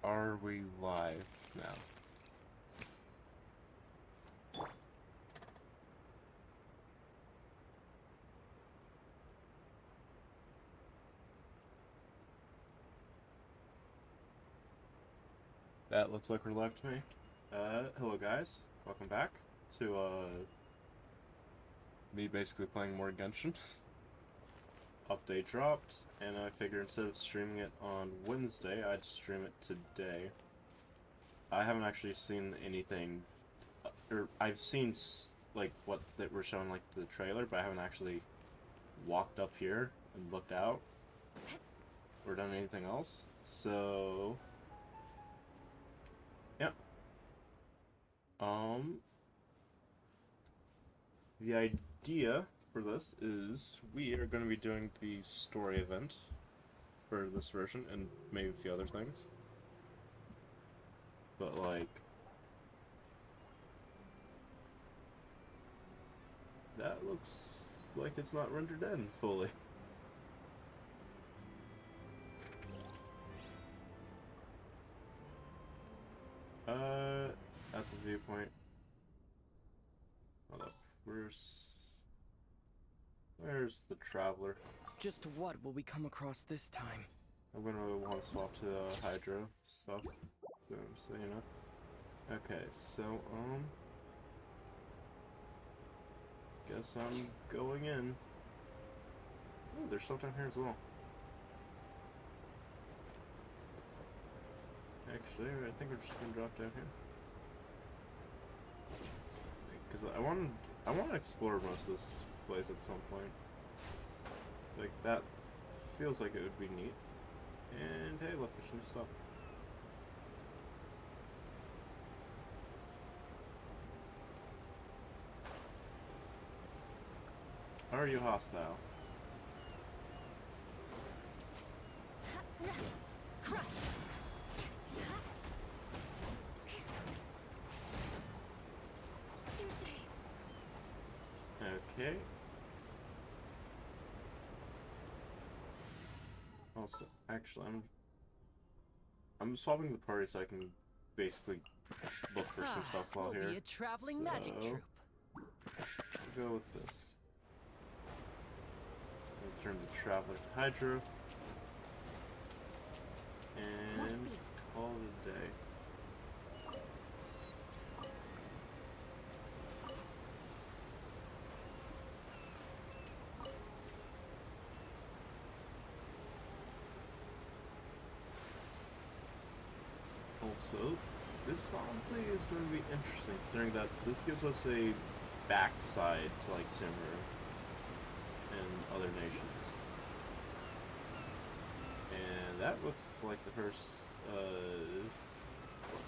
Are we live now? That looks like we're live to me. Hello guys. Welcome back to, me basically playing more Genshin. Update dropped, and I figured instead of streaming it on Wednesday, I'd stream it today. I haven't actually seen anything, or I've seen, like, what that we're showing, like, the trailer, but I haven't actually walked up here and looked out, or done anything else, so... yeah. The idea for this is we are going to be doing the story event for this version, and maybe a few other things. But, like... that looks like it's not rendered in fully. That's a viewpoint. Hold up. Where's the traveler? Just what will we come across this time? I'm gonna want to swap to Hydro stuff, so you know. Okay, so guess I'm going in. Oh, there's stuff down here as well. Actually, I think we're just gonna drop down here. Because I want to explore most of this place at some point. Like, that feels like it would be neat. And hey, look, there's some stuff. Are you hostile? Crush. Okay. Also, actually, I'm swapping the party so I can basically look for some stuff while We'll here. be a traveling magic troupe. We'll go with this. We'll turn the traveler to Hydro. And call it a day. Also, this honestly is going to be interesting, considering that this gives us a backside to, like, Simmer and other nations. And that looks like the first,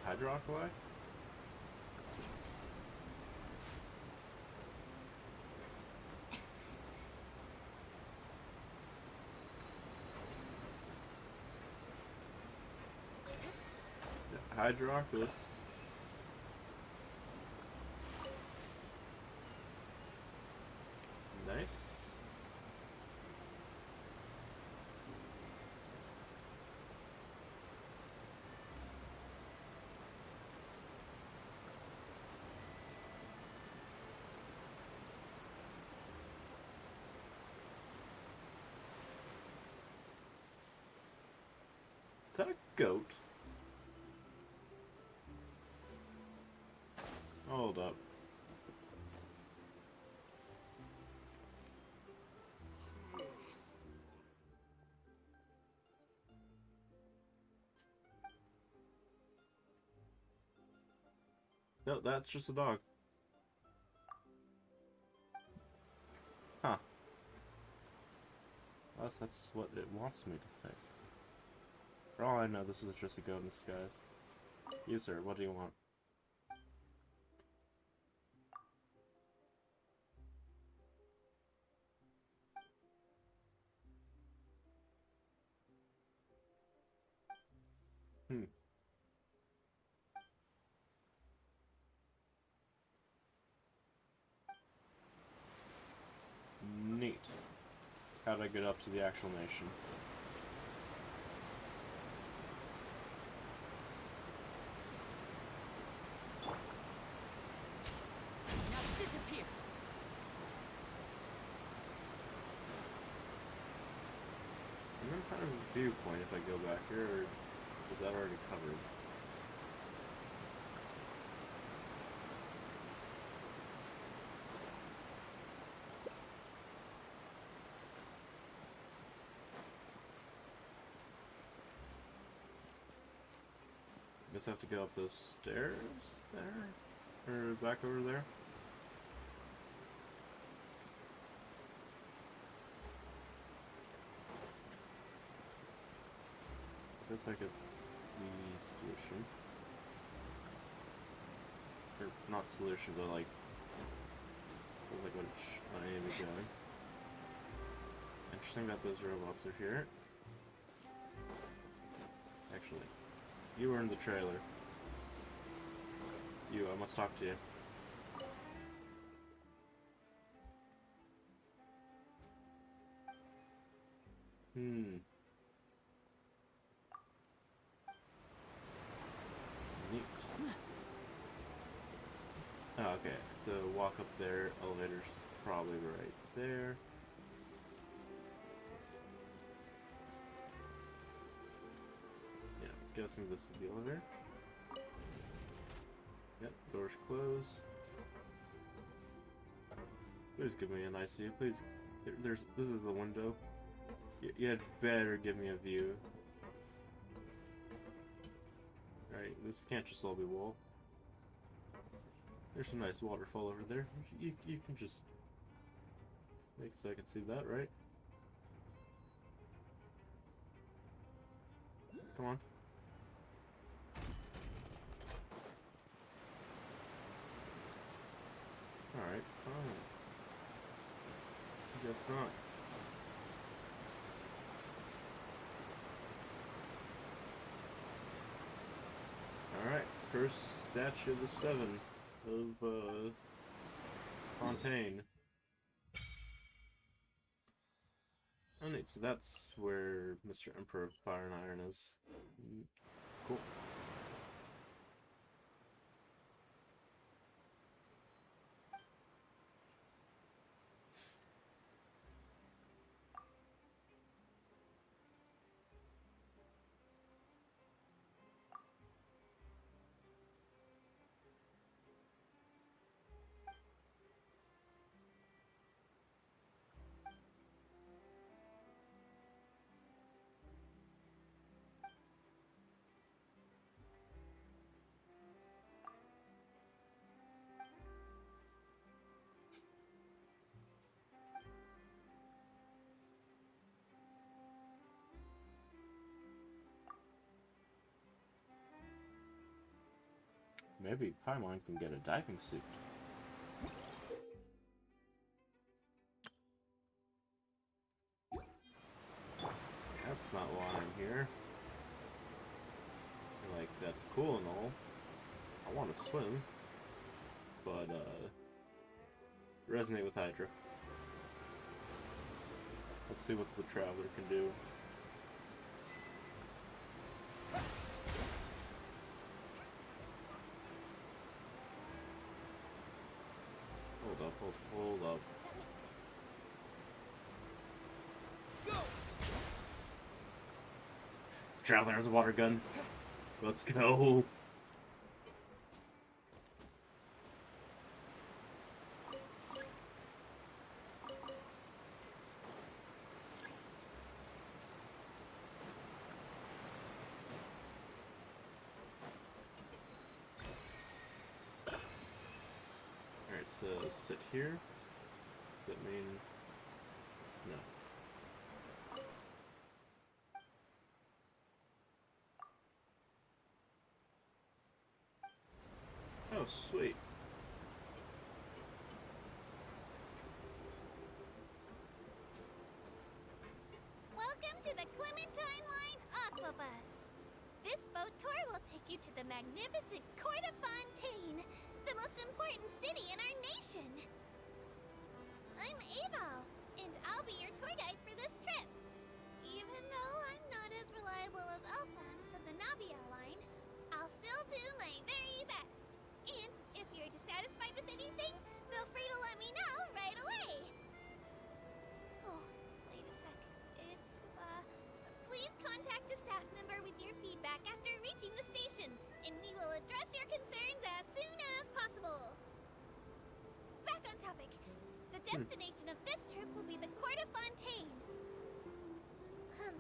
Hydro-Alkali? Hydroculus. Nice. Is that a goat? Hold up. No, that's just a dog. Huh. Unless that's what it wants me to think. For all I know, this is just a goat in disguise. You, sir, what do you want? Neat. How do I get up to the actual nation? kind of viewpoint if I go back here, or is that already covered? Guess I have to go up those stairs there? Or back over there? Looks like it's the solution. Or not solution, but like what I need to be going. Interesting that those robots are here. Actually, you were in the trailer. I must talk to you. Neat. Oh, okay, so walk up there, elevator's probably right there. Yeah, guessing this is the elevator. Yep, doors closed. Please give me an IC, please. This is the window. You had better give me a view. Alright, this can't just all be wall. There's some nice waterfall over there. You can just make so I can see that, right? Come on. Alright, fine. I guess not. Alright, first statue of the 7 of Fontaine. Oh neat, so that's where Mr. Emperor of Fire and Iron is. Cool. Maybe Paimon can get a diving suit. That's not why I'm here. Like, that's cool and all. I want to swim. But, resonate with Hydra. Let's see what the Traveler can do. Hold up. The Traveler has a water gun. Let's go. So sit here. Does that mean no? Oh, sweet. Welcome to the Clementine Line Aquabus. This boat tour will take you to the magnificent Court of Fontaine, the most important city in our nation. I'm Aval, and I'll be your tour guide for this trip. Even though I'm not as reliable as Elfan from the Navia line, I'll still do my very best. And if you're dissatisfied with anything, feel free to let me know right away. Oh, wait a sec. It's,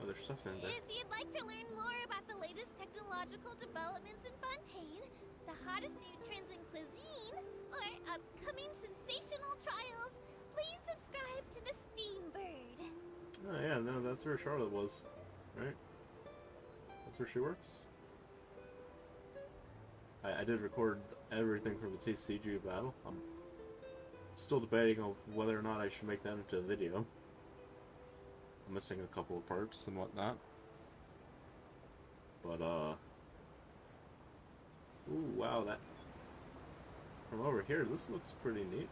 there's stuff in there. If you'd like to learn more about the latest technological developments in Fontaine, the hottest new trends in cuisine, or upcoming sensational trials, please subscribe to the Steambird. Oh yeah, no, that's where Charlotte was, right? That's where she works. I did record everything from the TCG battle. I'm still debating on whether or not I should make that into a video. I'm missing a couple of parts and whatnot. But, ooh, wow, that... From over here, this looks pretty neat.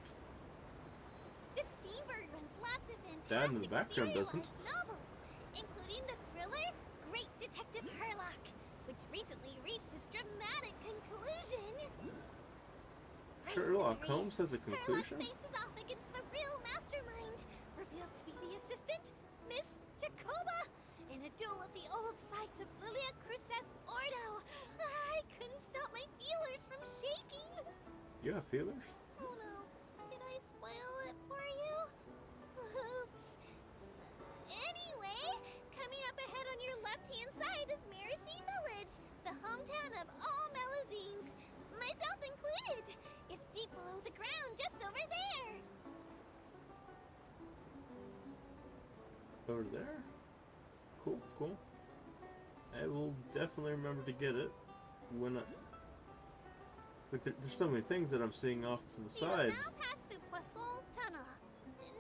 The Steambird runs lots of That in the fantastic background doesn't. serialized novels, including the thriller Great Detective Herlock, which recently reached its dramatic conclusion. Sherlock Holmes has a conclusion? Herlock faces off against the real mastermind, revealed to be the assistant, Miss Jacoba, in a duel at the old site of Lilia Cruces Ordo. I couldn't stop my feelers from shaking. You have feelers? Oh no, did I spoil it for you? Oops. Anyway, coming up ahead on your left-hand side is Mercy Village, the hometown of all Melusines, myself included. It's deep below the ground, just over there. Over there? Cool, cool. I will definitely remember to get it when I... But there's so many things that I'm seeing off to the You will side. now pass through Poisson Tunnel.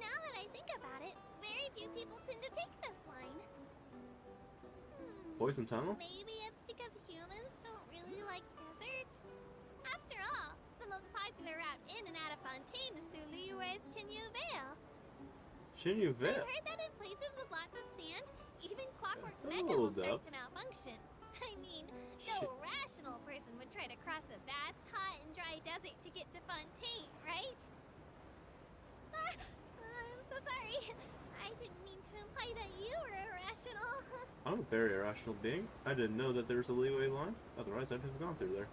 Now that I think about it, very few people tend to take this line. Poison Tunnel? Maybe it's because humans don't really like deserts. After all, the most popular route in and out of Fontaine is through Liyue's Chenyu Vale. Shinyu I've Vet. heard that in places with lots of sand, even clockwork mecha will Hold start up. to malfunction. I mean, no rational person would try to cross a vast, hot, and dry desert to get to Fontaine, right? I'm so sorry. I didn't mean to imply that you were irrational. I'm a very irrational being. I didn't know that there was a leeway line. Otherwise, I'd have gone through there.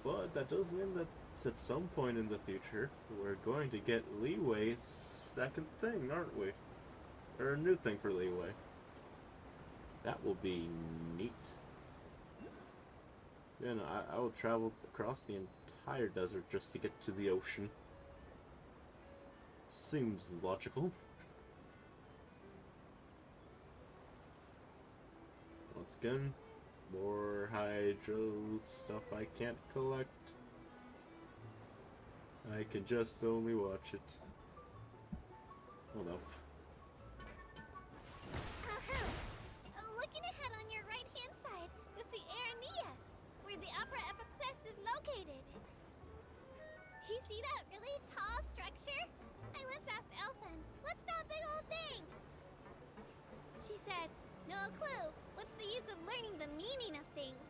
But that does mean that at some point in the future, we're going to get leeway's second thing, aren't we? Or a new thing for leeway. That will be neat. You know, I will travel across the entire desert just to get to the ocean. Seems logical. Once again, more hydro stuff I can't collect. I can just only watch it. Hold up. Looking ahead on your right-hand side, you'll see Aranias, where the Opera Epiclese is located. Do you see that really tall structure? I once asked Elfin, what's that big old thing? She said, no clue. What's the use of learning the meaning of things?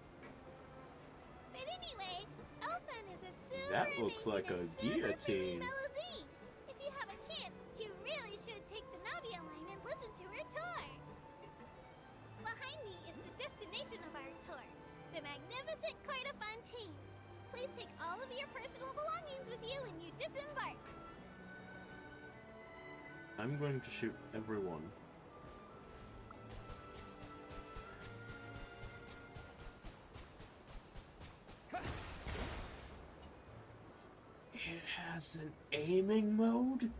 But anyway, Elfin is a super That looks amazing like a and super pretty guillotine. Melusine. If you have a chance, you really should take the Navia line and listen to her tour. Behind me is the destination of our tour, the magnificent court of Fontaine. Please take all of your personal belongings with you when you disembark. I'm going to shoot everyone. It has an aiming mode?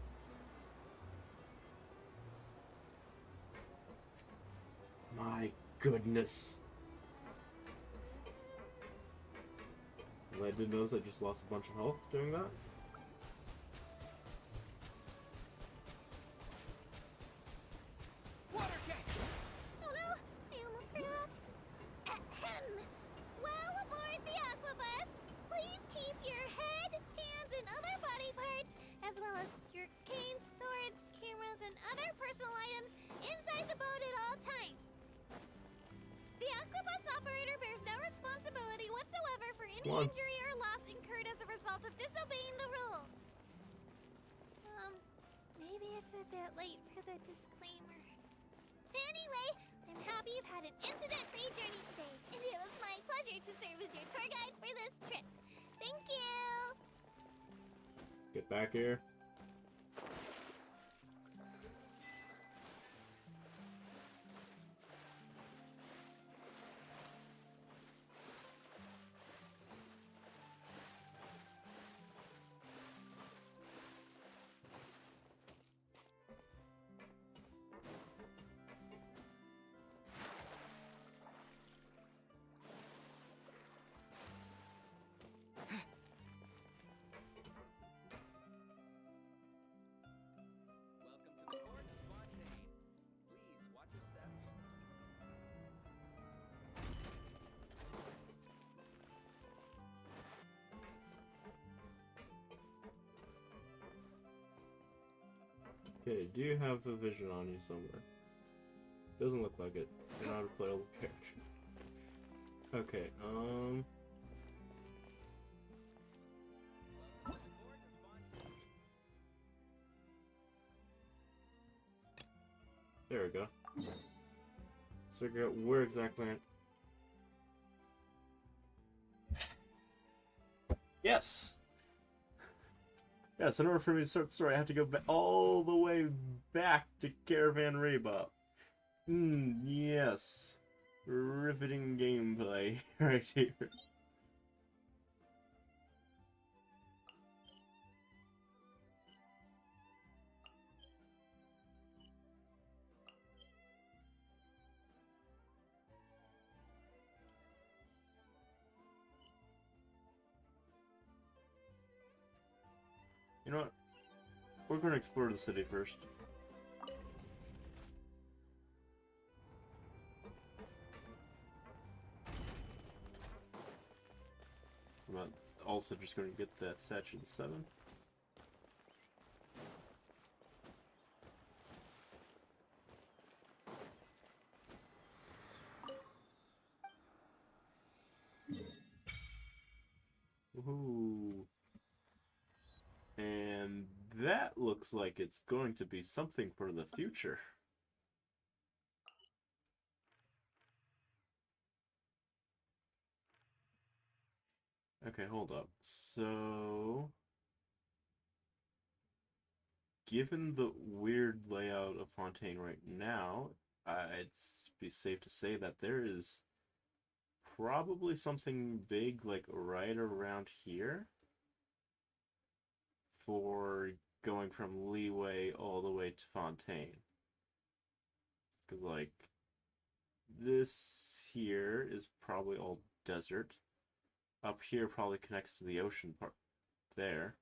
My goodness. Well, I did notice I just lost a bunch of health doing that. Water jet! Oh no, I almost forgot. Ahem. Well aboard the Aquabus. Please keep your head, hands, and other body parts, as well as your canes, swords, cameras, and other personal items inside the boat at all times. The Aquabus operator bears no responsibility whatsoever for any What? injury or loss incurred as a result of disobeying the rules. Maybe it's a bit late for the disclaimer. Anyway, I'm happy you've had an incident-free journey today, and it was my pleasure to serve as your tour guide for this trip. Thank you! Get back here. Okay, do you have a vision on you somewhere? Doesn't look like it. You're not a playable character. Okay, there we go. Let's figure out where exactly Yes! Yes, in order for me to start the story, I have to go all the way back to Caravan Rebop. Yes. Riveting gameplay right here. You know what? We're going to explore the city first. I'm also just going to get that statue to 7. Woohoo! And that looks like it's going to be something for the future. Okay, hold up. So, given the weird layout of Fontaine right now, I'd be safe to say that there is probably something big, like, right around here for going from Leeway all the way to Fontaine. Because, like, this here is probably all desert. Up here probably connects to the ocean part there.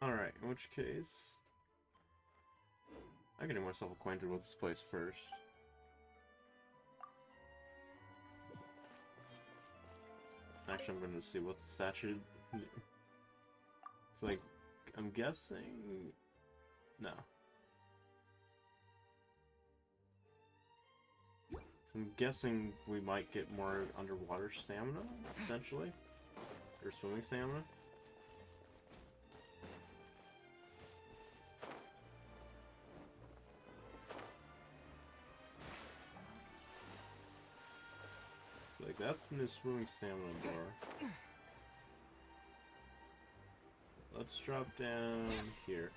Alright, in which case, I'm getting myself acquainted with this place first. Actually, I'm going to see what the statue... It's like, I'm guessing... No. I'm guessing we might get more underwater stamina, potentially. Or swimming stamina. Like, that's the new swimming stamina bar. Let's drop down here.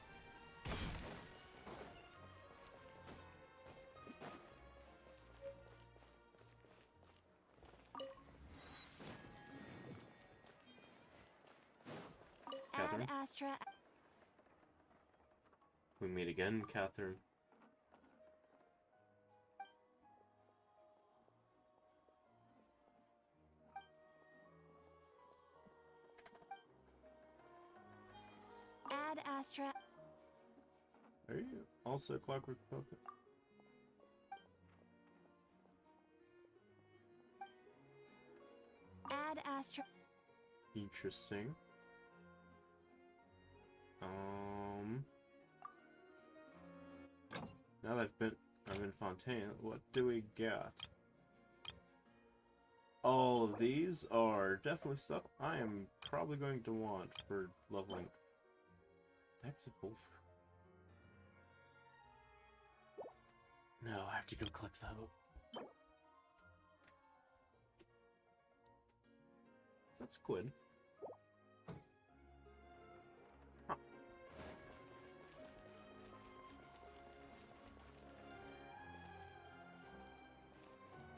Catherine? Ad Astra. We meet again, Catherine. Ad Astra. Are you also a Clockwork Puppet? Ad Astra. Interesting. Now that I'm in Fontaine, what do we got? all of these are definitely stuff I am probably going to want for leveling. That's a wolf. No, I have to go collect that. That's squid. Huh.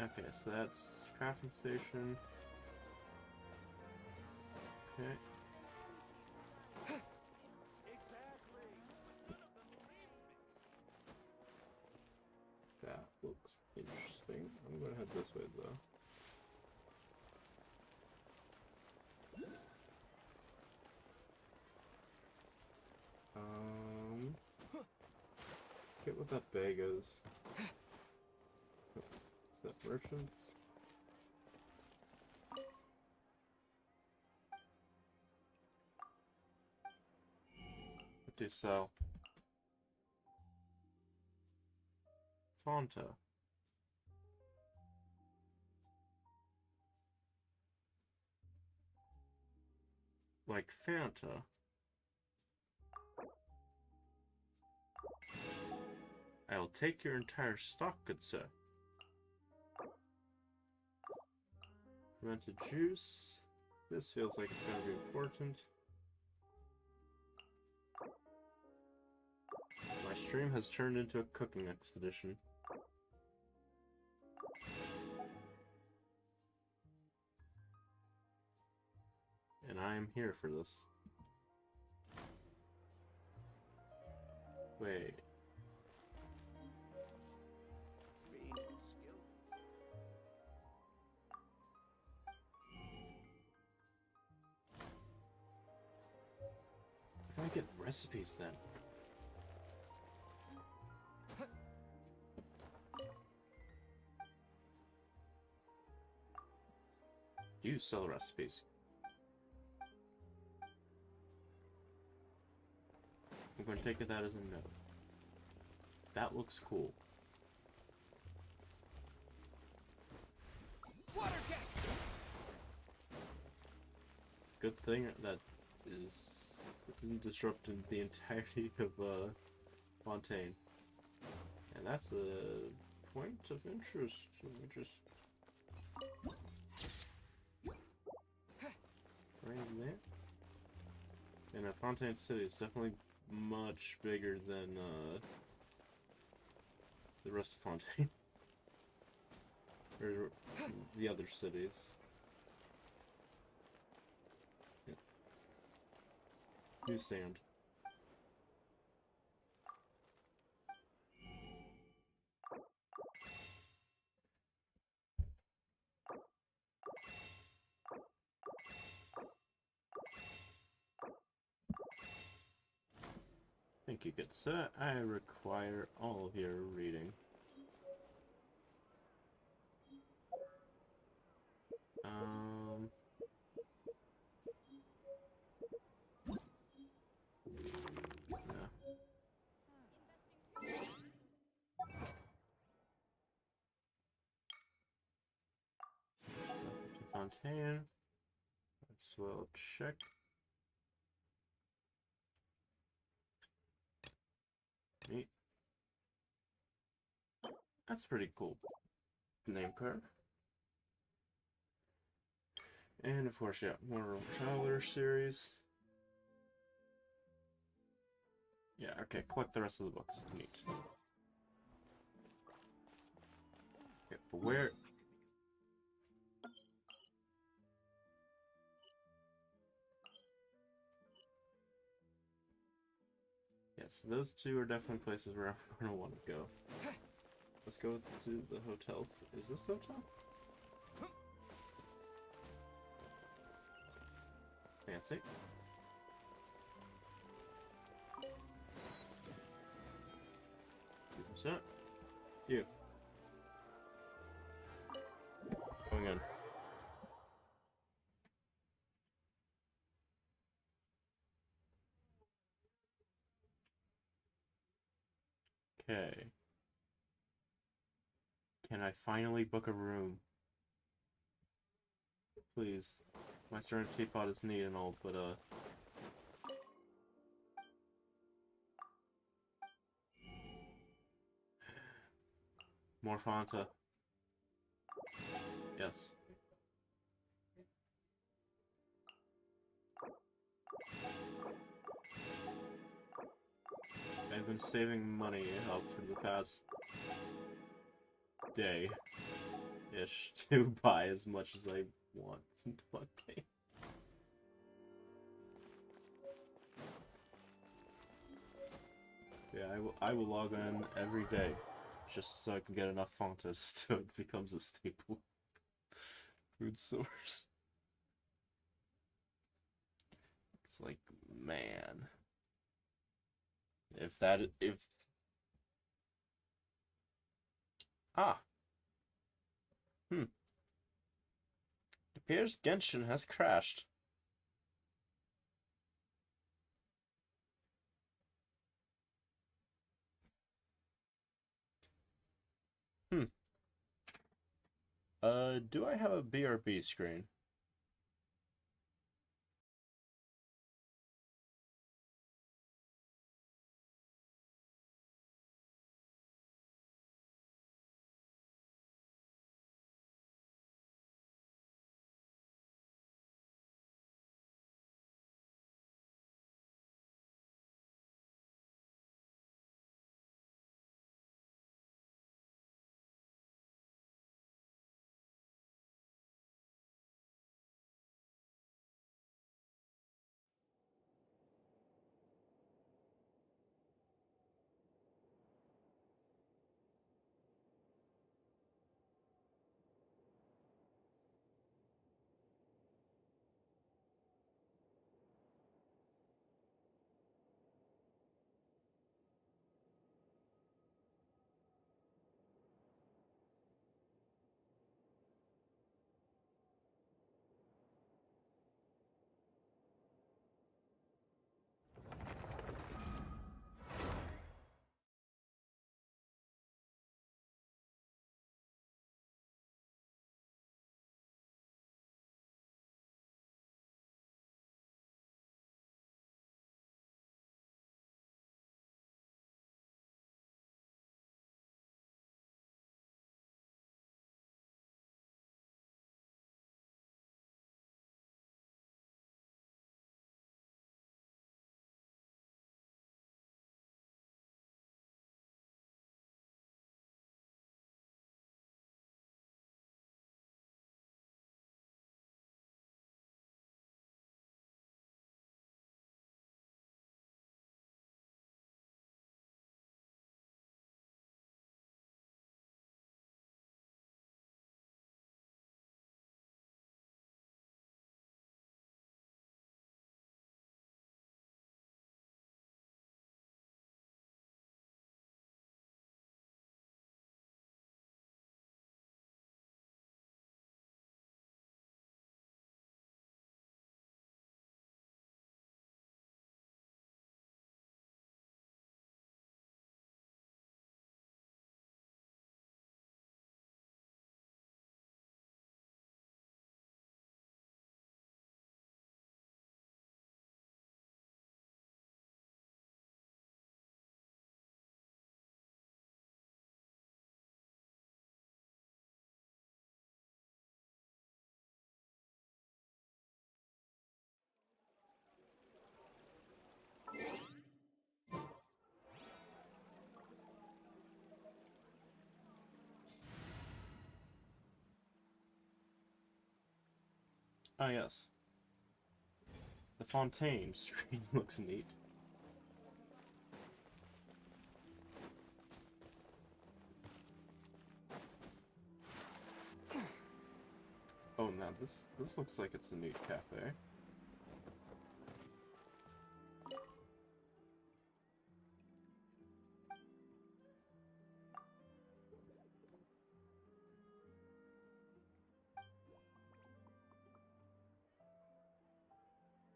Okay, so that's crafting station. Okay. That looks interesting. I'm gonna head this way though. Get what that bag is. Is that merchants? What do you sell? Fanta. Like Fanta. I will take your entire stock, good sir. Fermented juice. This feels like it's gonna be important. My stream has turned into a cooking expedition. And I am here for this. Wait. How do I get recipes then? You sell recipes. I'm going to take that as a no. That looks cool. Water jet! Good thing that is disrupted the entirety of Fontaine. And that's a point of interest. Let me just right there. And Fontaine City is definitely much bigger than the rest of Fontaine. Or the other cities. Yeah. Newsstand. Thank you, good sir. I require all of your reading. No. Fontaine. As well check. Neat. That's pretty cool. Name card. And of course, yeah, more Traveler series. Yeah, okay, collect the rest of the books. Neat. Yeah, but where... Yes, those two are definitely places where I'm gonna want to go. Let's go to the hotel. Is this the hotel? Fancy. What's that? You. Going in. Okay. Can I finally book a room? please. My certain teapot is neat and all, but more Fanta. Yes. I've been saving money up for the past day-ish to buy as much as I want some Fontaine. Yeah, I will log in every day just so I can get enough Fanta so it becomes a staple food source. It's like, man. If Ah. It appears Genshin has crashed. Do I have a BRB screen? Ah, yes. The Fontaine screen looks neat. Oh, now this looks like it's a neat cafe.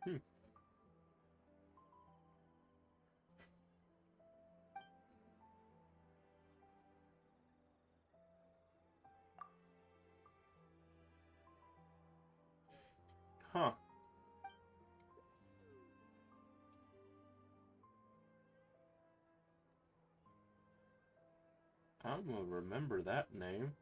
Hmm. I'm gonna remember that name.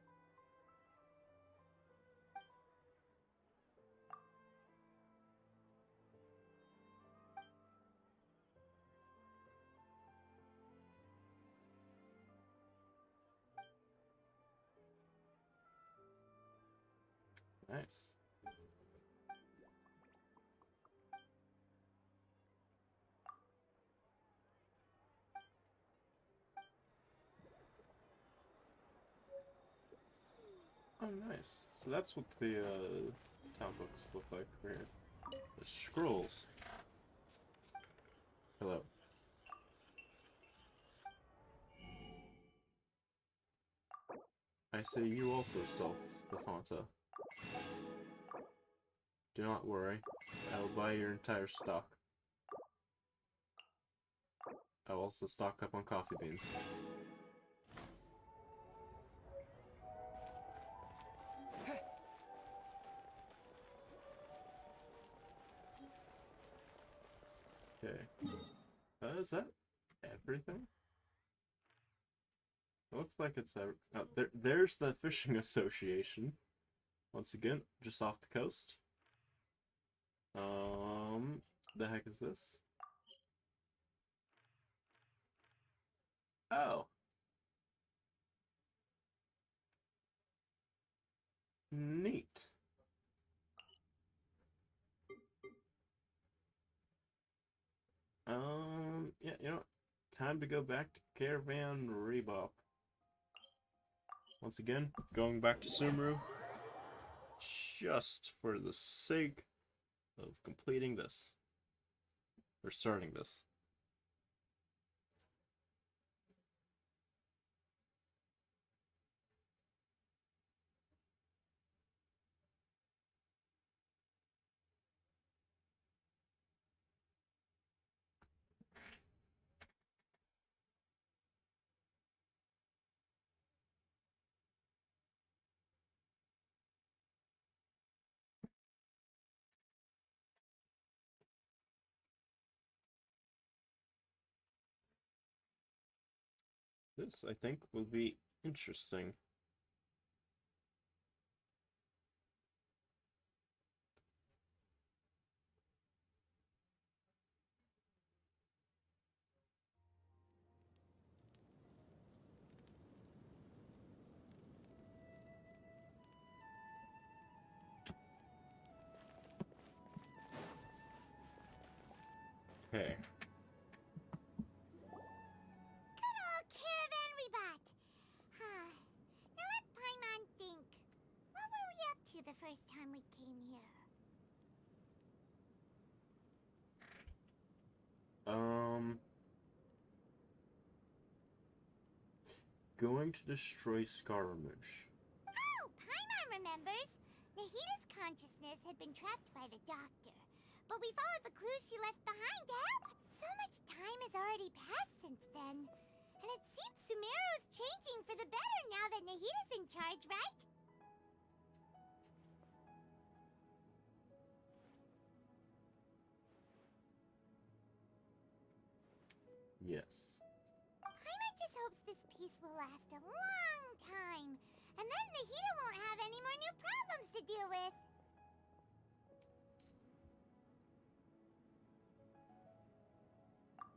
Nice. Oh, nice. So that's what the town books look like here. The scrolls. Hello. I say you also sell the Fanta. Do not worry. I will buy your entire stock. I will also stock up on coffee beans. Okay. Is that everything? It looks like it's there's the fishing association. Once again, just off the coast. The heck is this? Oh. Neat. Yeah, you know what? Time to go back to Caravan Rebop. Once again, going back to Sumeru, just for the sake of completing this. Or starting this. This, I think, will be interesting. Okay. Good old Caravan Rebot. Huh. Now let Paimon think. What were we up to the first time we came here? Going to destroy Scaramouche. Oh, Paimon remembers. Nahita's consciousness had been trapped by the doctor. But we followed the clues she left behind to help. So much time has already passed since then. And it seems Sumeru's changing for the better now that Nahita's in charge, right? Yes. Paimon just hopes this peace will last a long time. And then Nahita won't have any more new problems to deal with.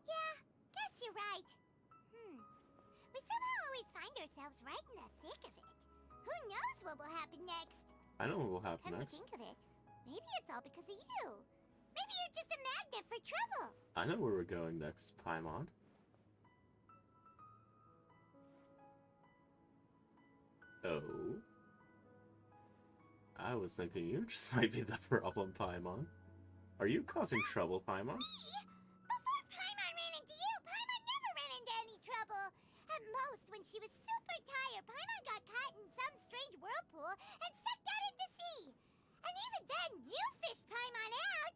Yeah, guess you're right. We somehow always find ourselves right in the thick of it. Who knows what will happen next? I know what will happen Come to next. think of it, maybe it's all because of you. Maybe you're just a magnet for trouble. I know where we're going next, Paimon. Oh. I was thinking you just might be the problem, Paimon. Are you causing trouble, Paimon? Me? Before Paimon ran into you, Paimon never ran into any trouble. At most, when she was super tired, Paimon got caught in some strange whirlpool and sucked out into sea. And even then, you fished Paimon out.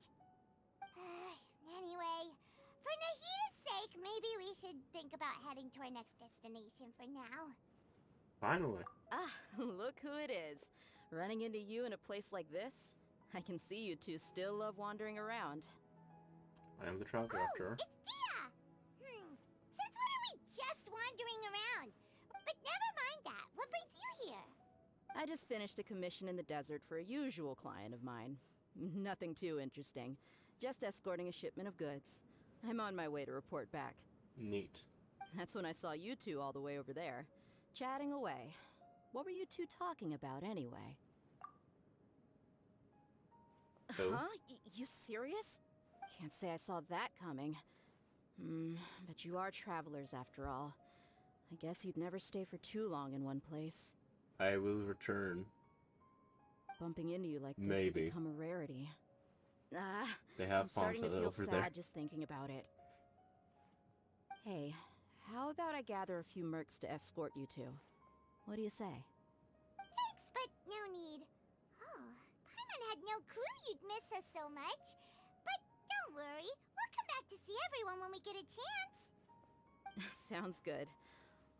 Anyway, for Nahita's sake, maybe we should think about heading to our next destination for now. Finally. Ah, look who it is. Running into you in a place like this? I can see you two still love wandering around. I am the traveler after. It's Dia! Since when are we just wandering around? But never mind that. What brings you here? I just finished a commission in the desert for a usual client of mine. Nothing too interesting. Just escorting a shipment of goods. I'm on my way to report back. Neat. That's when I saw you two all the way over there, chatting away. What were you two talking about anyway? Who? Huh? You serious? Can't say I saw that coming. But you are travelers after all. I guess you'd never stay for too long in one place. I will return. Bumping into you like this Maybe. would become a rarity. They have I'm starting to Fontaine feel over sad there. just thinking about it. Hey, how about I gather a few mercs to escort you two? What do you say? Thanks, but no need. Oh, Paimon had no clue you'd miss us so much. But don't worry, we'll come back to see everyone when we get a chance. Sounds good.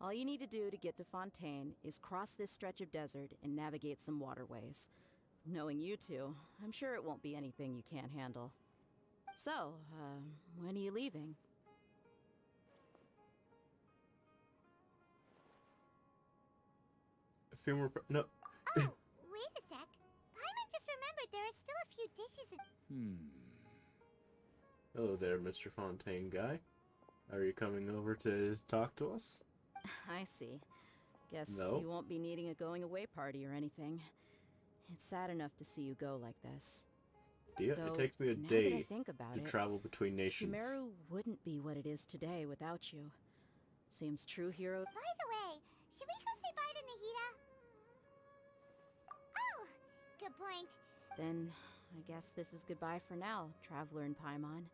All you need to do to get to Fontaine is cross this stretch of desert and navigate some waterways. Knowing you two, I'm sure it won't be anything you can't handle. So, when are you leaving? A few more. No. Oh, wait a sec. Paimon just remembered there are still a few dishes. Hello there, Mr. Fontaine guy. Are you coming over to talk to us? I see. Guess No. you won't be needing a going away party or anything. It's sad enough to see you go like this. Yeah, Though, it takes me a now that I day think about to it, travel between nations. Sumeru wouldn't be what it is today without you. Seems true hero. By the way, should we go say bye to Nahida? Oh, good point. Then, I guess this is goodbye for now, Traveler in Paimon.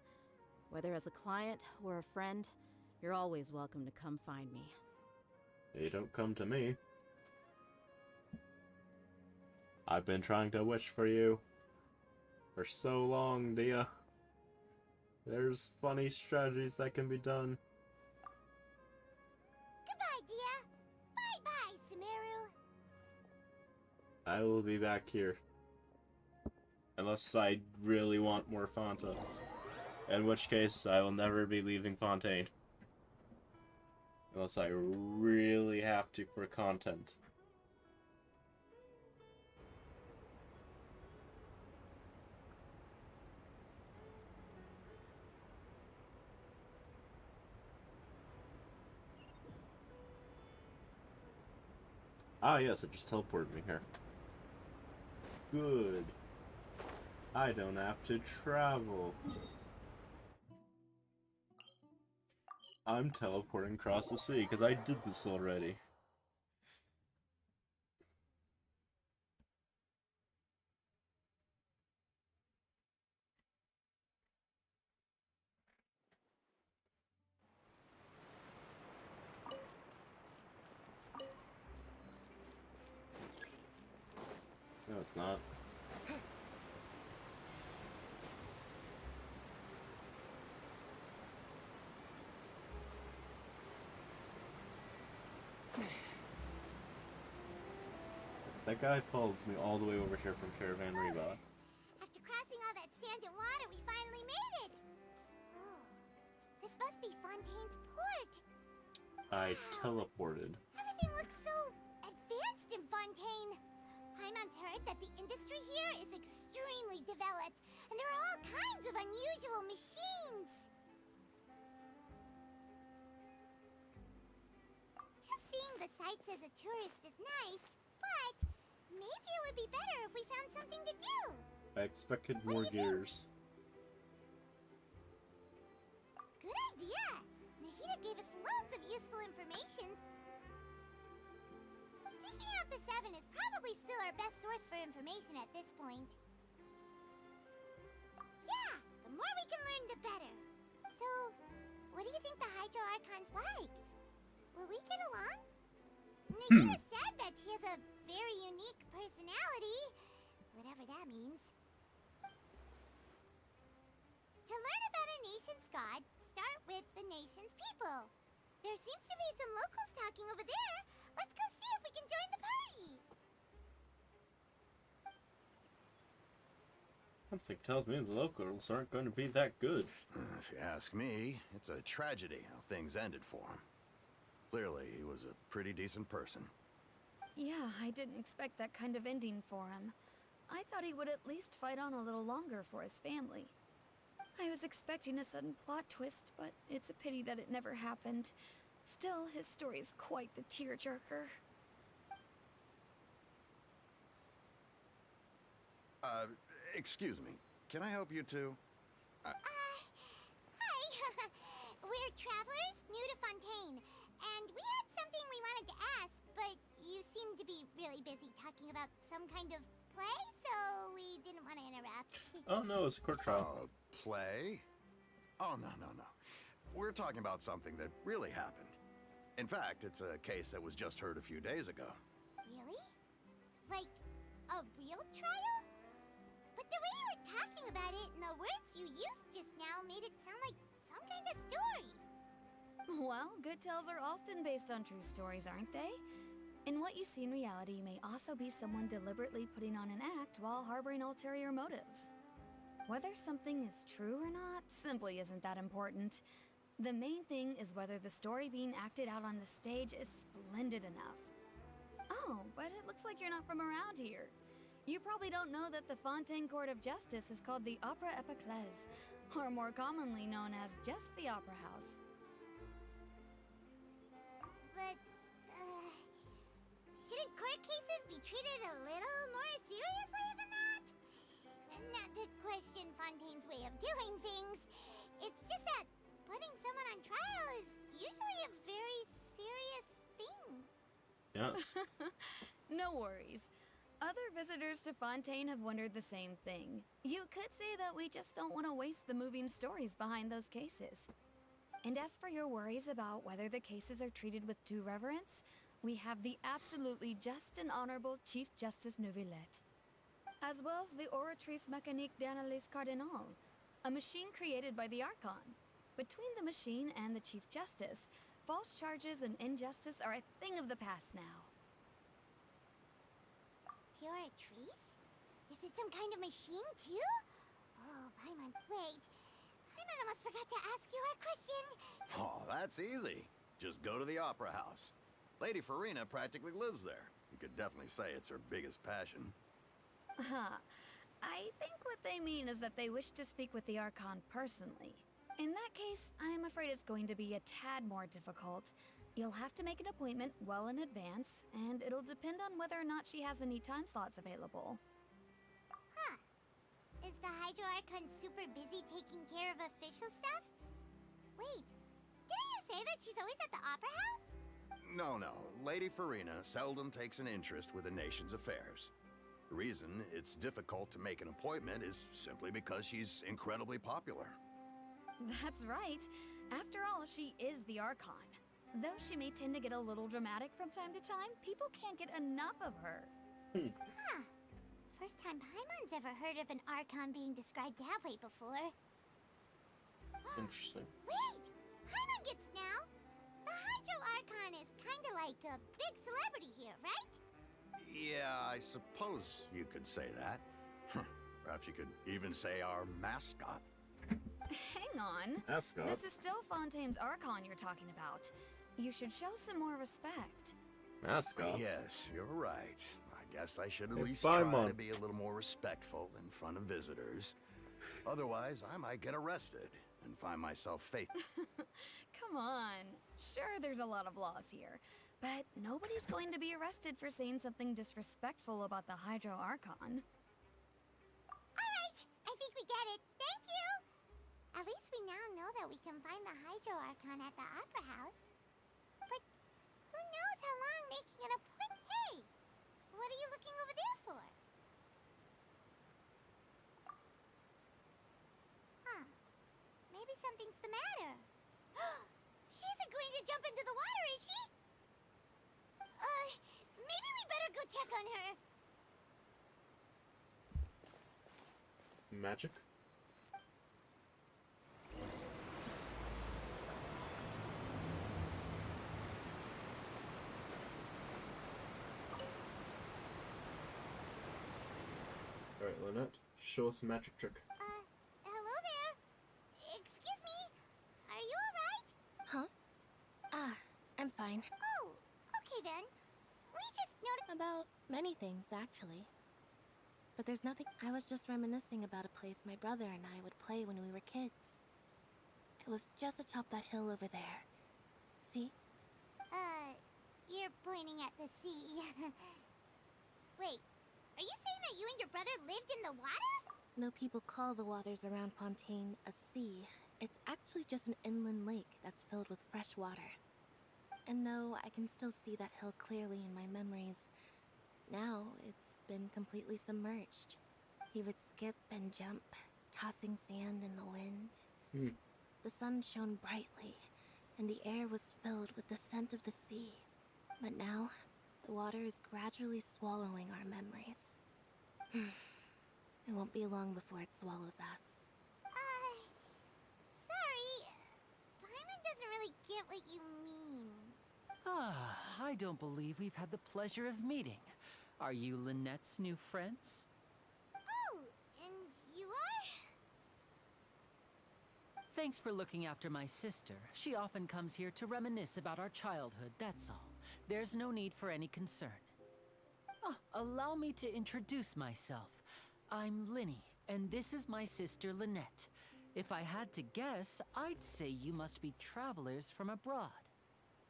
Whether as a client or a friend, you're always welcome to come find me. They don't come to me. I've been trying to wish for you for so long, Dia. There's funny strategies that can be done. Goodbye, Dia. Bye-bye, Sumeru. I will be back here. Unless I really want more Fanta. In which case, I will never be leaving Fontaine. Unless I really have to for content. Ah, yes, it just teleported me here. Good. I don't have to travel. I'm teleporting across the sea because I did this already. No, it's not. That guy pulled me all the way over here from Caravan Reba. After crossing all that sand and water, we finally made it. Oh, this must be Fontaine's port. I Wow. teleported. Everything looks so advanced in Fontaine. Paimon's heard that the industry here is extremely developed, and there are all kinds of unusual machines. Just seeing the sights as a tourist is nice, but maybe it would be better if we found something to do. I expected What do more you think? gears. Good idea. Nahida gave us loads of useful information. Seeking out the Seven is probably still our best source for information at this point. Yeah, the more we can learn, the better. So, what do you think the Hydro Archon's like? Will we get along? Nahida said that she has a very unique personality, whatever that means. To learn about a nation's god, start with the nation's people. There seems to be some locals talking over there. Let's go see if we can join the party. Something tells me the locals aren't going to be that good. If you ask me, it's a tragedy how things ended for him. Clearly, he was a pretty decent person. Yeah, I didn't expect that kind of ending for him. I thought he would at least fight on a little longer for his family. I was expecting a sudden plot twist, but it's a pity that it never happened. Still, his story is quite the tearjerker. Excuse me. Can I help you too? Hi. We're travelers new to Fontaine, and we had something we wanted to ask, but you seem to be really busy talking about some kind of play, so we didn't want to interrupt. Oh no, it's a court trial. Play? Oh, no. We're talking about something that really happened. In fact, it's a case that was just heard a few days ago. Really? Like, a real trial? But the way you were talking about it and the words you used just now made it sound like some kind of story. Well, good tales are often based on true stories, aren't they? And what you see in reality may also be someone deliberately putting on an act while harboring ulterior motives. Whether something is true or not simply isn't that important. The main thing is whether the story being acted out on the stage is splendid enough. Oh, but it looks like you're not from around here. You probably don't know that the Fontaine Court of Justice is called the Opera Epiclese, or more commonly known as just the Opera House. But, shouldn't court cases be treated a little more seriously than that? Not to question Fontaine's way of doing things. It's just that putting someone on trial is usually a very serious thing. Yes. No worries. Other visitors to Fontaine have wondered the same thing. You could say that we just don't want to waste the moving stories behind those cases. And as for your worries about whether the cases are treated with due reverence, we have the absolutely just and honorable Chief Justice Neuvillette, as well as the Oratrice Mécanique d'Analyse Cardinal, a machine created by the Archon. Between the machine and the Chief Justice, false charges and injustice are a thing of the past now. Oratrice? Is it some kind of machine, too? Oh, Paimon, wait. Paimon almost forgot to ask you our question. Oh, that's easy. Just go to the Opera House. Lady Farina practically lives there. You could definitely say it's her biggest passion. I think what they mean is that they wish to speak with the Archon personally. In that case, I'm afraid it's going to be a tad more difficult. You'll have to make an appointment well in advance, and it'll depend on whether or not she has any time slots available. Huh. Is the Hydro Archon super busy taking care of official stuff? Wait, didn't you say that she's always at the Opera House? No. Lady Farina seldom takes an interest with the nation's affairs. The reason it's difficult to make an appointment is simply because she's incredibly popular. That's right. After all, she is the Archon. Though she may tend to get a little dramatic from time to time, people can't get enough of her. Huh. First time Paimon's ever heard of an Archon being described that way before. Interesting. Wait! Paimon gets now! The Hydro Archon is kinda like a big celebrity here, right? Yeah, I suppose you could say that. Perhaps you could even say our mascot. Hang on. Mascot. This is still Fontaine's Archon you're talking about. You should show some more respect. Mascot. Yes, you're right. I guess I should at Hey, least Paimon. try to be a little more respectful in front of visitors. Otherwise, I might get arrested and find myself facing. Come on. Sure, there's a lot of laws here, but nobody's going to be arrested for saying something disrespectful about the Hydro Archon. Alright, I think we get it. Thank you! At least we now know that we can find the Hydro Archon at the Opera House. But who knows how long making an appointment? Hey! What are you looking over there for? Huh. Maybe something's the matter. She isn't going to jump into the water, is she? Maybe we better go check on her. Magic? Alright, Lynette, show us a magic trick. Hello there. Excuse me. Are you alright? Huh? Ah, I'm fine. fine. Oh, okay then. We just noticed. About many things, actually. But there's nothing. I was just reminiscing about a place my brother and I would play when we were kids. It was just atop that hill over there. See? You're pointing at the sea. Wait, are you saying that you and your brother lived in the water? Though people call the waters around Fontaine a sea, it's actually just an inland lake that's filled with fresh water. And no, I can still see that hill clearly in my memories. Now, it's been completely submerged. He would skip and jump, tossing sand in the wind. The sun shone brightly, and the air was filled with the scent of the sea. But now, the water is gradually swallowing our memories. It won't be long before it swallows us. Sorry. Paimon doesn't really get what you mean. Ah, I don't believe we've had the pleasure of meeting. Are you Lynette's new friends? Oh, and you are? Thanks for looking after my sister. She often comes here to reminisce about our childhood, that's all. There's no need for any concern. Oh, allow me to introduce myself. I'm Linny, and this is my sister Lynette. If I had to guess, I'd say you must be travelers from abroad.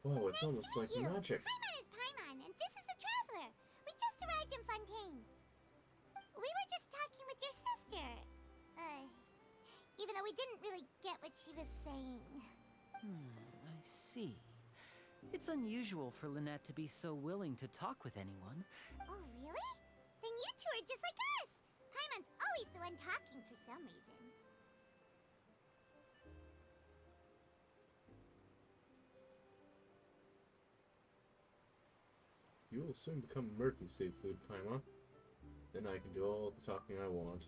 Whoa, it's almost like You. magic. Paimon is Paimon, and this is the Traveler. We just arrived in Fontaine. We were just talking with your sister. Even though we didn't really get what she was saying. I see. It's unusual for Lynette to be so willing to talk with anyone. Oh, really? Then you two are just like us. Paimon's always the one talking for some reason. You will soon become emergency food, Paimon. Then I can do all the talking I want.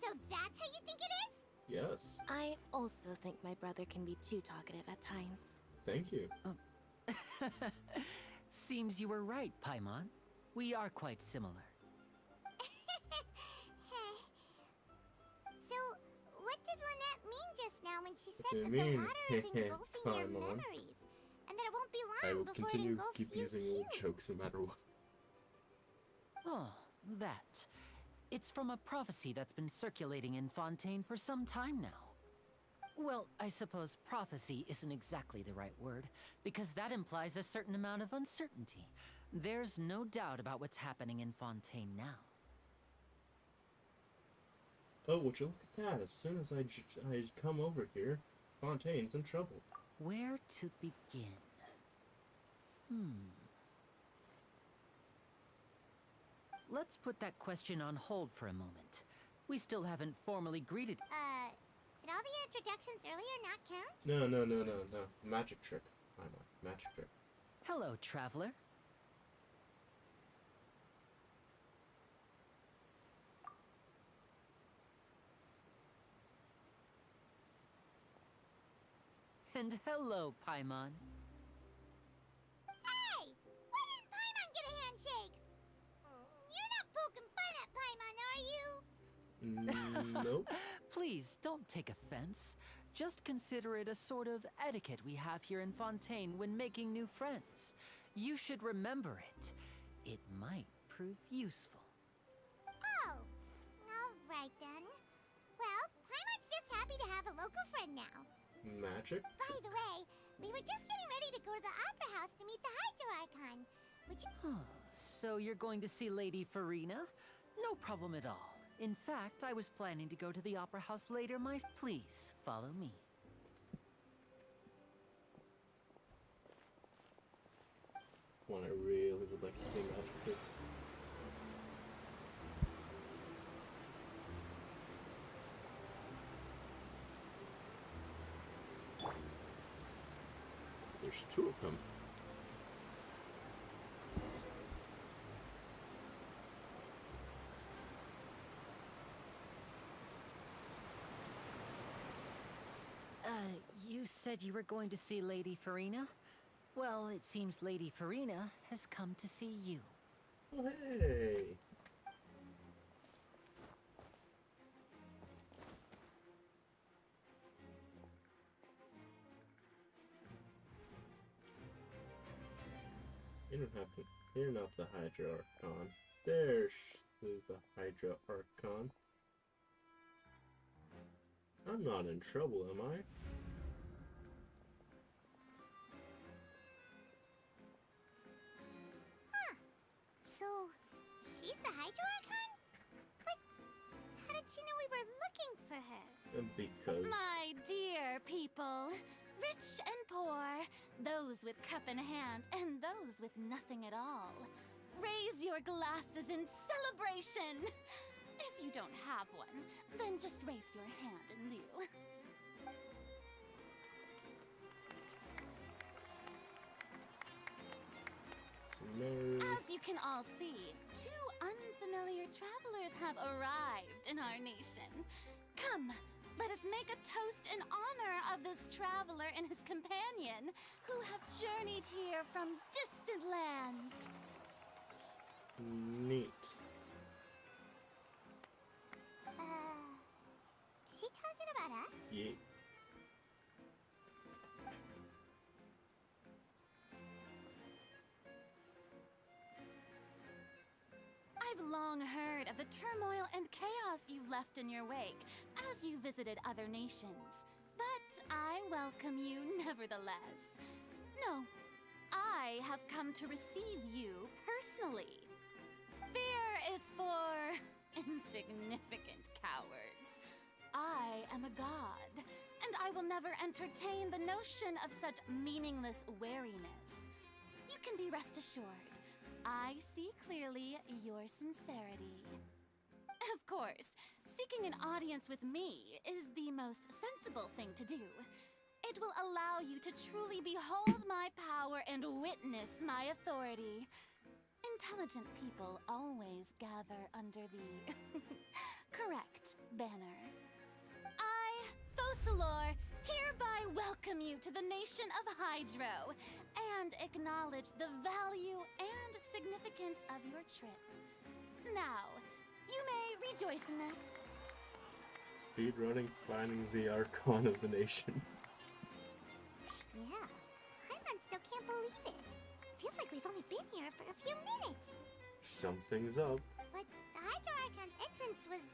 So that's how you think it is? Yes. I also think my brother can be too talkative at times. Thank you. Seems you were right, Paimon. We are quite similar. So, what did Lynette mean just now when she What said do that you the mean? water is engulfing your Paimon. memories? And that it won't be I long will before it continue engulfs keep you using too. old jokes no matter what. Oh, that. It's from a prophecy that's been circulating in Fontaine for some time now. Well, I suppose prophecy isn't exactly the right word, because that implies a certain amount of uncertainty. There's no doubt about what's happening in Fontaine now. Oh, would you look at that? As soon as I come over here, Fontaine's in trouble. Where to begin? Let's put that question on hold for a moment. We still haven't formally greeted. Did all the introductions earlier not count? No. Magic trick. Paimon. Magic trick. Hello, traveler. And hello, Paimon. Hey! Why didn't Paimon get a handshake? You're not poking fun at Paimon, are you? Nope. Please, don't take offense. Just consider it a sort of etiquette we have here in Fontaine when making new friends. You should remember it. It might prove useful. Oh, alright then. Well, Paimon's just happy to have a local friend now. Magic? By the way, we were just getting ready to go to the Opera House to meet the Hydro Archon. Which, So you're going to see Lady Farina? No problem at all. In fact, I was planning to go to the Opera House later Please, follow me. One I really would like to see magic trick. There's two of them. You said you were going to see Lady Farina? Well, it seems Lady Farina has come to see you. Oh, hey! You don't have to. You're not the Hydra Archon. There's the Hydra Archon. I'm not in trouble, am I? Huh. So, she's the Hydra Archon? But how did she know we were looking for her? Because... My dear people, rich and poor, those with cup in hand and those with nothing at all, raise your glasses in celebration! If you don't have one, then just raise your hand in lieu. As you can all see, two unfamiliar travelers have arrived in our nation. Come, let us make a toast in honor of this traveler and his companion who have journeyed here from distant lands. Neat. Is she talking about us? Yeah. I've long heard of the turmoil and chaos you've left in your wake as you visited other nations. But I welcome you nevertheless. No, I have come to receive you personally. Fear is for insignificant cowards. I am a god, and I will never entertain the notion of such meaningless wariness. You can be rest assured, I see clearly your sincerity. Of course, seeking an audience with me is the most sensible thing to do. It will allow you to truly behold my power and witness my authority. Intelligent people always gather under the correct banner. I, Focalor, hereby welcome you to the nation of Hydro and acknowledge the value and significance of your trip. Now, you may rejoice in this. Speedrunning finding the Archon of the nation. Yeah, Paimon still can't believe it. Feels like we've only been here for a few minutes. Something's up. But the Hydra Archon's entrance was,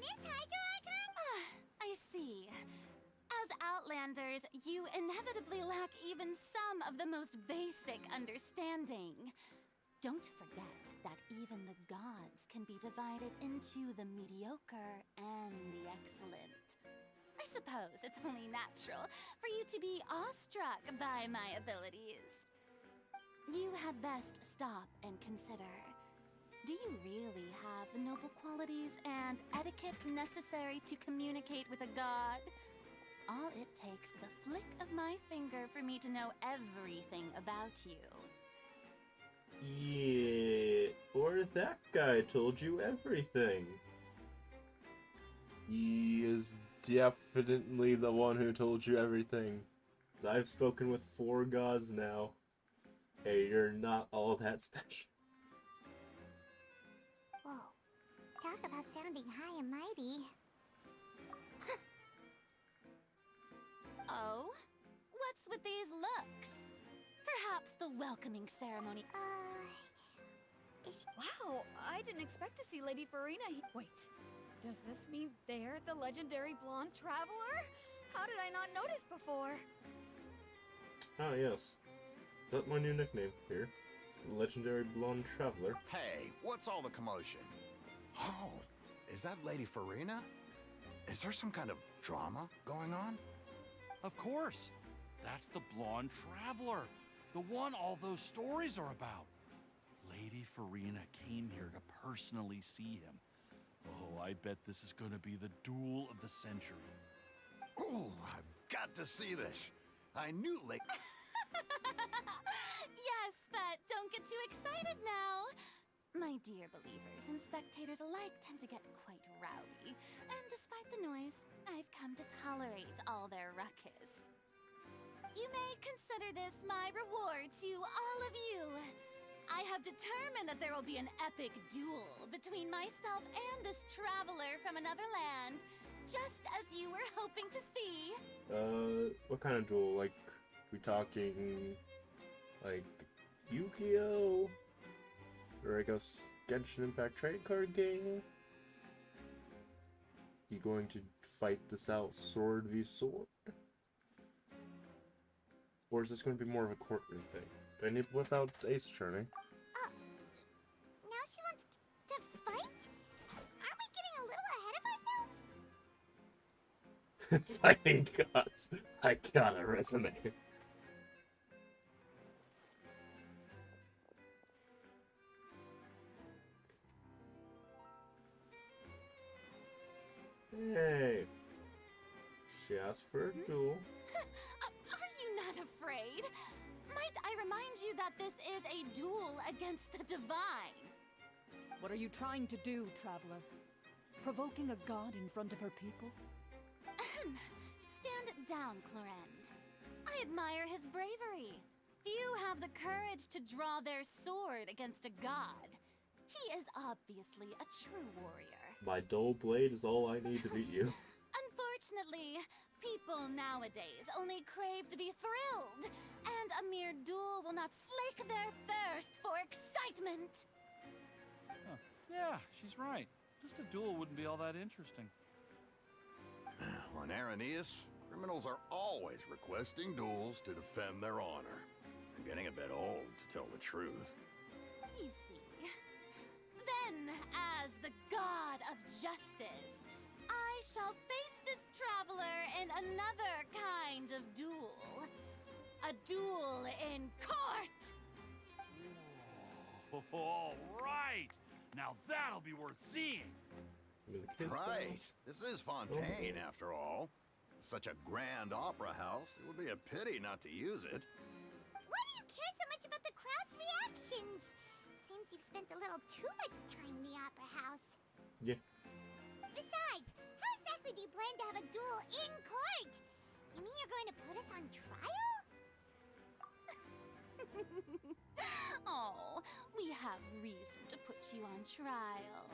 Miss Hydra Archon? I see. As Outlanders, you inevitably lack even some of the most basic understanding. Don't forget that even the gods can be divided into the mediocre and the excellent. I suppose it's only natural for you to be awestruck by my abilities. You had best stop and consider. Do you really have the noble qualities and etiquette necessary to communicate with a god? All it takes is a flick of my finger for me to know everything about you. Yeah, or that guy told you everything. He is definitely the one who told you everything. 'Cause I've spoken with 4 gods now. Hey, you're not all that special. Whoa, talk about sounding high and mighty. Oh? What's with these looks? Perhaps the welcoming ceremony. Wow, I didn't expect to see Lady Farina Wait, does this mean they're the legendary blonde traveler? How did I not notice before? Ah, yes. That's my new nickname here. Legendary Blonde Traveler. Hey, what's all the commotion? Oh, is that Lady Farina? Is there some kind of drama going on? Of course. That's the blonde traveler. The one all those stories are about. Lady Farina came here to personally see him. Oh, I bet this is going to be the duel of the century. Ooh, I've got to see this. I knew Lady... Yes, but don't get too excited now. My dear believers and spectators alike tend to get quite rowdy, and despite the noise, I've come to tolerate all their ruckus. You may consider this my reward to all of you. I have determined that there will be an epic duel between myself and this traveler from another land, just as you were hoping to see. What kind of duel? Like, We talking like Yu-Gi-Oh? Or I guess Genshin Impact trading card game? You going to fight this out sword v sword? Or is this going to be more of a courtroom thing? Do I need to whip out Ace Attorney? Now she wants to fight? Aren't we getting a little ahead of ourselves? Fighting gods. I got a resume. Hey. She asked for a duel. Are you not afraid? Might I remind you that this is a duel against the divine? What are you trying to do, Traveler? Provoking a god in front of her people? Stand down, Clorend. I admire his bravery. Few have the courage to draw their sword against a god. He is obviously a true warrior. My dull blade is all I need to beat you. Unfortunately, people nowadays only crave to be thrilled, and a mere duel will not slake their thirst for excitement. Huh. Yeah, she's right. Just a duel wouldn't be all that interesting. On Araneus, criminals are always requesting duels to defend their honor. I'm getting a bit old, to tell the truth. You see. Then, as the god of justice, I shall face this traveler in another kind of duel. A duel in court! Whoa, all right! Now that'll be worth seeing! Right. This is Fontaine, after all. Such a grand opera house, it would be a pity not to use it. Why do you care so much about the crowd's reactions? Seems you've spent a little too much time in the opera house. Yeah. Besides, how exactly do you plan to have a duel in court? You mean you're going to put us on trial? Oh, we have reason to put you on trial.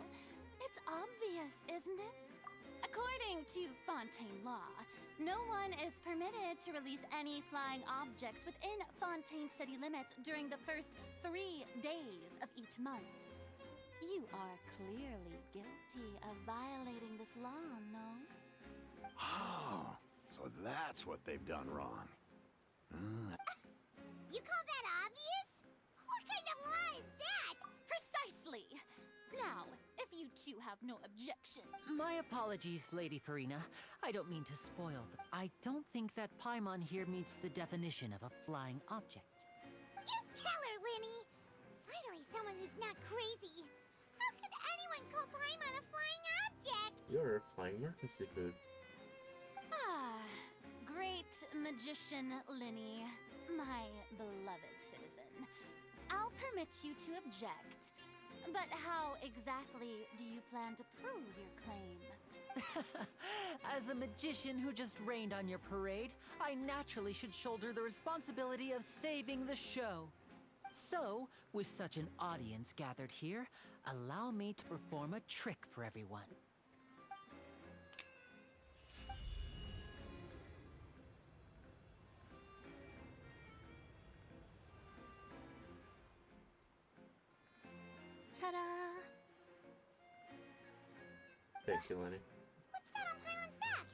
It's obvious, isn't it? According to Fontaine law, no one is permitted to release any flying objects within Fontaine city limits during the first 3 days of each month. You are clearly guilty of violating this law, no? Oh, so that's what they've done wrong. You call that obvious? What kind of law is that? Precisely! Now, if you two have no objection. My apologies, Lady Farina. I don't mean to spoil the... I don't think that Paimon here meets the definition of a flying object. You tell her, Linny! Finally someone who's not crazy. How could anyone call Paimon a flying object? You're a flying emergency food. Ah, great magician Linny, my beloved citizen. I'll permit you to object. But how exactly do you plan to prove your claim? As a magician who just rained on your parade, I naturally should shoulder the responsibility of saving the show. So, with such an audience gathered here, allow me to perform a trick for everyone. Ta-da! Thank you, Lenny. What's that on Paimon's back?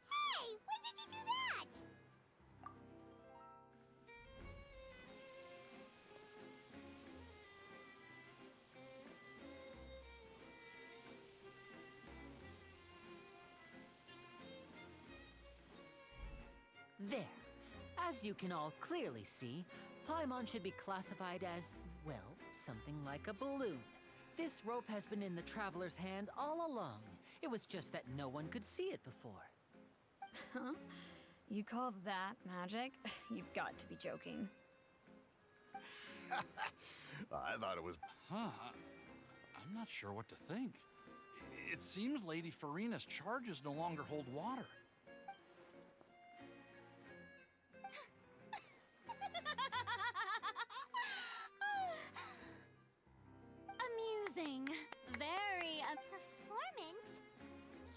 Hey, when did you do that? There. As you can all clearly see, Paimon should be classified as, well, something like a balloon. This rope has been in the Traveler's hand all along. It was just that no one could see it before. Huh? You call that magic? You've got to be joking. I thought it was... Huh? I'm not sure what to think. It seems Lady Farina's charges no longer hold water. Amusing. Very Performance?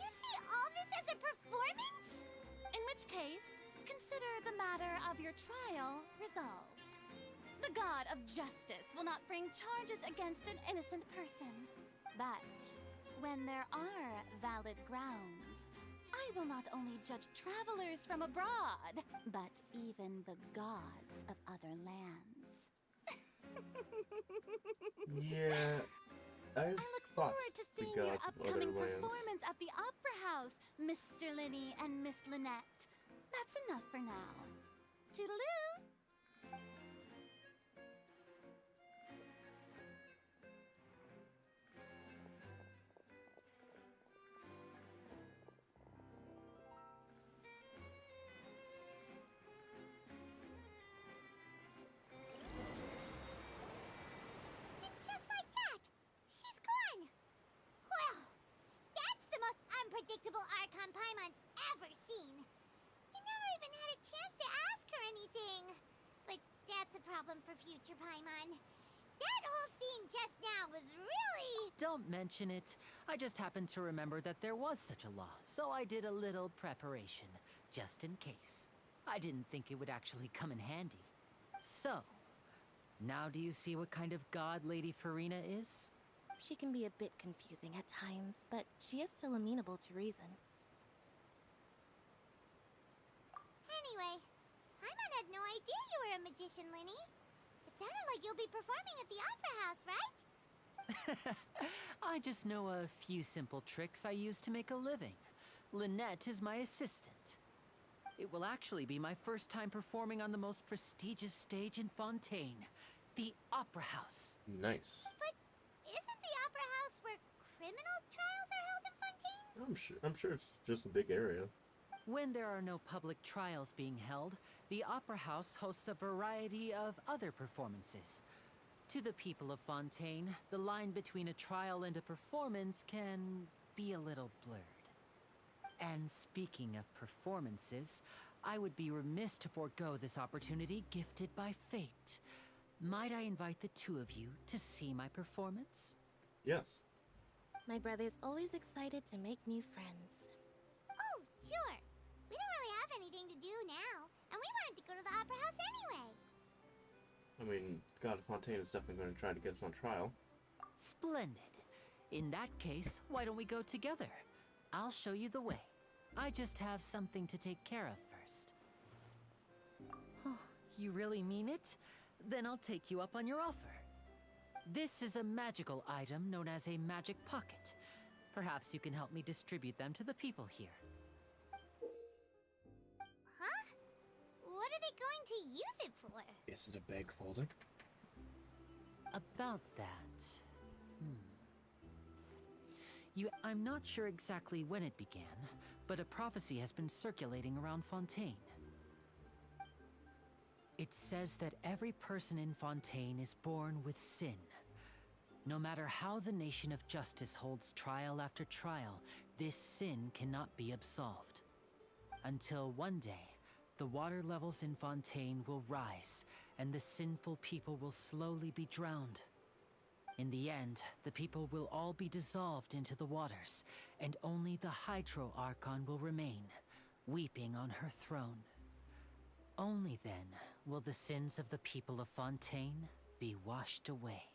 You see all this as a performance? In which case, consider consider the matter of your trial resolved. The god of justice will not bring charges against an innocent person. But when there are valid grounds, I will not only judge travelers from abroad, but even the gods of other lands. Yeah, I look forward to seeing your upcoming performance at the Opera House, Mr. Linny and Miss Lynette. That's enough for now. Toodaloo! Just like that, she's gone. Well, that's the most unpredictable Archon Paimon's ever seen. You never even had a chance to ask her anything. But that's a problem for future Paimon. That whole scene just now was really... Don't mention it. I just happened to remember that there was such a law, so I did a little preparation, just in case. I didn't think it would actually come in handy. So, now do you see what kind of god Lady Farina is? She can be a bit confusing at times, but she is still amenable to reason. Anyway, Paimon had no idea you were a magician, Linny. It sounded like you'll be performing at the Opera House, right? I just know a few simple tricks I use to make a living. Lynette is my assistant. It will actually be my first time performing on the most prestigious stage in Fontaine, the Opera House. Nice. But isn't the Opera House where criminal trials are held in Fontaine? I'm sure it's just a big area. When there are no public trials being held, the Opera House hosts a variety of other performances. To the people of Fontaine, the line between a trial and a performance can be a little blurred. And speaking of performances, I would be remiss to forego this opportunity gifted by fate. Might I invite the two of you to see my performance? Yes. My brother's always excited to make new friends. Oh, sure. We don't really have anything to do now, and we wanted to go to the Opera House anyway. I mean, God of Fontaine is definitely going to try to get us on trial. Splendid. In that case, why don't we go together? I'll show you the way. I just have something to take care of first. Oh, you really mean it? Then I'll take you up on your offer. This is a magical item known as a magic pocket. Perhaps you can help me distribute them to the people here. Huh? What are they going to use it for? Is it a bag folder? About that... I'm not sure exactly when it began, but a prophecy has been circulating around Fontaine. It says that every person in Fontaine is born with sin. No matter how the nation of justice holds trial after trial, this sin cannot be absolved. Until one day, the water levels in Fontaine will rise, and the sinful people will slowly be drowned. In the end, the people will all be dissolved into the waters, and only the Hydro Archon will remain, weeping on her throne. Only then will the sins of the people of Fontaine be washed away.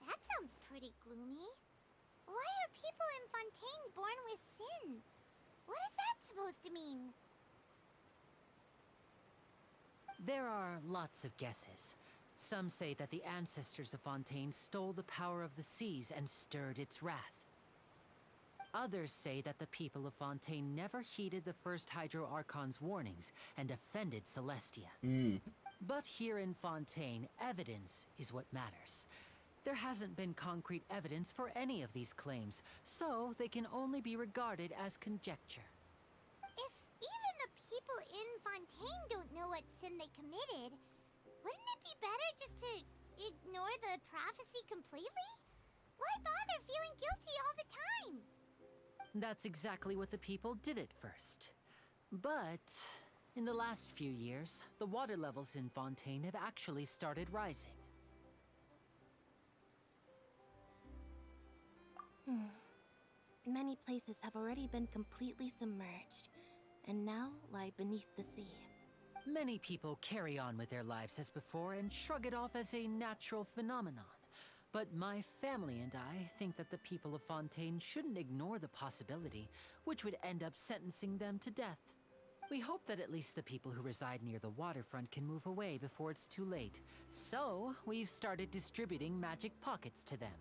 That sounds pretty gloomy. Why are people in Fontaine born with sin? What is that supposed to mean? There are lots of guesses. Some say that the ancestors of Fontaine stole the power of the seas and stirred its wrath. Others say that the people of Fontaine never heeded the first Hydro Archon's warnings and offended Celestia. But here in Fontaine, evidence is what matters. There hasn't been concrete evidence for any of these claims, so they can only be regarded as conjecture. If even the people in Fontaine don't know what sin they committed, wouldn't it be better just to ignore the prophecy completely? Why bother feeling guilty all the time? That's exactly what the people did at first. But in the last few years, the water levels in Fontaine have actually started rising. Many places have already been completely submerged, and now lie beneath the sea. Many people carry on with their lives as before and shrug it off as a natural phenomenon. But my family and I think that the people of Fontaine shouldn't ignore the possibility, which would end up sentencing them to death. We hope that at least the people who reside near the waterfront can move away before it's too late. So, we've started distributing magic pockets to them.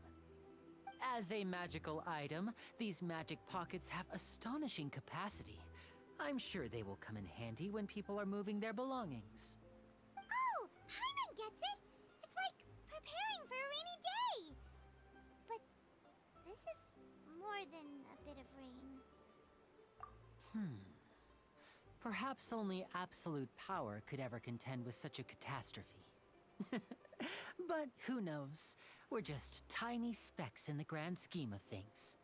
As a magical item, these magic pockets have astonishing capacity. I'm sure they will come in handy when people are moving their belongings. Oh, Paimon gets it! It's like preparing for a rainy day! But this is more than a bit of rain. Perhaps only absolute power could ever contend with such a catastrophe. But who knows? We're just tiny specks in the grand scheme of things.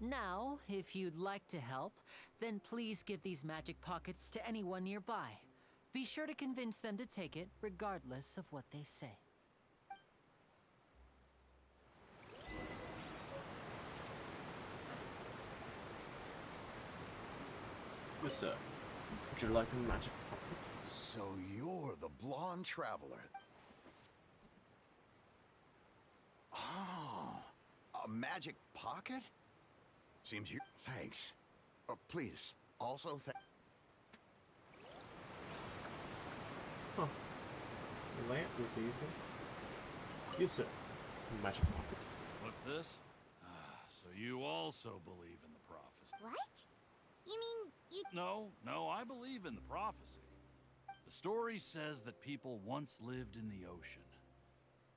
Now, if you'd like to help, then please give these magic pockets to anyone nearby. Be sure to convince them to take it, regardless of what they say. Yes, sir. Would you like a magic pocket? So you're the blonde traveler. Oh, a magic pocket? Seems you... Thanks. Please, also Huh. The lamp was easy. Yes, sir. Magic pocket. What's this? So you also believe in the prophecy? What? You mean you... No, I believe in the prophecy. The story says that people once lived in the ocean.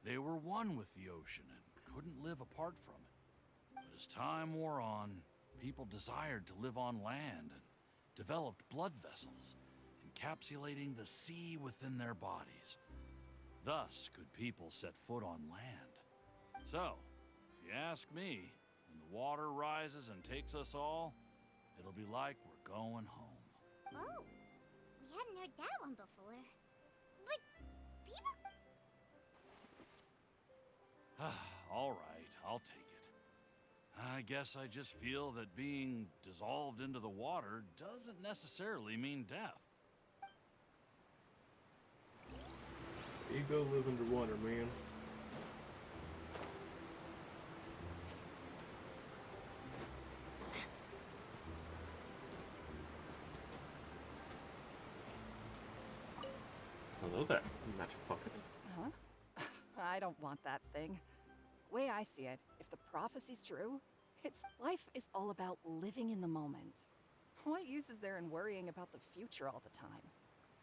They were one with the ocean and couldn't live apart from it. But as time wore on, people desired to live on land and developed blood vessels, encapsulating the sea within their bodies. Thus could people set foot on land. So, if you ask me, when the water rises and takes us all, it'll be like we're going home. Oh, we hadn't heard that one before. But people... All right, I'll take it. I guess I just feel that being dissolved into the water doesn't necessarily mean death. You go live underwater, man. Hello there, magic pocket. Huh? I don't want that thing. Way I see it, if the prophecy's true, life is all about living in the moment. What use is there in worrying about the future all the time?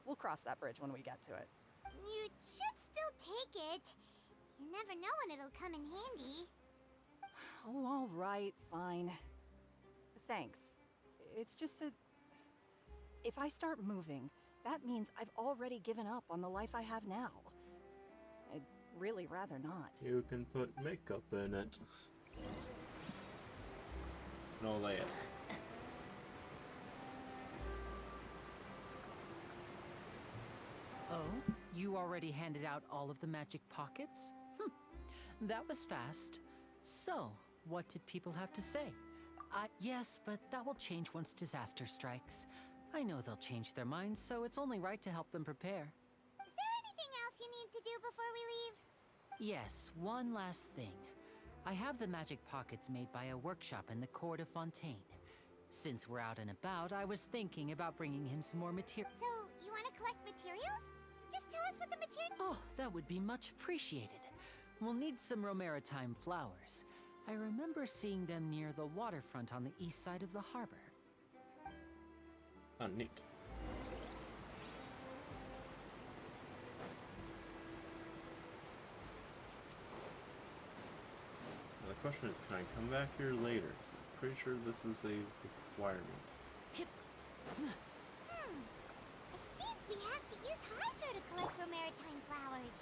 We'll cross that bridge when we get to it. You should still take it. You never know when it'll come in handy. Oh, all right, fine. Thanks. It's just that if I start moving, that means I've already given up on the life I have now. I'd really rather not. You can put makeup in it. No that. Oh, you already handed out all of the magic pockets? That was fast. So, what did people have to say? Yes, but that will change once disaster strikes. I know they'll change their minds, so it's only right to help them prepare. Is there anything else you need to do before we leave? Yes, one last thing. I have the magic pockets made by a workshop in the court of Fontaine. Since we're out and about, I was thinking about bringing him some more material. So, you want to collect materials? Just tell us what the material... Oh, that would be much appreciated. We'll need some romaritime flowers. I remember seeing them near the waterfront on the east side of the harbor. Oh, neat. Now the question is, can I come back here later? I'm pretty sure this is a requirement. It seems we have to use Hydro to collect romaritime flowers.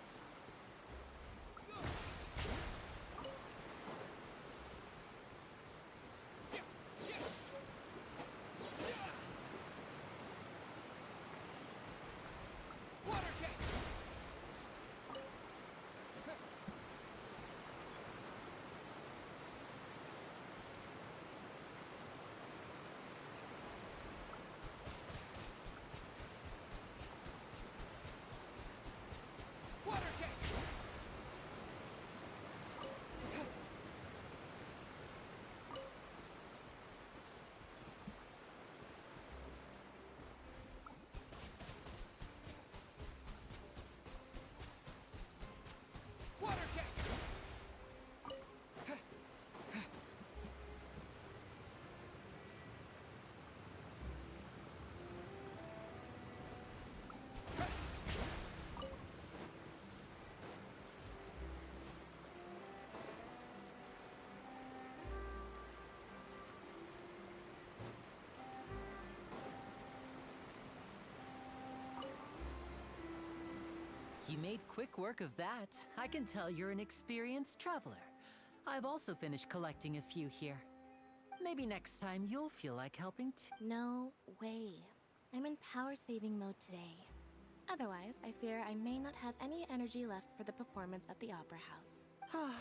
made quick work of that. I can tell you're an experienced traveler. I've also finished collecting a few here. Maybe next time you'll feel like helping too. No way. I'm in power-saving mode today. Otherwise, I fear I may not have any energy left for the performance at the Opera House.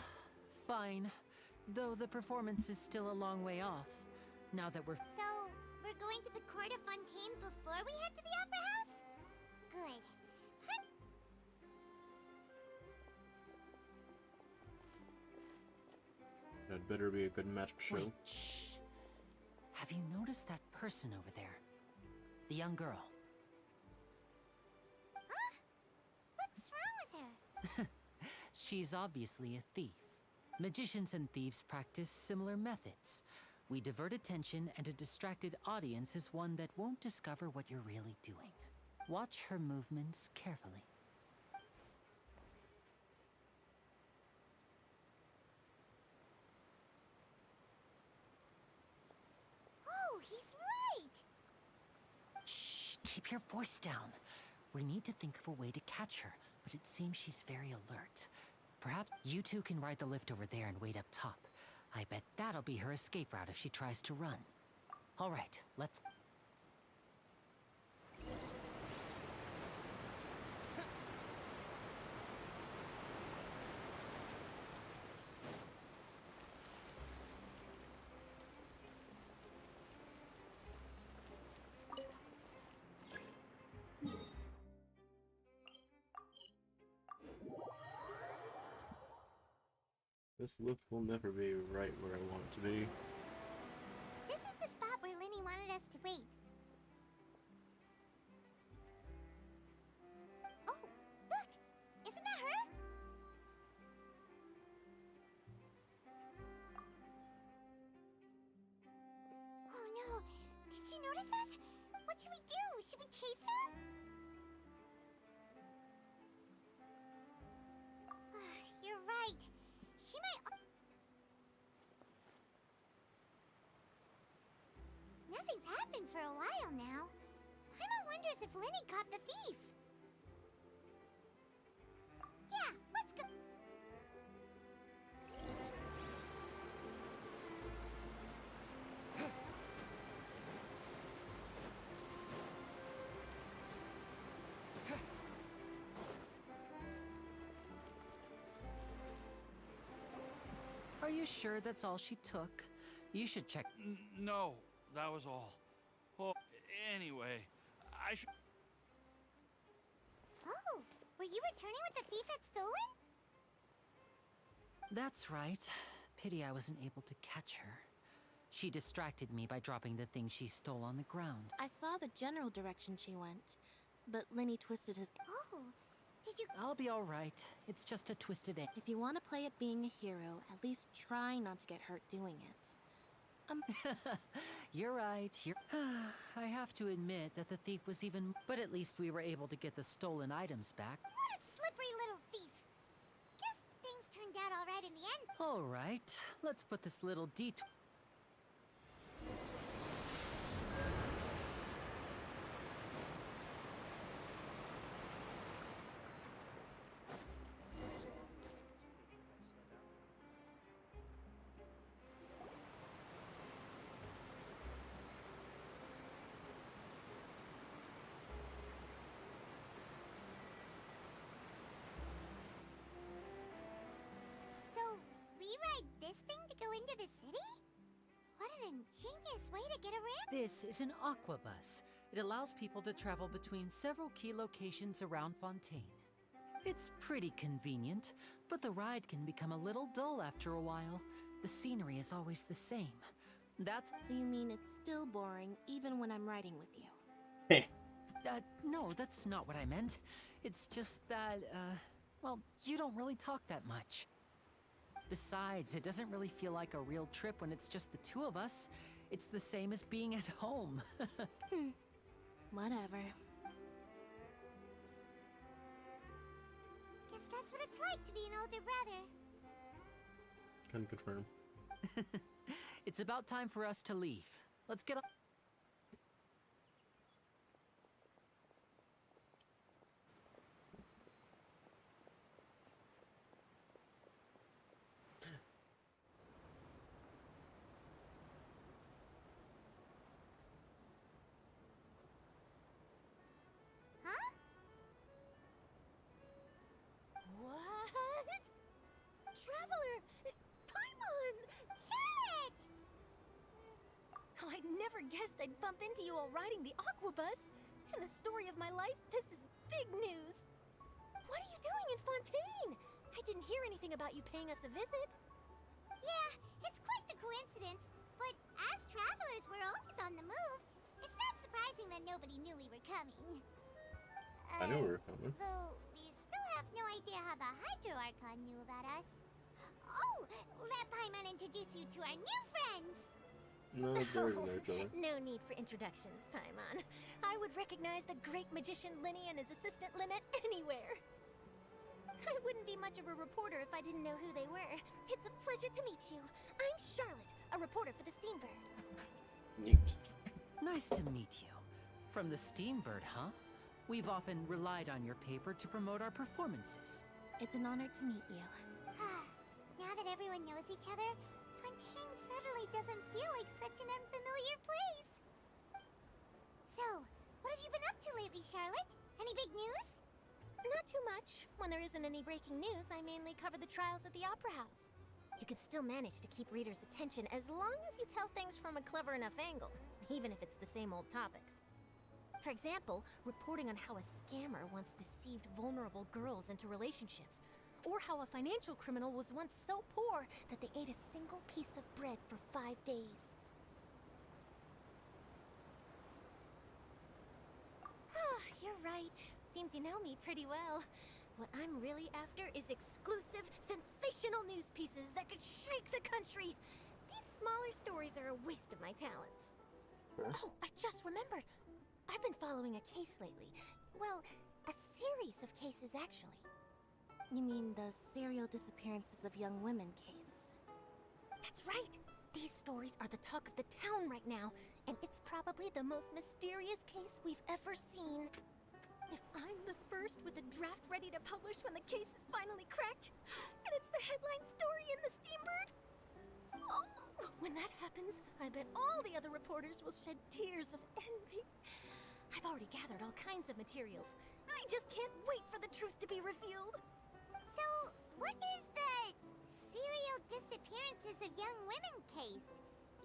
Fine. Though the performance is still a long way off. Now that we're... So, we're going to the Court of Fontaine before we head to the Opera House? Good. That better be a good magic show. Wait, shh. Have you noticed that person over there? The young girl. Huh? What's wrong with her? She's obviously a thief. Magicians and thieves practice similar methods. We divert attention, and a distracted audience is one that won't discover what you're really doing. Watch her movements carefully. Oh, he's right! Shh, keep your voice down. We need to think of a way to catch her, but it seems she's very alert. Perhaps you two can ride the lift over there and wait up top. I bet that'll be her escape route if she tries to run. All right, let's... This lift will never be right where I want it to be. This is the spot where Linny wanted us to wait. Oh, look! Isn't that her? Oh no! Did she notice us? What should we do? Should we chase her? You're right. She might... Nothing's happened for a while now. Paimon wonders if Linny caught the thief. Yeah, let's go. Are you sure that's all she took? You should check... No, that was all. Oh, anyway, I should... Oh, were you returning what the thief had stolen? That's right. Pity I wasn't able to catch her. She distracted me by dropping the thing she stole on the ground. I saw the general direction she went, but Linny twisted his... Oh, did you... I'll be all right. It's just a twisted end. If you want to play at being a hero, at least try not to get hurt doing it. You're right. I have to admit that the thief was even... But at least we were able to get the stolen items back. What a slippery little thief. Guess things turned out all right in the end. All right. Let's put this little detour... So, we ride this thing to go into the city? What an ingenious way to get around. This is an aqua bus. It allows people to travel between several key locations around Fontaine. It's pretty convenient, but the ride can become a little dull after a while. The scenery is always the same. That's... So you mean it's still boring even when I'm riding with you? No, that's not what I meant. It's just that, well, you don't really talk that much. Besides, it doesn't really feel like a real trip when it's just the two of us. It's the same as being at home. Whatever. Guess that's what it's like to be an older brother. Can confirm. It's about time for us to leave. Let's get on. Traveler! Paimon! Charlotte! Oh, I never guessed I'd bump into you while riding the Aquabus. In the story of my life, this is big news. What are you doing in Fontaine? I didn't hear anything about you paying us a visit. Yeah, it's quite the coincidence. But as travelers, we're always on the move. It's not surprising that nobody knew we were coming. I knew we were coming. Though we still have no idea how the Hydro Archon knew about us. Oh, let Paimon introduce you to our new friends. No, they're ignoring each other. No need for introductions, Paimon. I would recognize the great magician Linny and his assistant Lynette anywhere. I wouldn't be much of a reporter if I didn't know who they were. It's a pleasure to meet you. I'm Charlotte, a reporter for the Steambird. Neat. Nice to meet you. From the Steambird, huh? We've often relied on your paper to promote our performances. It's an honor to meet you. Now that everyone knows each other, Fontaine suddenly doesn't feel like such an unfamiliar place. So, what have you been up to lately, Charlotte? Any big news? Not too much. When there isn't any breaking news, I mainly cover the trials at the Opera House. You can still manage to keep readers' attention as long as you tell things from a clever enough angle, even if it's the same old topics. For example, reporting on how a scammer once deceived vulnerable girls into relationships, or how a financial criminal was once so poor that they ate a single piece of bread for 5 days. You're right. Seems you know me pretty well. What I'm really after is exclusive, sensational news pieces that could shake the country. These smaller stories are a waste of my talents. Sure. Oh, I just remembered. I've been following a case lately. Well, a series of cases, actually. You mean the serial disappearances of young women case? That's right. These stories are the talk of the town right now, and it's probably the most mysterious case we've ever seen. If I'm the first with a draft ready to publish when the case is finally cracked, and it's the headline story in the Steambird, oh, when that happens, I bet all the other reporters will shed tears of envy. I've already gathered all kinds of materials. I just can't wait for the truth to be revealed. So, what is the serial disappearances of young women case?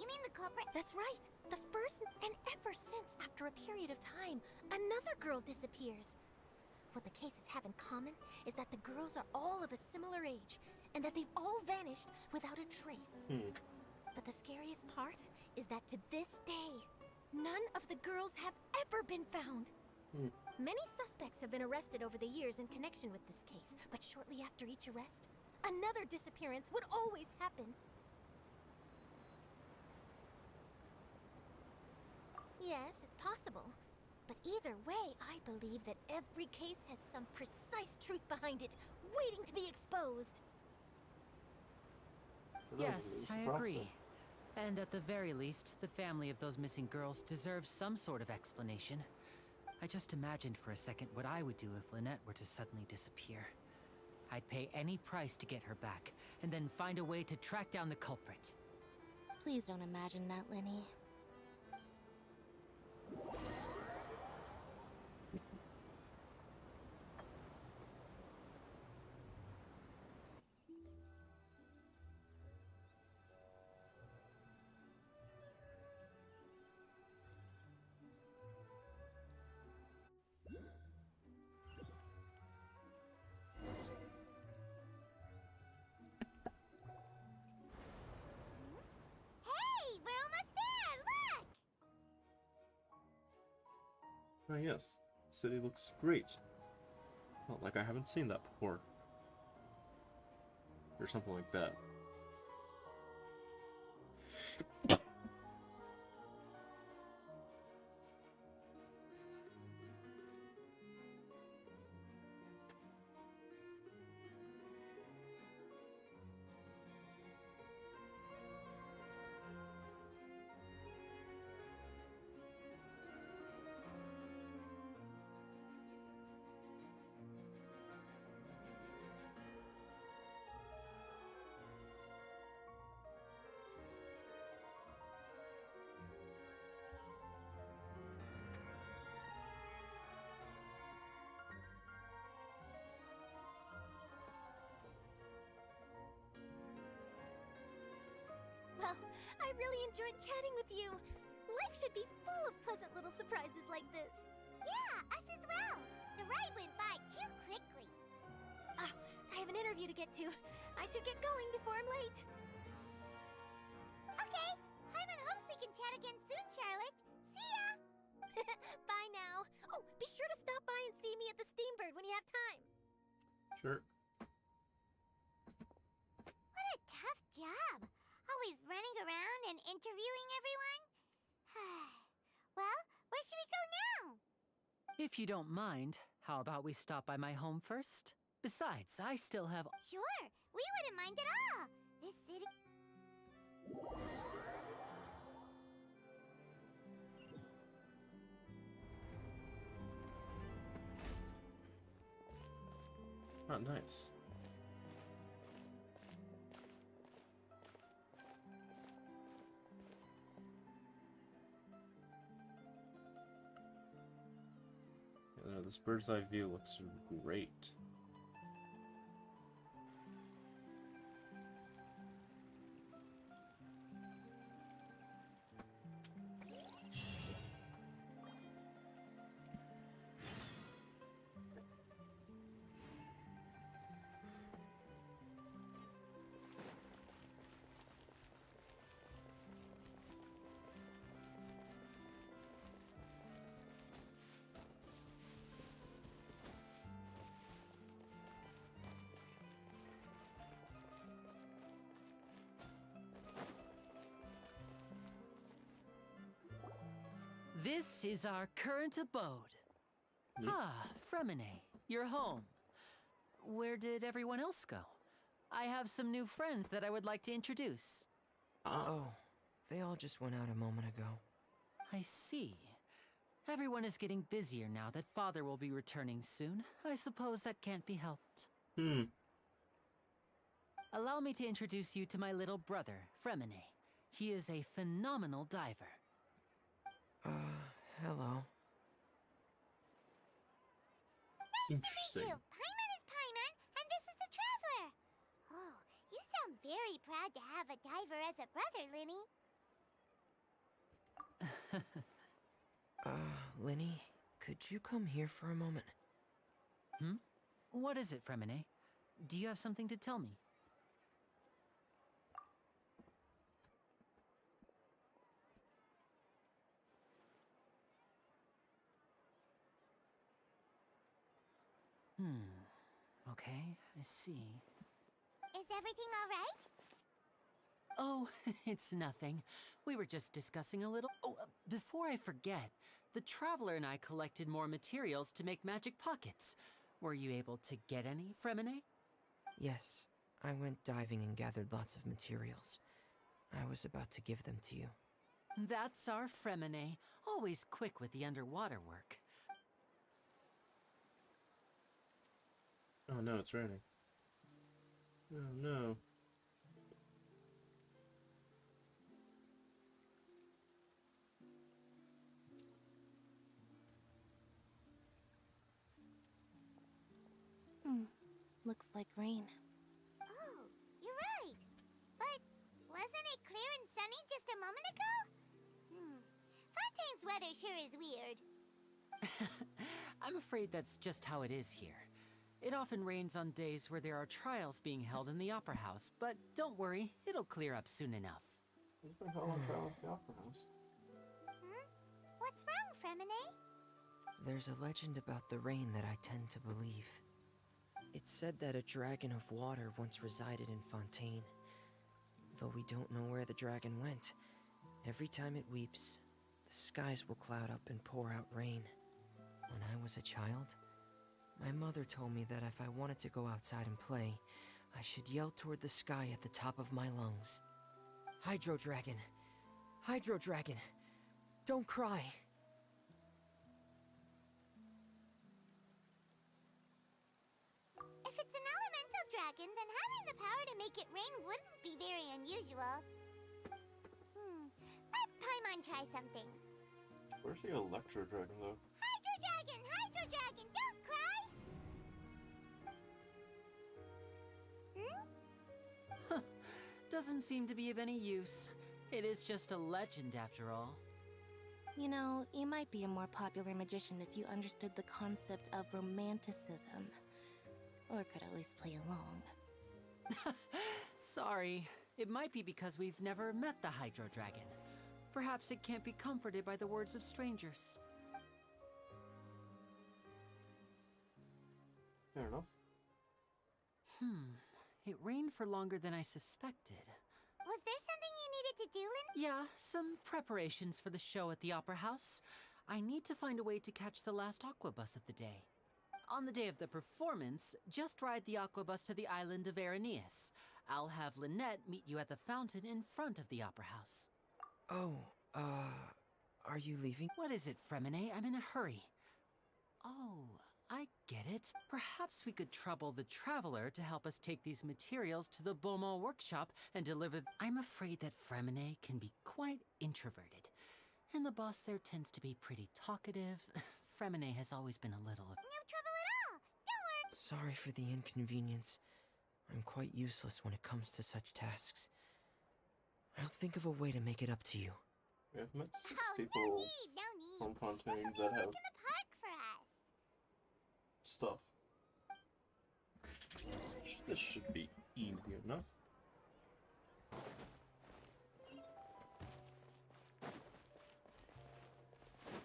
You mean the culprit? That's right. The first and ever since after a period of time, another girl disappears. What the cases have in common is that the girls are all of a similar age, and that they've all vanished without a trace. But the scariest part is that to this day, none of the girls have ever been found. Many suspects have been arrested over the years in connection with this case, but shortly after each arrest, another disappearance would always happen. Yes, it's possible. But either way, I believe that every case has some precise truth behind it, waiting to be exposed. Yes, I agree. And at the very least, the family of those missing girls deserves some sort of explanation. I just imagined for a second what I would do if Lynette were to suddenly disappear. I'd pay any price to get her back, and then find a way to track down the culprit. Please don't imagine that, Linny. Hey, we're almost there! Look! Ah, yes. The city looks great. Not like I haven't seen that before. Or something like that. really enjoyed chatting with you. Life should be full of pleasant little surprises like this. Yeah, us as well. The ride went by too quickly. Ah, I have an interview to get to. I should get going before I'm late. Okay, Paimon hopes we can chat again soon, Charlotte. See ya! Bye now. Oh, be sure to stop by and see me at the Steambird when you have time. Sure. What a tough job. Always running around and interviewing everyone. Well, where should we go now? If you don't mind, how about we stop by my home first? Besides, I still have... Sure, we wouldn't mind at all. This city... Oh, nice. This bird's eye view looks great. This is our current abode. Yep. Ah, Fremine, you're home. Where did everyone else go? I have some new friends that I would like to introduce. Oh, they all just went out a moment ago. I see. Everyone is getting busier now that Father will be returning soon. I suppose that can't be helped. Allow me to introduce you to my little brother, Fremine. He is a phenomenal diver. Hello. Interesting. You. Paimon is Paimon, and this is the Traveler. Oh, you sound very proud to have a diver as a brother, Linny. Linny, could you come here for a moment? What is it, Fremine? Do you have something to tell me? Okay, I see. Is everything all right? Oh, it's nothing. We were just discussing a little... Oh, before I forget, the Traveler and I collected more materials to make magic pockets. Were you able to get any, Fremine? Yes, I went diving and gathered lots of materials. I was about to give them to you. That's our Fremine, always quick with the underwater work. Oh no, it's raining. Oh no. Looks like rain. Oh, you're right. But wasn't it clear and sunny just a moment ago? Fontaine's weather sure is weird. I'm afraid that's just how it is here. It often rains on days where there are trials being held in the Opera House, but don't worry, it'll clear up soon enough. What's What's wrong, Fremine? There's a legend about the rain that I tend to believe. It's said that a dragon of water once resided in Fontaine. Though we don't know where the dragon went, every time it weeps, the skies will cloud up and pour out rain. When I was a child, my mother told me that if I wanted to go outside and play, I should yell toward the sky at the top of my lungs. Hydro Dragon! Hydro Dragon! Don't cry! If it's an elemental dragon, then having the power to make it rain wouldn't be very unusual. Let Paimon try something. Where's the Electro Dragon though? Hydro Dragon! Hydro Dragon! Don't cry! Doesn't seem to be of any use. It is just a legend after all. You know, you might be a more popular magician if you understood the concept of romanticism. Or could at least play along. Sorry, it might be because we've never met the Hydro Dragon. Perhaps it can't be comforted by the words of strangers. Fair enough. It rained for longer than I suspected. Was there something you needed to do, Lin? Yeah, some preparations for the show at the Opera House. I need to find a way to catch the last aqua bus of the day. On the day of the performance, just ride the aqua bus to the island of Araneus. I'll have Lynette meet you at the fountain in front of the Opera House. Oh, are you leaving? What is it, Fremine? I'm in a hurry. Oh, I get it. Perhaps we could trouble the Traveler to help us take these materials to the Beaumont workshop and deliver. I'm afraid that Fremine can be quite introverted. And the boss there tends to be pretty talkative. Fremine has always been a little... No trouble at all! Don't worry! Sorry for the inconvenience. I'm quite useless when it comes to such tasks. I'll think of a way to make it up to you. We have met 6 Oh, people no need. from Fontaine This'll be that a have walk in the park for us. stuff. This should be easy enough.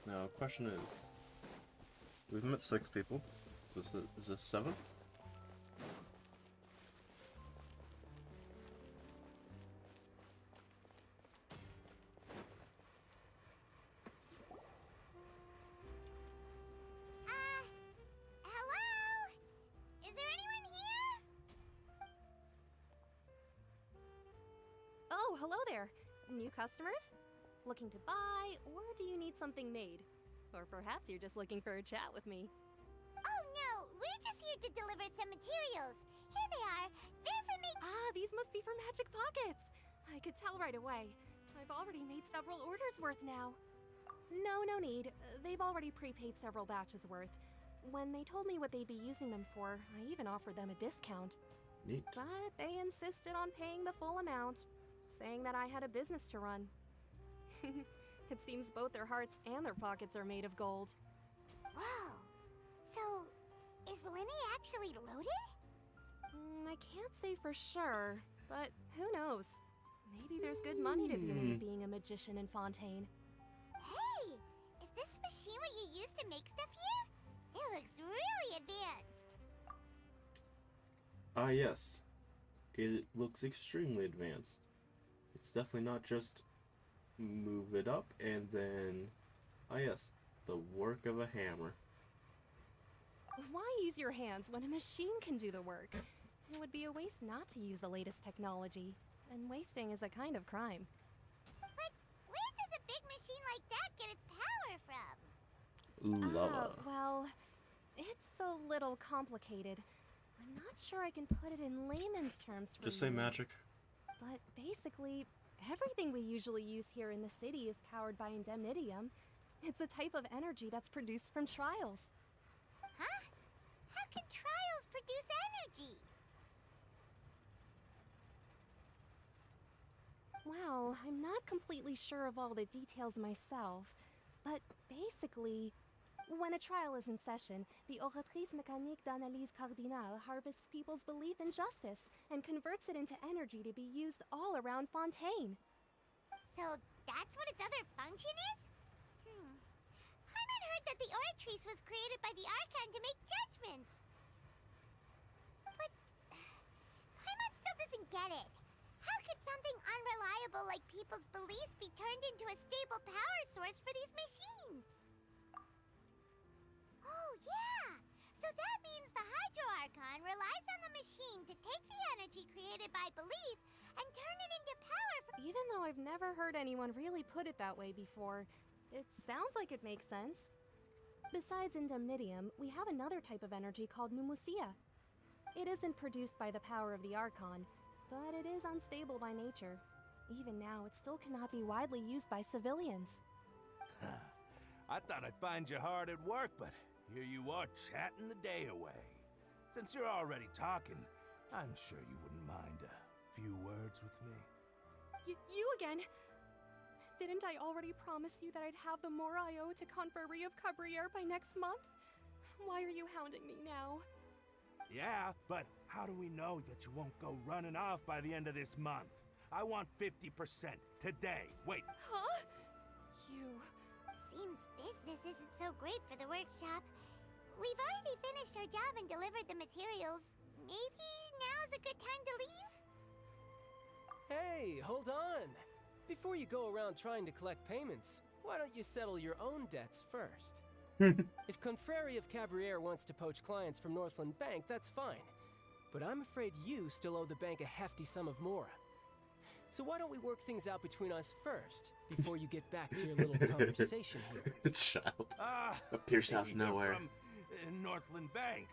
Now, question is, we've met 6 people. Is this 7? Hello? Is there anyone here? Oh, hello there. New customers? Looking to buy, or do you need something made? Or perhaps you're just looking for a chat with me. Oh no, we're just here to deliver some materials. Here they are. They're for me. Ah, these must be for Magic Pockets. I could tell right away. I've already made several orders worth now. No need. They've already prepaid several batches worth. When they told me what they'd be using them for, I even offered them a discount. Neat. But they insisted on paying the full amount, saying that I had a business to run. It seems both their hearts and their pockets are made of gold. Whoa. So, is Linny actually loaded? I can't say for sure, but who knows? Maybe there's good money to be made being a magician in Fontaine. Hey, is this machine what you use to make stuff here? It looks really advanced. Ah, yes. It looks extremely advanced. It's definitely not just move it up and then... Ah, yes. The work of a hammer. Why use your hands when a machine can do the work? It would be a waste not to use the latest technology, and wasting is a kind of crime. But where does a big machine like that get its power from? Lava. Well, it's a little complicated. I'm not sure I can put it in layman's terms for Just you. say magic. But basically, everything we usually use here in the city is powered by indemnitium. It's a type of energy that's produced from trials. Huh? How can trials produce energy? Well, I'm not completely sure of all the details myself, but basically, when a trial is in session, the Oratrice Mécanique d'Analyse Cardinale harvests people's belief in justice and converts it into energy to be used all around Fontaine. So that's what its other function is? Paimon heard that the Oratrice was created by the Archon to make judgments. But Paimon still doesn't get it. How could something unreliable like people's beliefs be turned into a stable power source for these machines? Oh, yeah! So that means the Hydro Archon relies on the machine to take the energy created by belief and turn it into power for— Even though I've never heard anyone really put it that way before, it sounds like it makes sense. Besides indemnitium, we have another type of energy called pneumosia. It isn't produced by the power of the Archon, but it is unstable by nature. Even now, it still cannot be widely used by civilians. I thought I'd find you hard at work, but here you are chatting the day away. Since you're already talking, I'm sure you wouldn't mind a few words with me. You again? Didn't I already promise you that I'd have the more I owe to Confrérie of Cabriere by next month? Why are you hounding me now? Yeah, but how do we know that you won't go running off by the end of this month? I want 50% today. Wait. Huh? You... Seems business isn't so great for the workshop. We've already finished our job and delivered the materials. Maybe now's a good time to leave? Hey, hold on. Before you go around trying to collect payments, why don't you settle your own debts first? If Confrérie of Cabriere wants to poach clients from Northland Bank, that's fine. But I'm afraid you still owe the bank a hefty sum of mora. So why don't we work things out between us first, before you get back to your little conversation here? Child appears out of nowhere. From Northland Bank.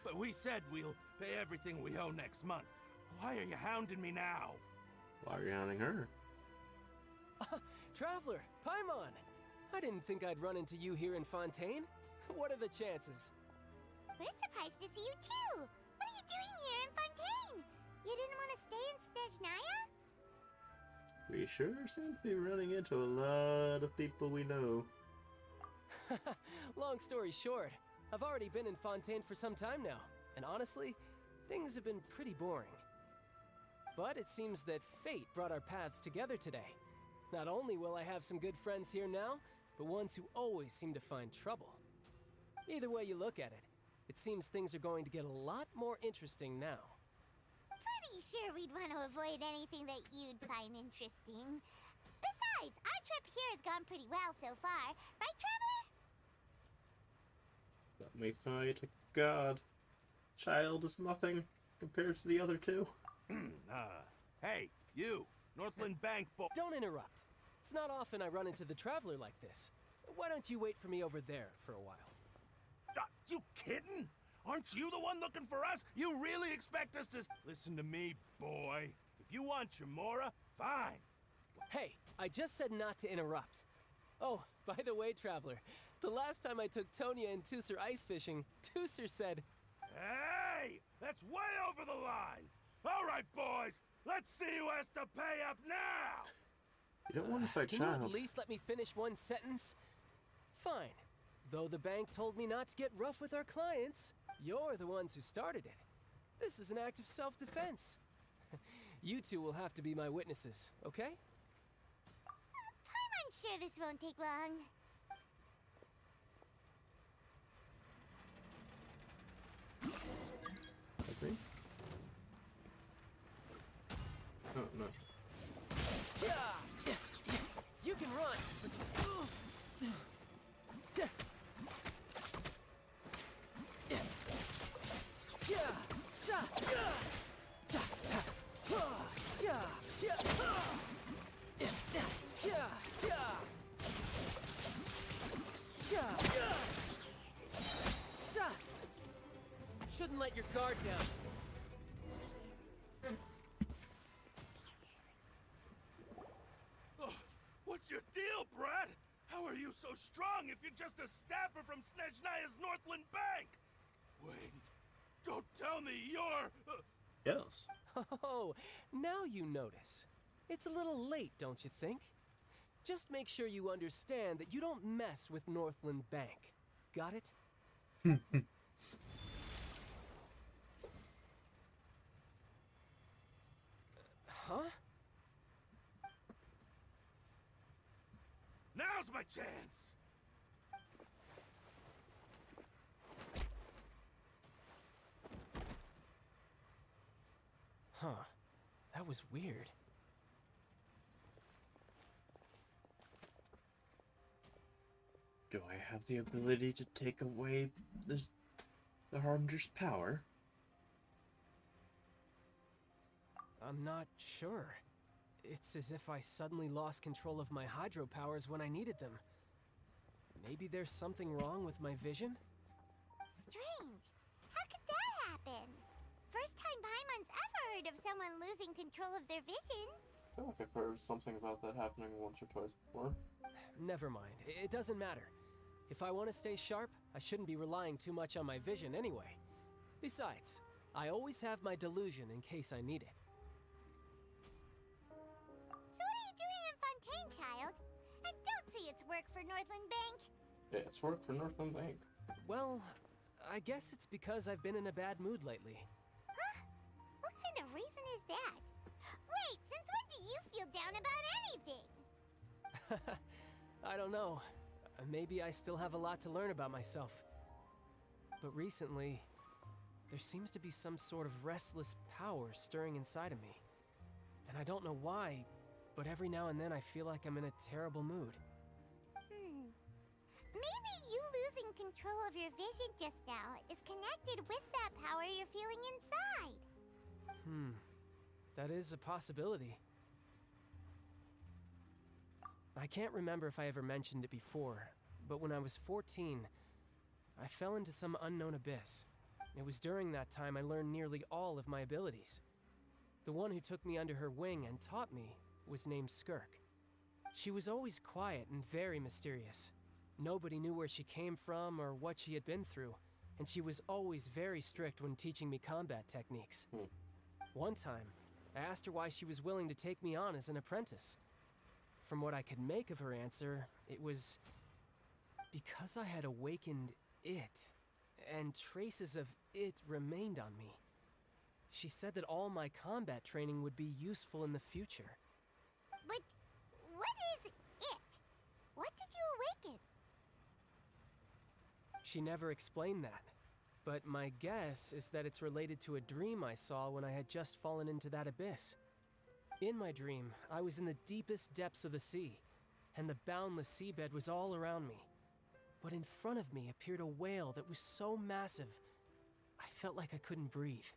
But we said we'll pay everything we owe next month. Why are you hounding me now? Why are you hounding her? Traveler, Paimon! I didn't think I'd run into you here in Fontaine. What are the chances? We're surprised to see you too! What are you doing here in Fontaine? You didn't want to stay in Snezhnaya? We sure seem to be running into a lot of people we know. Long story short, I've already been in Fontaine for some time now, and honestly, things have been pretty boring. But it seems that fate brought our paths together today. Not only will I have some good friends here now, but ones who always seem to find trouble. Either way you look at it, it seems things are going to get a lot more interesting now. Pretty sure we'd want to avoid anything that you'd find interesting. Besides, our trip here has gone pretty well so far. Right, Traveler? Let me fight a god. Child is nothing compared to the other two. Hey, you! Northland Bank Don't interrupt. It's not often I run into the Traveler like this. Why don't you wait for me over there for a while? You kidding? Aren't you the one looking for us? You really expect us to... Listen to me, boy. If you want your mora, fine. Hey, I just said not to interrupt. Oh, by the way, Traveler, the last time I took Tonya and Tusser ice fishing, Tusser said... Hey! That's way over the line! All right, boys! Let's see who has to pay up now! You don't want to fight Can Child. you at least let me finish one sentence? Fine. Though the bank told me not to get rough with our clients, you're the ones who started it. This is an act of self-defense. You two will have to be my witnesses, okay? I'm sure this won't take long. Okay. Oh, no. You can run, but shouldn't let your guard down. What's your deal, Brad? How are you so strong if you're just a staffer from Snezhnaya's Northland Bank? Wait, don't tell me you're... Yes. Oh, now you notice. It's a little late, don't you think? Just make sure you understand that you don't mess with Northland Bank. Got it? Huh? Now's my chance! Huh. That was weird. Do I have the ability to take away the Harbinger's power? I'm not sure. It's as if I suddenly lost control of my hydro powers when I needed them. Maybe there's something wrong with my vision? Strange. How could that happen? First time Paimon's ever heard of someone losing control of their vision. I feel like I've heard something about that happening once or twice before. Never mind. It doesn't matter. If I want to stay sharp, I shouldn't be relying too much on my vision anyway. Besides, I always have my delusion in case I need it. So what are you doing in Fontaine, child? for Northland Bank? Yeah, it's work for Northland Bank. Well, I guess it's because I've been in a bad mood lately. Huh? What kind of reason is that? Wait, since when do you feel down about anything? I don't know. Maybe I still have a lot to learn about myself. But recently, there seems to be some sort of restless power stirring inside of me. And I don't know why, but every now and then I feel like I'm in a terrible mood. Maybe you losing control of your vision just now is connected with that power you're feeling inside. That is a possibility. I can't remember if I ever mentioned it before, but when I was 14, I fell into some unknown abyss. It was during that time I learned nearly all of my abilities. The one who took me under her wing and taught me was named Skirk. She was always quiet and very mysterious. Nobody knew where she came from or what she had been through, and she was always very strict when teaching me combat techniques. One time, I asked her why she was willing to take me on as an apprentice. From what I could make of her answer, it was because I had awakened it, and traces of it remained on me. She said that all my combat training would be useful in the future. But what is it? What did you awaken? She never explained that, but my guess is that it's related to a dream I saw when I had just fallen into that abyss. In my dream, I was in the deepest depths of the sea, and the boundless seabed was all around me. But in front of me appeared a whale that was so massive, I felt like I couldn't breathe.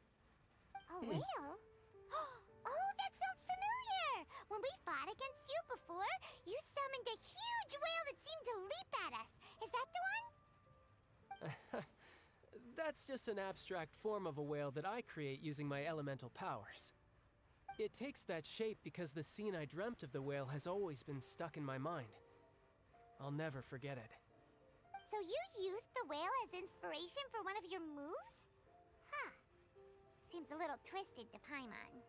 A whale? Oh, that sounds familiar! When we fought against you before, you summoned a huge whale that seemed to leap at us. Is that the one? That's just an abstract form of a whale that I create using my elemental powers. It takes that shape because the scene I dreamt of the whale has always been stuck in my mind. I'll never forget it. So you used the whale as inspiration for one of your moves? Huh. Seems a little twisted to Paimon.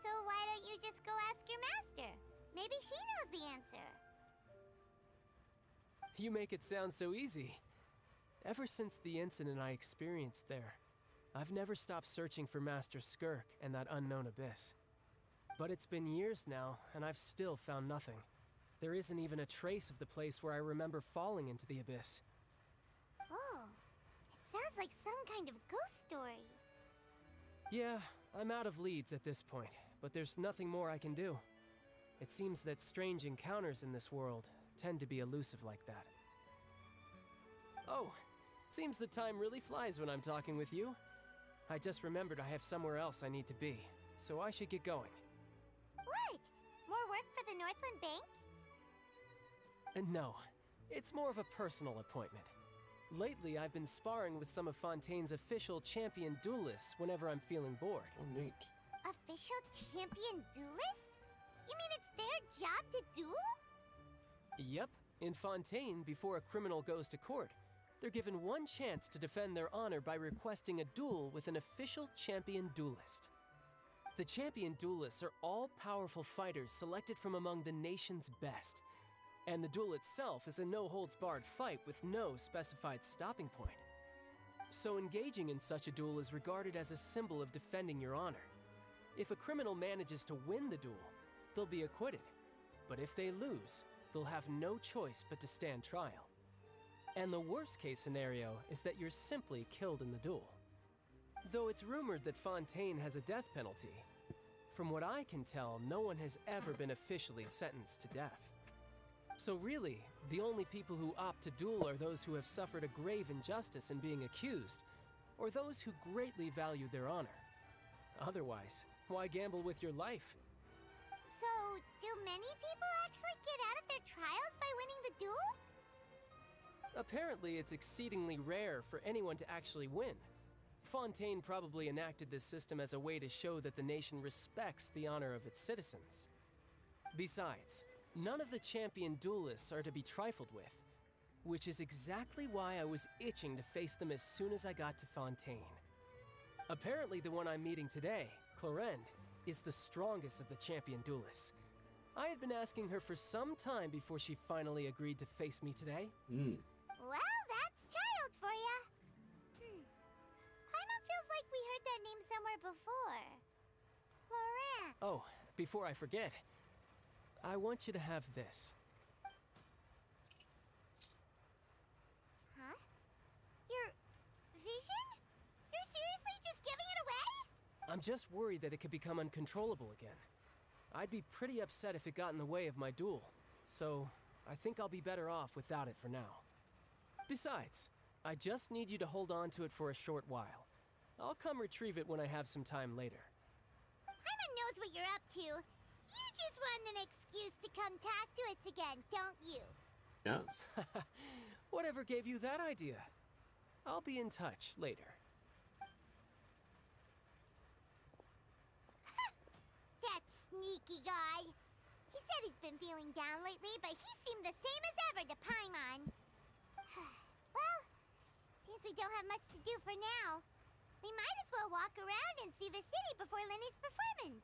So why don't you just go ask your master? Maybe she knows the answer. You make it sound so easy. Ever since the incident I experienced there, I've never stopped searching for Master Skirk and that unknown abyss. But it's been years now, and I've still found nothing. There isn't even a trace of the place where I remember falling into the abyss. Oh, it sounds like some kind of ghost story. Yeah, I'm out of leads at this point, but there's nothing more I can do. It seems that strange encounters in this world tend to be elusive like that. Oh, seems the time really flies when I'm talking with you. I just remembered I have somewhere else I need to be, so I should get going. What? More work for the Northland Bank? No, it's more of a personal appointment. Lately, I've been sparring with some of Fontaine's official champion duelists whenever I'm feeling bored. Oh, neat. Official champion duelists? You mean it's their job to duel? Yep, in Fontaine, before a criminal goes to court, they're given one chance to defend their honor by requesting a duel with an official champion duelist. The champion duelists are all-powerful fighters selected from among the nation's best, and the duel itself is a no-holds-barred fight with no specified stopping point. So engaging in such a duel is regarded as a symbol of defending your honor. If a criminal manages to win the duel, they'll be acquitted, but if they lose, they'll have no choice but to stand trial. And the worst-case scenario is that you're simply killed in the duel. Though it's rumored that Fontaine has a death penalty, from what I can tell, no one has ever been officially sentenced to death. So really, the only people who opt to duel are those who have suffered a grave injustice in being accused, or those who greatly value their honor. Otherwise, why gamble with your life? So, do many people actually get out of their trials by winning the duel? Apparently, it's exceedingly rare for anyone to actually win. Fontaine probably enacted this system as a way to show that the nation respects the honor of its citizens. Besides, none of the champion duelists are to be trifled with. Which is exactly why I was itching to face them as soon as I got to Fontaine. Apparently the one I'm meeting today, Clorinde, is the strongest of the champion duelists. I had been asking her for some time before she finally agreed to face me today. Well, that's child for ya. Paimon feels like we heard that name somewhere before. Clorinde. Oh, before I forget, I want you to have this. Huh? Your vision? You're seriously just giving it away? I'm just worried that it could become uncontrollable again. I'd be pretty upset if it got in the way of my duel, so I think I'll be better off without it for now. Besides, I just need you to hold on to it for a short while. I'll come retrieve it when I have some time later. Paimon knows what you're up to. You just want an excuse to come talk to us again, don't you? Yes. Whatever gave you that idea? I'll be in touch later. That sneaky guy. He said he's been feeling down lately, but he seemed the same as ever to Paimon. Well, since we don't have much to do for now, we might as well walk around and see the city before Lenny's performance.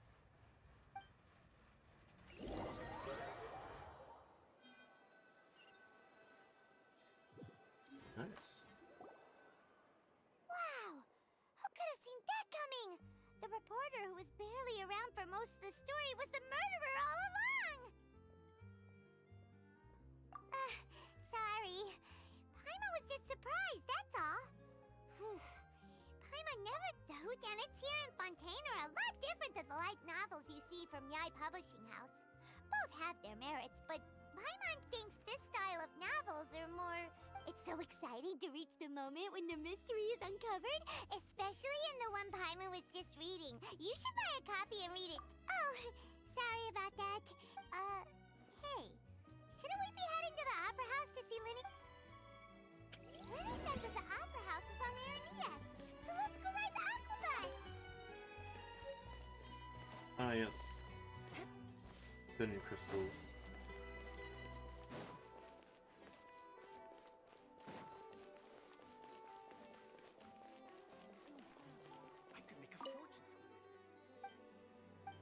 Nice. Wow! Who could have seen that coming? The reporter who was barely around for most of the story was the murderer all along! Sorry. Paimon was just surprised, that's all. Paimon never... The whodunits here in Fontaine are a lot different than the light novels you see from Yai Publishing House. Both have their merits, but Paimon thinks this style of novels are more... It's so exciting to reach the moment when the mystery is uncovered, especially in the one Paimon was just reading. You should buy a copy and read it. Oh, sorry about that. Hey, shouldn't we be heading to the Opera House to see Lenny? Lenny said that the Opera House is on Aeneas, so let's go ride the Aquabus! Ah, yes. Spinning crystals. I could make a fortune from this.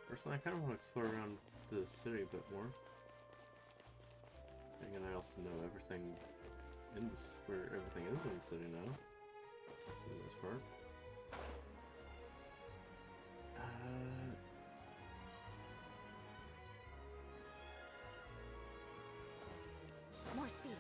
Personally, I kind of want to explore around the city a bit more. And I also know everything in this, where everything is in the city now, for the most part. More speed.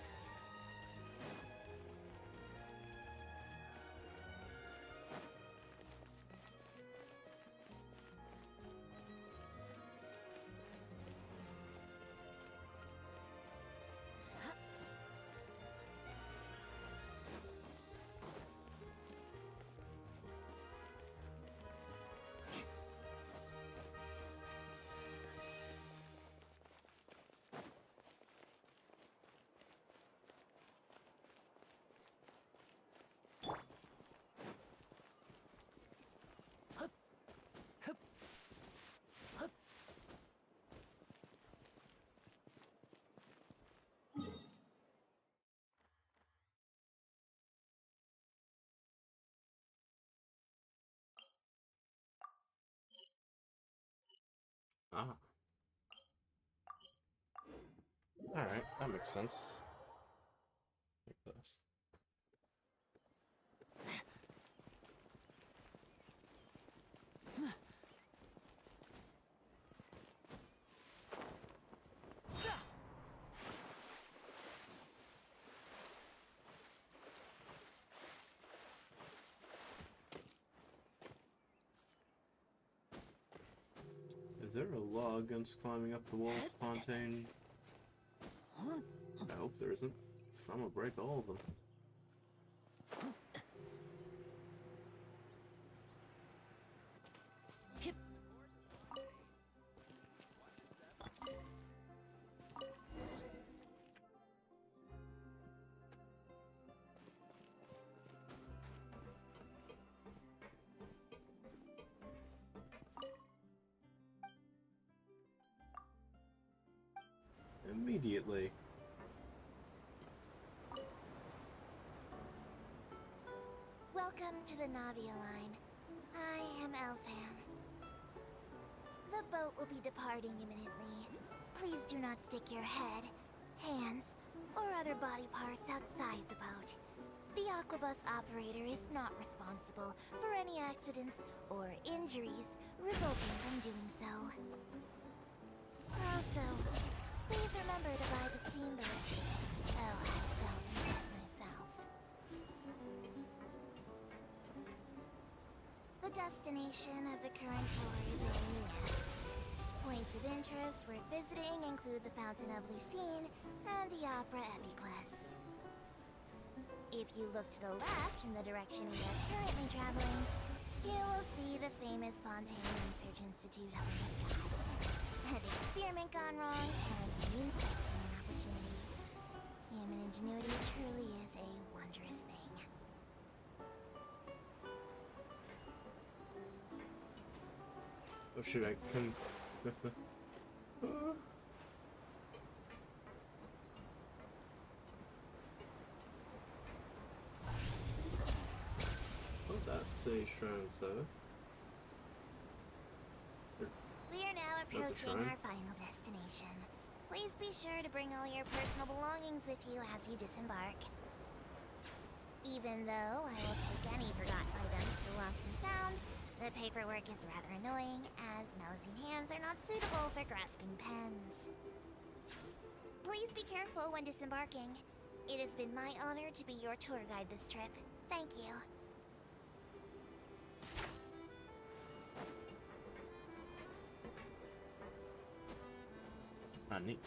Ah. Alright, that makes sense. Like this. Is there a law against climbing up the walls, Fontaine? I hope there isn't. I'm gonna break all of them. immediately. Welcome to the Navia line. I am Elfan. The boat will be departing imminently. Please do not stick your head, hands, or other body parts outside the boat. The Aquabus operator is not responsible for any accidents or injuries resulting from doing so. Also, please remember to buy the steamboat. Oh, I don't do that myself. The destination of the current tour is Aeneas. Points of interest worth visiting include the Fountain of Lucine and the Opera Epiclese. If you look to the left in the direction we are currently traveling, you will see the famous Fontaine Research Institute up in the sky. An experiment gone wrong turned a new sightseeing opportunity. Human ingenuity truly is a wondrous thing. Oh shoot, I couldn't... Oh, that's a shrine set. We are now approaching our final destination. Please be sure to bring all your personal belongings with you as you disembark. Even though I will take any forgotten items to lost and found, the paperwork is rather annoying, as Melusine hands are not suitable for grasping pens. Please be careful when disembarking. It has been my honor to be your tour guide this trip. Thank you. Ah, neat.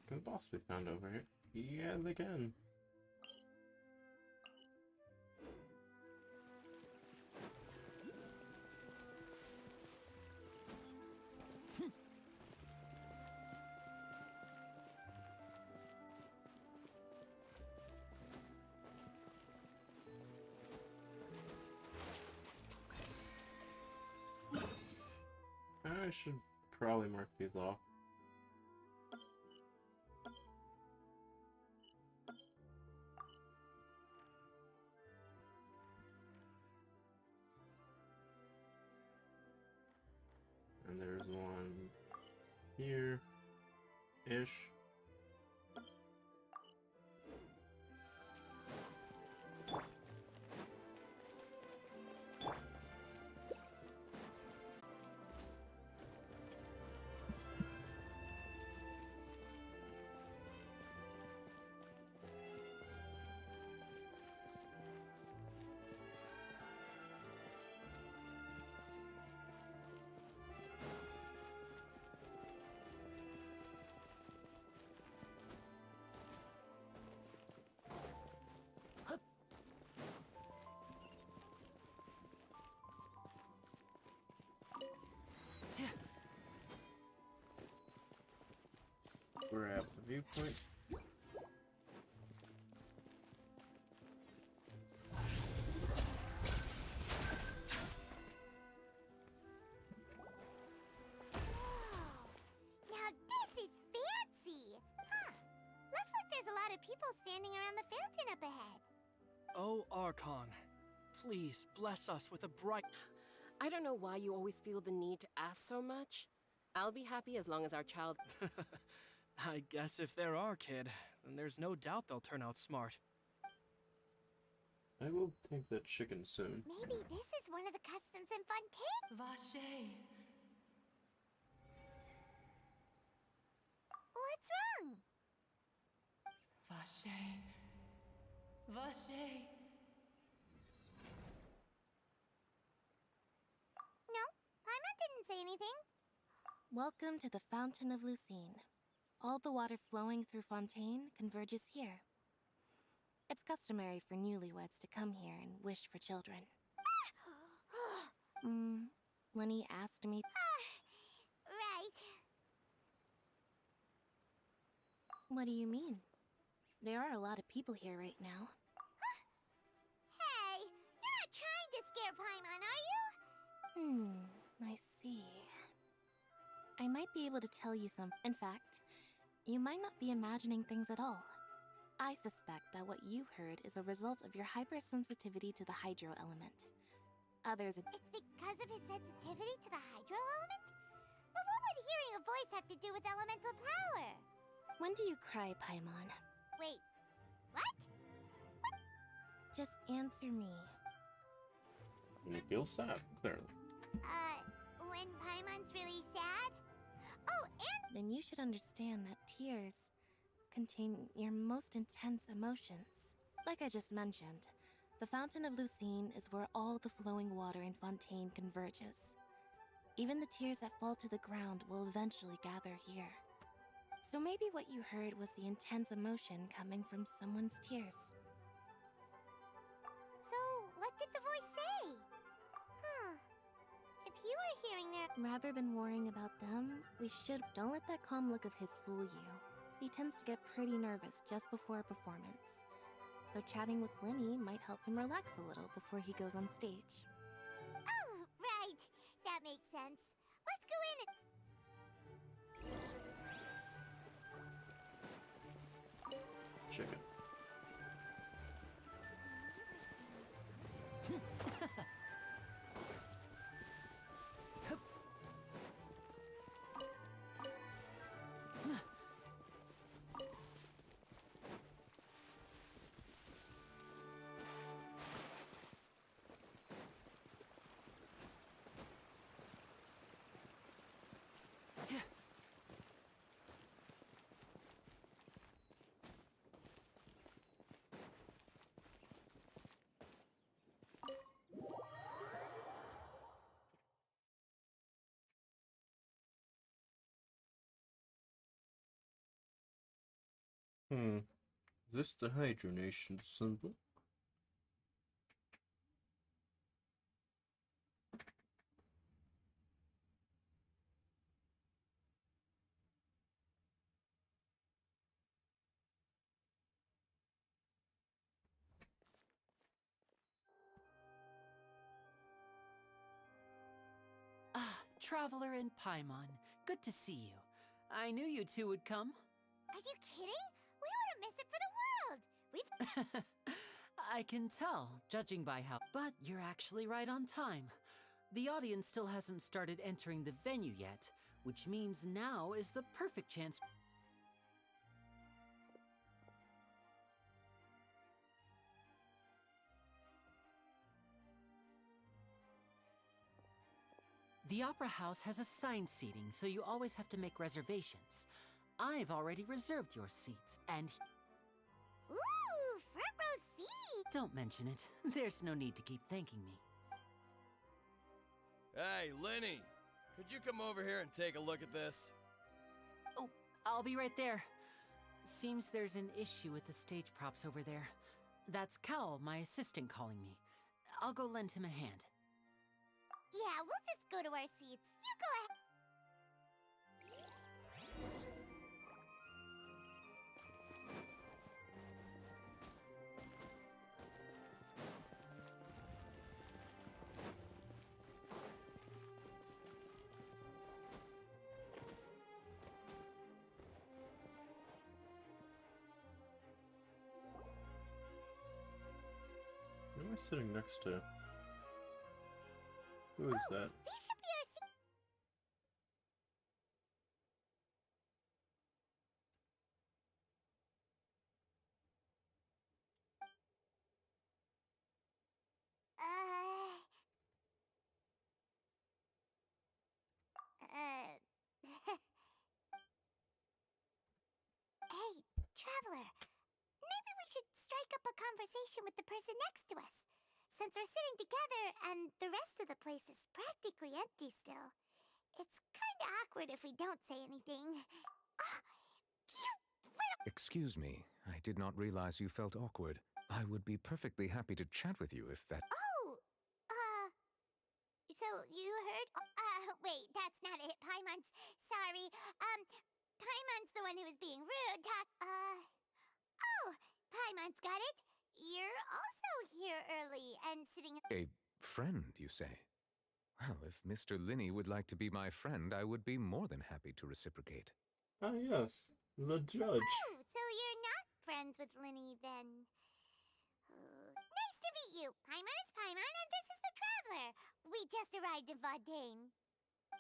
Can the boss be found over here? Yeah, they can. I should probably mark these off. And there's one here-ish. We're at the viewpoint. Now this is fancy! Huh. Looks like there's a lot of people standing around the fountain up ahead. Oh, Archon, please bless us with a bright... I don't know why you always feel the need to ask so much. I'll be happy as long as our child... I guess if they're our kid, then there's no doubt they'll turn out smart. I will take the chicken soon. Maybe this is one of the customs in Fontaine? Vache. What's wrong? Vache. Vache. No, Paimon didn't say anything. Welcome to the Fountain of Lucine. All the water flowing through Fontaine converges here. It's customary for newlyweds to come here and wish for children. Lenny asked me... What do you mean? There are a lot of people here right now. Hey, you're not trying to scare Paimon, are you? I see. I might be able to tell you some. In fact, you might not be imagining things at all. I suspect that what you heard is a result of your hypersensitivity to the hydro element. Others. It's because of his sensitivity to the hydro element? But what would hearing a voice have to do with elemental power? When do you cry, Paimon? Wait, what? Just answer me. And you feel sad, clearly. When Paimon's really sad? Oh, and Then you should understand that tears contain your most intense emotions. Like I just mentioned, the Fountain of Lucine is where all the flowing water in Fontaine converges. Even the tears that fall to the ground will eventually gather here. So maybe what you heard was the intense emotion coming from someone's tears. so what did the voice say? Huh. If you were hearing their... Rather than worrying about them, we should... Don't let that calm look of his fool you. He tends to get pretty nervous just before a performance. So chatting with Linny might help him relax a little before he goes on stage. Oh, right. That makes sense. Let's go in and... Chicken. Is this the hydronation symbol? Ah, Traveler and Paimon. Good to see you. I knew you two would come. Are you kidding? We wouldn't miss it for the world. We've... I can tell, judging by how... But you're actually right on time. The audience still hasn't started entering the venue yet, which means now is the perfect chance... The Opera House has assigned seating, so you always have to make reservations. I've already reserved your seats, and... Ooh, front row seat! Don't mention it. There's no need to keep thanking me. Hey, Linny! Could you come over here and take a look at this? Oh, I'll be right there. Seems there's an issue with the stage props over there. That's Cal, my assistant, calling me. I'll go lend him a hand. Yeah, we'll just go to our seats. You go ahead. Who am I sitting next to? Who is that? These should be our seats. Hey, Traveler. Maybe we should strike up a conversation with the person next to us. Since we're sitting together and the rest of the place is practically empty still. It's kinda awkward if we don't say anything. Ah, you little... Excuse me, I did not realize you felt awkward. I would be perfectly happy to chat with you if that... Oh! So you heard... wait, that's not it, Paimon's. Sorry. Paimon's the one who was being rude. Oh, Paimon's got it. You're also here early and sitting. A friend, you say? Well, if Mr. Linney would like to be my friend, I would be more than happy to reciprocate. Ah, yes, the judge. Oh, so you're not friends with Linny then? Nice to meet you. Paimon is Paimon, and this is the Traveler. We just arrived in Fontaine.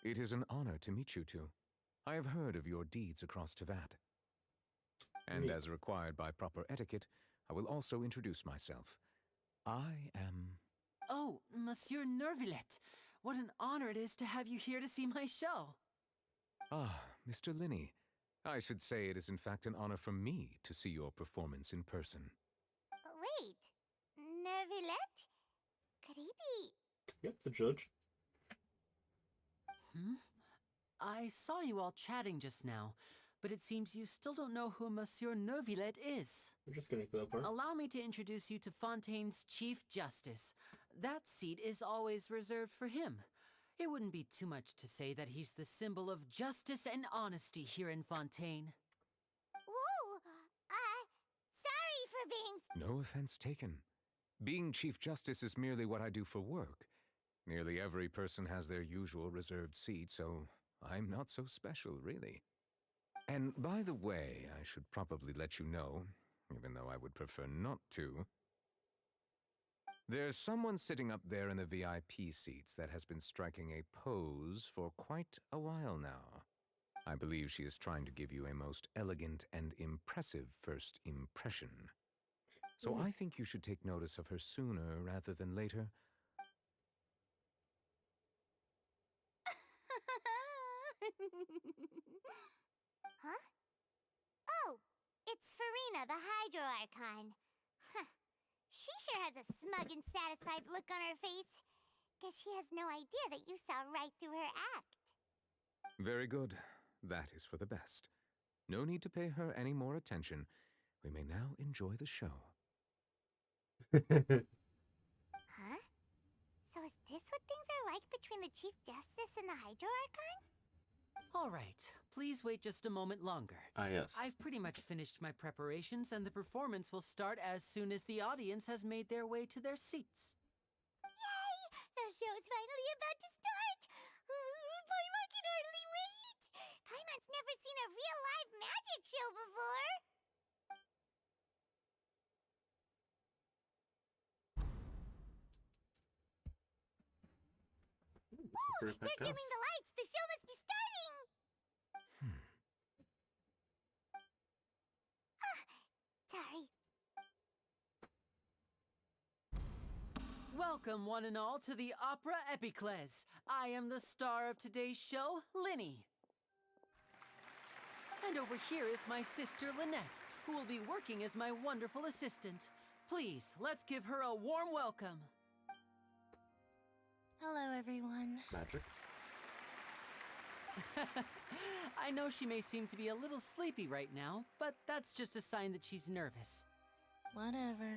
It is an honor to meet you two. I have heard of your deeds across Tevat. And Neat. as required by proper etiquette, I will also introduce myself. I am... Oh, Monsieur Nervillet. What an honor it is to have you here to see my show. Ah, Mr. Linney. I should say it is in fact an honor for me to see your performance in person. Wait, Nervillet? Could he be? Yep, the judge. I saw you all chatting just now, but it seems you still don't know who Monsieur Nervillet is. We're just gonna go for it. Allow me to introduce you to Fontaine's Chief Justice. That seat is always reserved for him. It wouldn't be too much to say that he's the symbol of justice and honesty here in Fontaine. Whoa! Sorry for being... No offense taken. Being Chief Justice is merely what I do for work. Nearly every person has their usual reserved seat, so I'm not so special, really. And by the way, I should probably let you know, even though I would prefer not to. There's someone sitting up there in the VIP seats that has been striking a pose for quite a while now. I believe she is trying to give you a most elegant and impressive first impression. So I think you should take notice of her sooner rather than later. Huh? Oh, it's Farina, the Hydro Archon. Huh. She sure has a smug and satisfied look on her face. Guess she has no idea that you saw right through her act. Very good. That is for the best. No need to pay her any more attention. We may now enjoy the show. Huh? So is this what things are like between the Chief Justice and the Hydro Archon? All right, please wait just a moment longer. Ah, yes. I've pretty much finished my preparations, and the performance will start as soon as the audience has made their way to their seats. Yay! The show's finally about to start! Paimon can hardly wait! Paimon's never seen a real live magic show before! Woo! They're dimming the lights! The show must be starting! Sorry. Welcome, one and all, to the Opera Epiclese. I am the star of today's show, Linny. And over here is my sister, Lynette, who will be working as my wonderful assistant. Please, let's give her a warm welcome. Hello, everyone. Magic. I know she may seem to be a little sleepy right now, but that's just a sign that she's nervous. Whatever.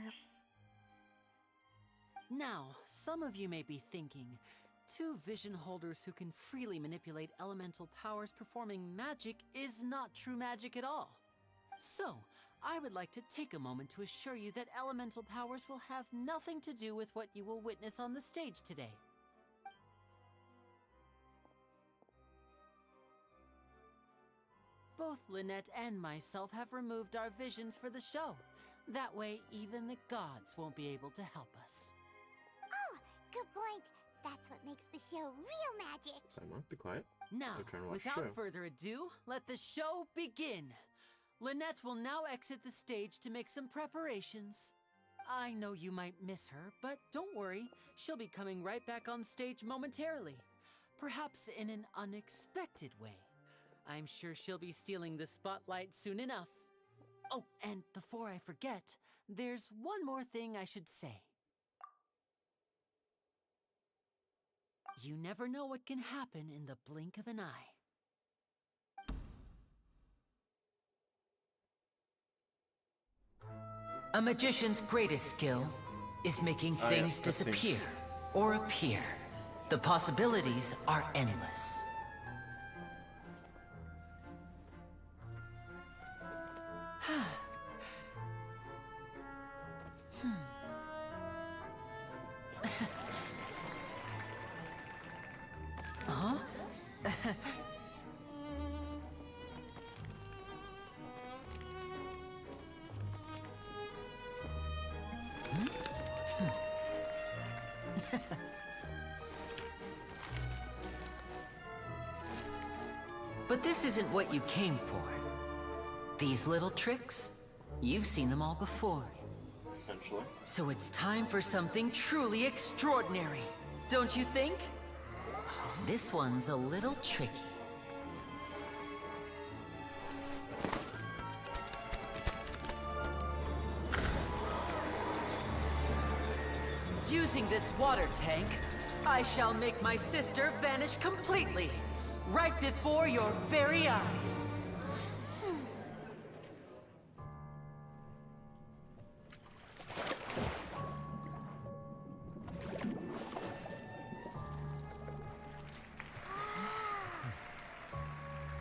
Now, some of you may be thinking, two vision holders who can freely manipulate elemental powers performing magic is not true magic at all. So, I would like to take a moment to assure you that elemental powers will have nothing to do with what you will witness on the stage today. Both Lynette and myself have removed our visions for the show. That way, even the gods won't be able to help us. Oh, good point. That's what makes the show real magic. Simon, be quiet. Now, Go turn and watch the without show. further ado, let the show begin. Lynette will now exit the stage to make some preparations. I know you might miss her, but don't worry. She'll be coming right back on stage momentarily. Perhaps in an unexpected way. I'm sure she'll be stealing the spotlight soon enough. Oh, and before I forget, there's one more thing I should say. You never know what can happen in the blink of an eye. A magician's greatest skill is making Oh, yeah, things that seems- disappear or appear. The possibilities are endless. But this isn't what you came for. These little tricks, you've seen them all before. Eventually. So it's time for something truly extraordinary, don't you think? This one's a little tricky. Using this water tank, I shall make my sister vanish completely, right before your very eyes.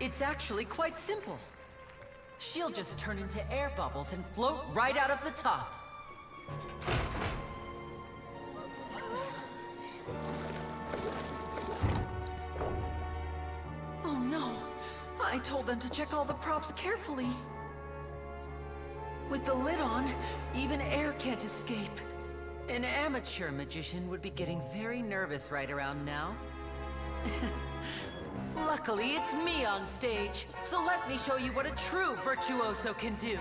It's actually quite simple. She'll just turn into air bubbles and float right out of the top. Oh no! I told them to check all the props carefully. With the lid on, even air can't escape. An amateur magician would be getting very nervous right around now. Luckily, it's me on stage, so let me show you what a true virtuoso can do.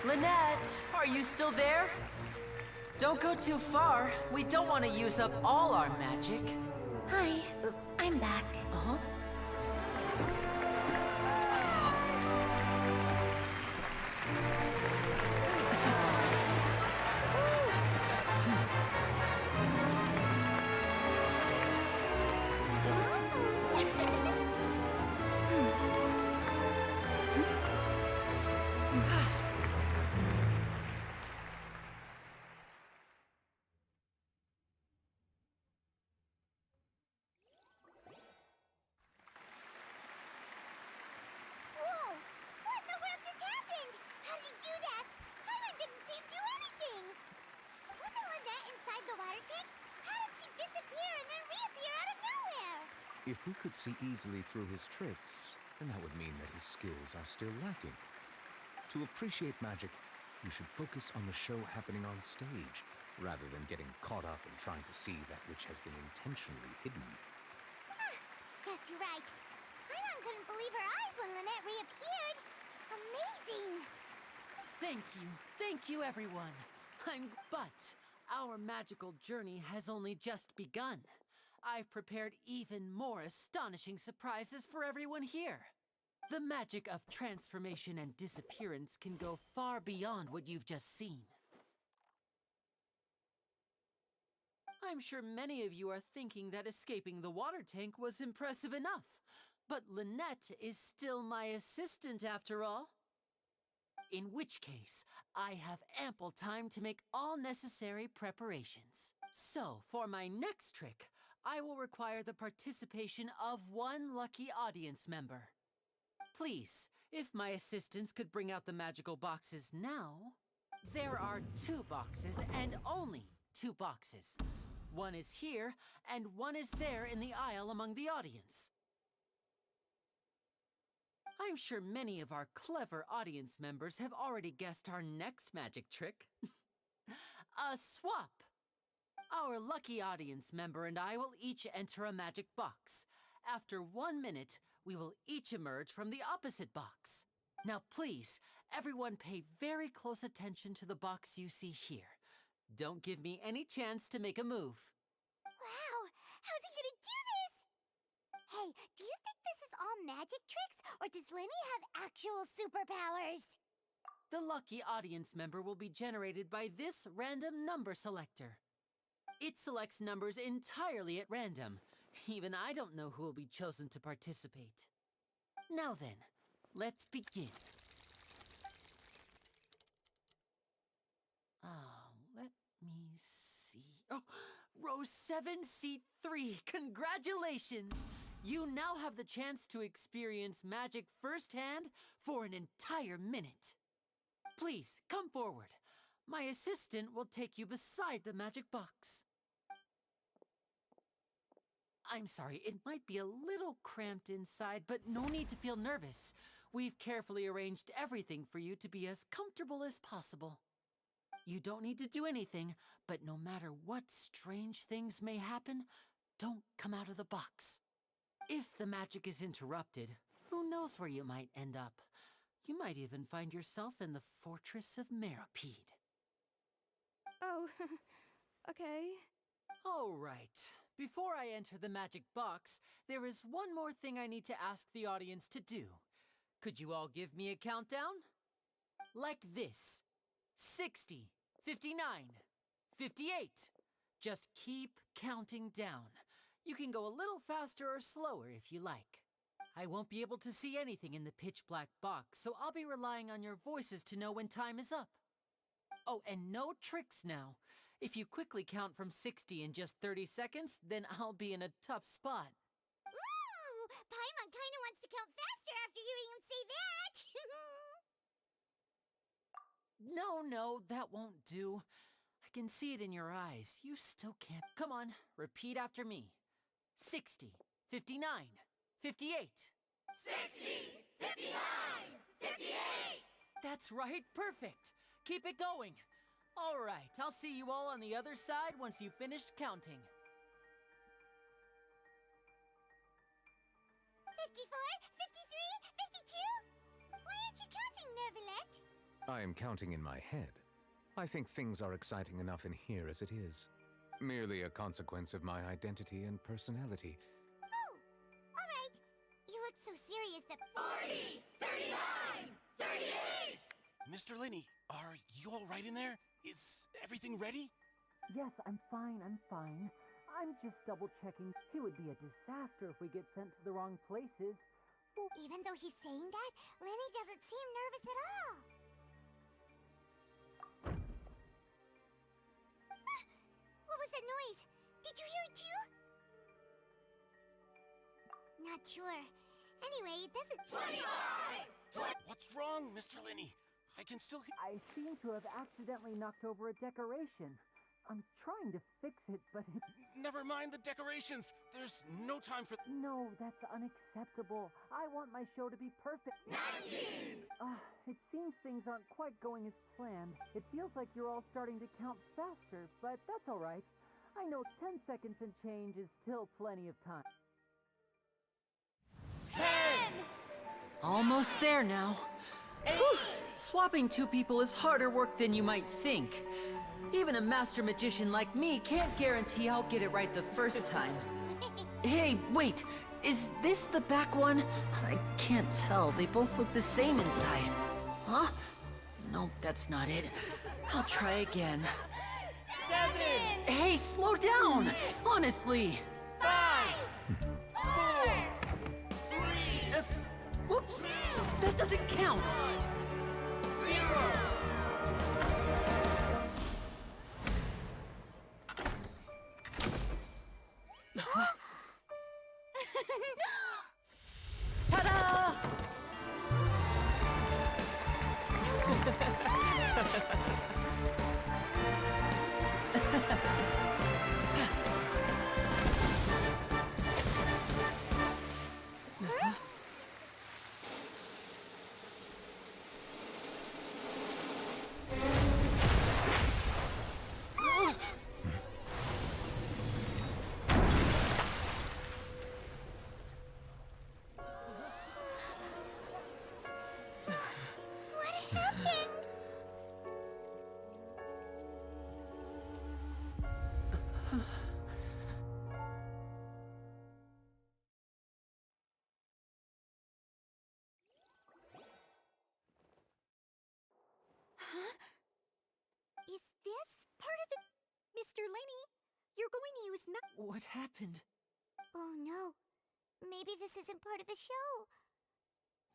Lynette, are you still there? Don't go too far. We don't want to use up all our magic. Hi, I'm back. Uh-huh. Whoa! What in the world just happened? How did he do that? Paimon didn't see him do anything! Wasn't Lynette inside the water tank? How did she disappear and then reappear out of nowhere? If we could see easily through his tricks, then that would mean that his skills are still lacking. To appreciate magic, you should focus on the show happening on stage, rather than getting caught up in trying to see that which has been intentionally hidden. Guess you're right. Paimon couldn't believe her eyes when Lynette reappeared. Amazing! Thank you everyone. But our magical journey has only just begun. I've prepared even more astonishing surprises for everyone here. The magic of transformation and disappearance can go far beyond what you've just seen. I'm sure many of you are thinking that escaping the water tank was impressive enough, but Lynette is still my assistant after all. In which case, I have ample time to make all necessary preparations. So, for my next trick, I will require the participation of one lucky audience member. Please, if my assistants could bring out the magical boxes now. There are 2 boxes and only 2 boxes. One is here, and one is there in the aisle among the audience. I'm sure many of our clever audience members have already guessed our next magic trick. A swap! Our lucky audience member and I will each enter a magic box. After 1 minute, we will each emerge from the opposite box. Now please, everyone pay very close attention to the box you see here. Don't give me any chance to make a move. Wow! How's he gonna do this? Hey, do you think this is all magic tricks, or does Lenny have actual superpowers? The lucky audience member will be generated by this random number selector. It selects numbers entirely at random. Even I don't know who will be chosen to participate. Now then, let's begin. Let me see. Oh, row 7, seat 3. Congratulations! You now have the chance to experience magic firsthand for an entire minute. Please, come forward. My assistant will take you beside the magic box. I'm sorry, it might be a little cramped inside, but no need to feel nervous. We've carefully arranged everything for you to be as comfortable as possible. You don't need to do anything, but no matter what strange things may happen, don't come out of the box. If the magic is interrupted, who knows where you might end up? You might even find yourself in the Fortress of Meripede. Oh, okay. All right. Before I enter the magic box, there is one more thing I need to ask the audience to do. Could you all give me a countdown? Like this. 60, 59, 58. Just keep counting down. You can go a little faster or slower if you like. I won't be able to see anything in the pitch black box, so I'll be relying on your voices to know when time is up. Oh, and no tricks now. If you quickly count from 60 in just 30 seconds, then I'll be in a tough spot. Ooh! Paimon kinda wants to count faster after hearing him say that! No, that won't do. I can see it in your eyes. You still can't. Come on, repeat after me. 60, 59, 58. 60, 59, 58! That's right, perfect. Keep it going. All right, I'll see you all on the other side once you've finished counting. 54, 53, 52? Why aren't you counting, Neuvillette? I am counting in my head. I think things are exciting enough in here as it is. Merely a consequence of my identity and personality. Oh, all right. You look so serious that... 40, 39, 38! Mr. Linney, are you all right in there? Is everything ready? Yes, I'm fine. I'm just double-checking. It would be a disaster if we get sent to the wrong places. Even though he's saying that, Lenny doesn't seem nervous at all. What was that noise? Did you hear it too? Not sure. Anyway, it doesn't... 25! What's wrong, Mr. Linney? I can still hear... I seem to have accidentally knocked over a decoration. I'm trying to fix it, but it... Never mind the decorations. There's no time for... No, that's unacceptable. I want my show to be perfect. 19! It seems things aren't quite going as planned. It feels like you're all starting to count faster, but that's all right. I know 10 seconds and change is still plenty of time. 10! Almost there now. Whew. Swapping two people is harder work than you might think. Even a master magician like me can't guarantee I'll get it right the first time. Hey, wait! Is this the back one? I can't tell. They both look the same inside. Huh? No, that's not it. I'll try again. 7! Hey, slow down! Honestly! 5! 4! 3! Whoops! That doesn't count! 0! Ta-da! What happened? Huh? Is this part of the... Mr. Linney, you're going to use What happened? Oh no. Maybe this isn't part of the show.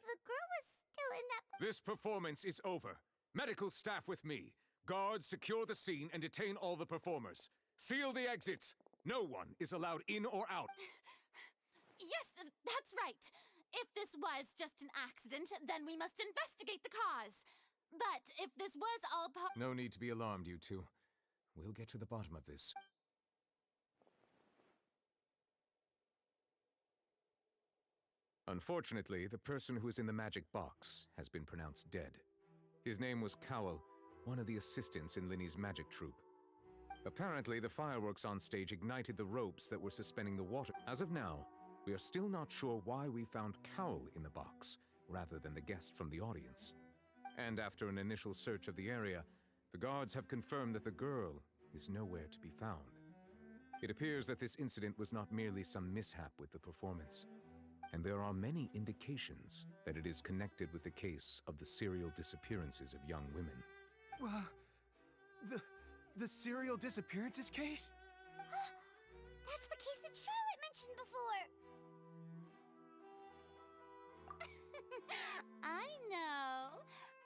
The girl was still in that... This performance is over. Medical staff with me. Guards, secure the scene and detain all the performers. Seal the exits. No one is allowed in or out. Yes, that's right. If this was just an accident, then we must investigate the cause. But if this was all part... No need to be alarmed, you two. We'll get to the bottom of this. Unfortunately, the person who is in the magic box has been pronounced dead. His name was Cowell, one of the assistants in Linny's magic troupe. Apparently, the fireworks on stage ignited the ropes that were suspending the water. As of now, we are still not sure why we found Cowell in the box, rather than the guest from the audience. And after an initial search of the area, the guards have confirmed that the girl is nowhere to be found. It appears that this incident was not merely some mishap with the performance, and there are many indications that it is connected with the case of the serial disappearances of young women. The serial disappearances case? That's the case that Charlotte mentioned before!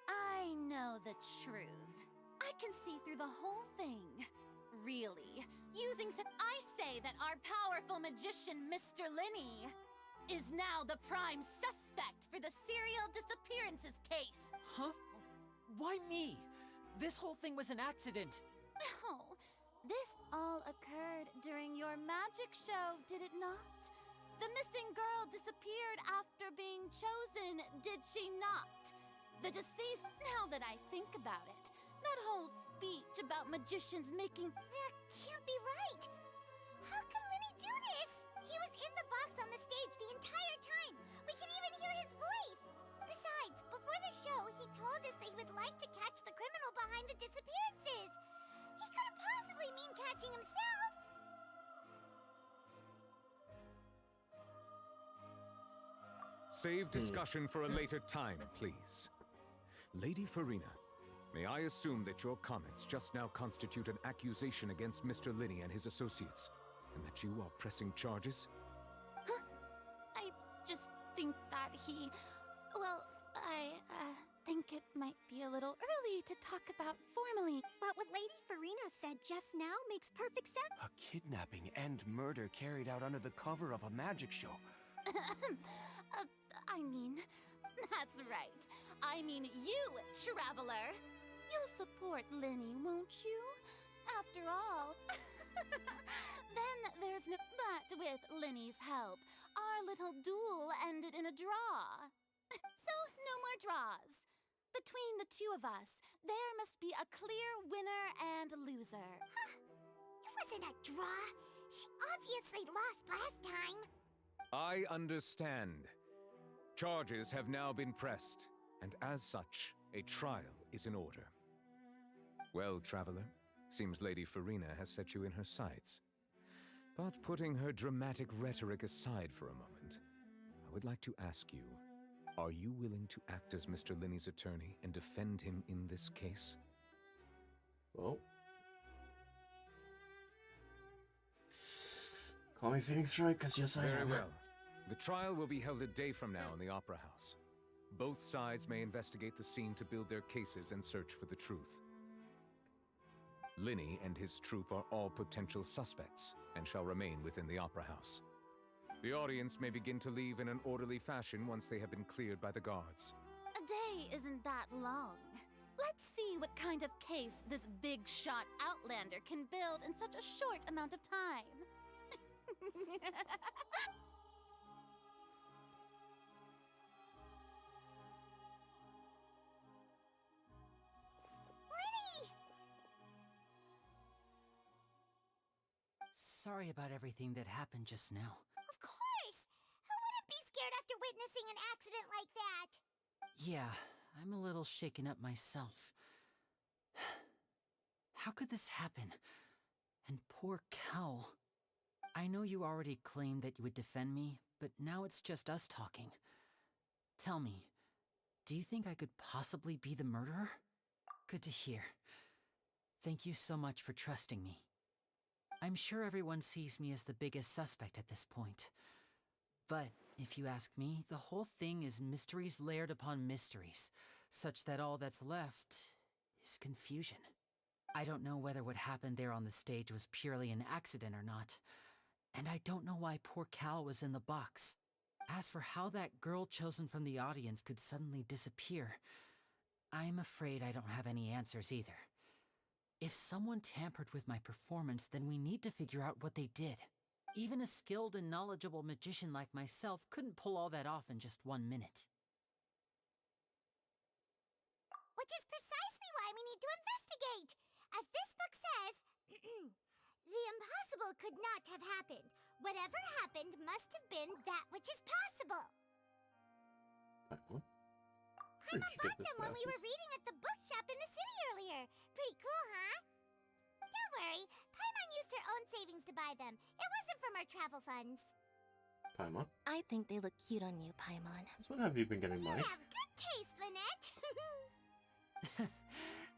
I know the truth. I can see through the whole thing. Really. I say that our powerful magician, Mr. Linny, is now the prime suspect for the serial disappearances case. Huh? Why me? This whole thing was an accident. No, this all occurred during your magic show, did it not? The missing girl disappeared after being chosen, did she not? The deceased, now that I think about it, that whole speech about magicians making... That can't be right! How can Linny do this? He was in the box on the stage the entire time! We can even hear his voice! Besides, before the show, he told us that he would like to catch the criminal behind the disappearances! He couldn't possibly mean catching himself! Save discussion for a later time, please. Lady Farina, may I assume that your comments just now constitute an accusation against Mr. Linny and his associates, and that you are pressing charges? Huh? I just think that he... Well, I think it might be a little early to talk about formally. But what Lady Farina said just now makes perfect sense. A kidnapping and murder carried out under the cover of a magic show. I mean, that's right. I mean you, Traveler. You'll support Linny, won't you? After all. Then there's no... But with Linny's help, our little duel ended in a draw. So, no more draws. Between the two of us, there must be a clear winner and loser. Huh. It wasn't a draw. She obviously lost last time. I understand. Charges have now been pressed, and as such, a trial is in order. Well, Traveler, seems Lady Farina has set you in her sights. But putting her dramatic rhetoric aside for a moment, I would like to ask you, are you willing to act as Mr. Linny's attorney and defend him in this case? Well... Call me Phoenix Wright, because yes, I am. Very well. The trial will be held a day from now in the Opera House. Both sides may investigate the scene to build their cases and search for the truth. Linny and his troupe are all potential suspects and shall remain within the Opera House. The audience may begin to leave in an orderly fashion once they have been cleared by the guards. A day isn't that long. Let's see what kind of case this big-shot Outlander can build in such a short amount of time. Linny! Sorry about everything that happened just now. Of course! Who wouldn't be scared after witnessing an accident like that? Yeah, I'm a little shaken up myself. How could this happen? And poor Cal. I know you already claimed that you would defend me, but now it's just us talking. Tell me, do you think I could possibly be the murderer? Good to hear. Thank you so much for trusting me. I'm sure everyone sees me as the biggest suspect at this point. But if you ask me, the whole thing is mysteries layered upon mysteries, such that all that's left is confusion. I don't know whether what happened there on the stage was purely an accident or not. And I don't know why poor Cal was in the box. As for how that girl chosen from the audience could suddenly disappear, I'm afraid I don't have any answers either. If someone tampered with my performance, then we need to figure out what they did. Even a skilled and knowledgeable magician like myself couldn't pull all that off in just 1 minute. Which is precisely why we need to investigate. As this book says, the impossible could not have happened. Whatever happened must have been that which is possible. Paimon bought them when we were reading at the bookshop in the city earlier. Pretty cool, huh? Don't worry, Paimon used her own savings to buy them. It wasn't from our travel funds. Paimon? I think they look cute on you, Paimon. Since when have you been getting money? You have good taste, Lynette.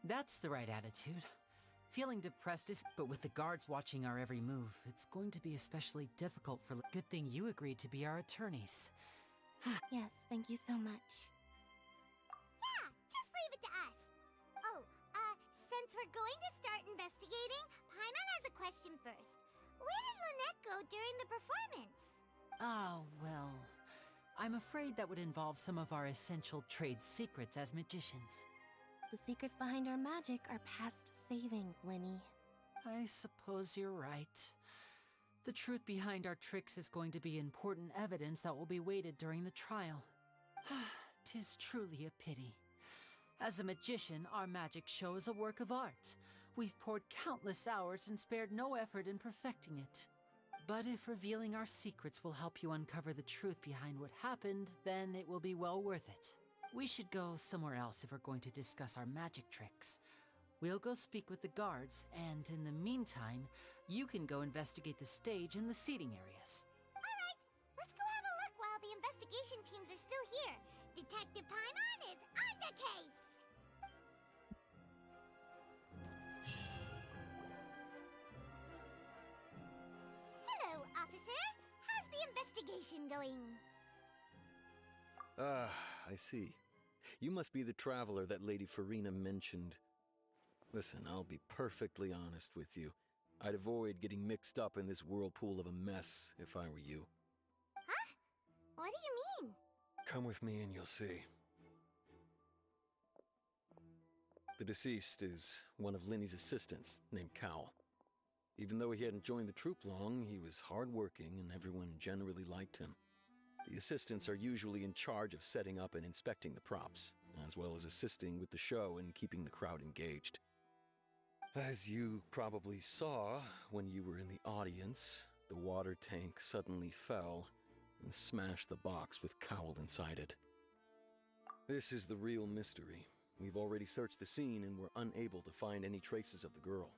That's the right attitude. Feeling depressed is, but with the guards watching our every move, it's going to be especially difficult for. Good thing you agreed to be our attorneys. Yes, thank you so much. Yeah, just leave it to us. Oh, since we're going to start investigating, Paimon has a question first. Where did Lynette go during the performance? Oh, well, I'm afraid that would involve some of our essential trade secrets as magicians. The secrets behind our magic are past saving, Linny. I suppose you're right. The truth behind our tricks is going to be important evidence that will be weighted during the trial. 'Tis truly a pity. As a magician, our magic show is a work of art. We've poured countless hours and spared no effort in perfecting it. But if revealing our secrets will help you uncover the truth behind what happened, then it will be well worth it. We should go somewhere else if we're going to discuss our magic tricks. We'll go speak with the guards, and in the meantime, you can go investigate the stage and the seating areas. Alright, let's go have a look while the investigation teams are still here. Detective Paimon is on the case! Hello, officer. How's the investigation going? Ah, I see. You must be the traveler that Lady Farina mentioned. Listen, I'll be perfectly honest with you. I'd avoid getting mixed up in this whirlpool of a mess if I were you. Huh? What do you mean? Come with me and you'll see. The deceased is one of Linny's assistants, named Cal. Even though he hadn't joined the troupe long, he was hardworking and everyone generally liked him. The assistants are usually in charge of setting up and inspecting the props, as well as assisting with the show and keeping the crowd engaged. As you probably saw when you were in the audience, the water tank suddenly fell and smashed the box with Cowl inside it. This is the real mystery. We've already searched the scene and were unable to find any traces of the girl.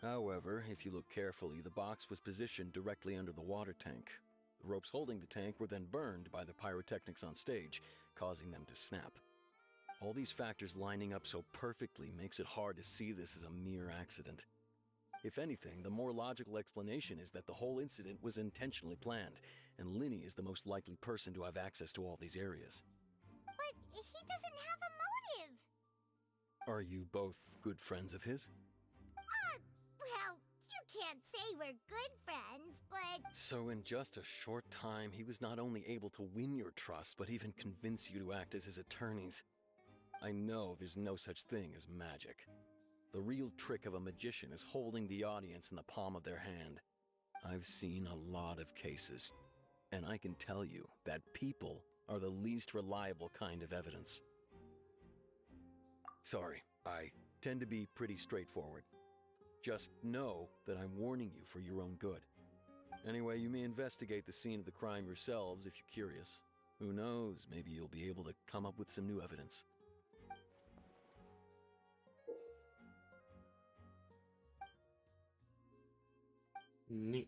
However, if you look carefully, the box was positioned directly under the water tank. The ropes holding the tank were then burned by the pyrotechnics on stage, causing them to snap. All these factors lining up so perfectly makes it hard to see this as a mere accident. If anything, the more logical explanation is that the whole incident was intentionally planned, and Linny is the most likely person to have access to all these areas. But he doesn't have a motive! Are you both good friends of his? Well, you can't say we're good friends, but... So in just a short time, he was not only able to win your trust, but even convince you to act as his attorneys. I know there's no such thing as magic. The real trick of a magician is holding the audience in the palm of their hand. I've seen a lot of cases, and I can tell you that people are the least reliable kind of evidence. Sorry, I tend to be pretty straightforward. Just know that I'm warning you for your own good. Anyway, you may investigate the scene of the crime yourselves if you're curious. Who knows, maybe you'll be able to come up with some new evidence. Neat.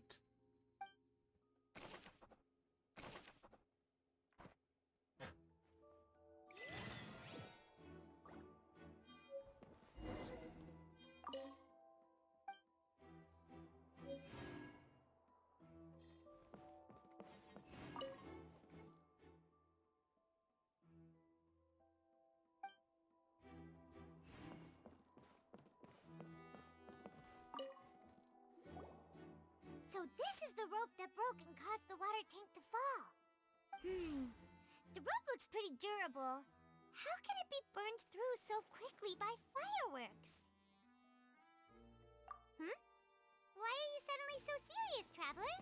So this is the rope that broke and caused the water tank to fall. The rope looks pretty durable. How can it be burned through so quickly by fireworks? Why are you suddenly so serious, Traveler?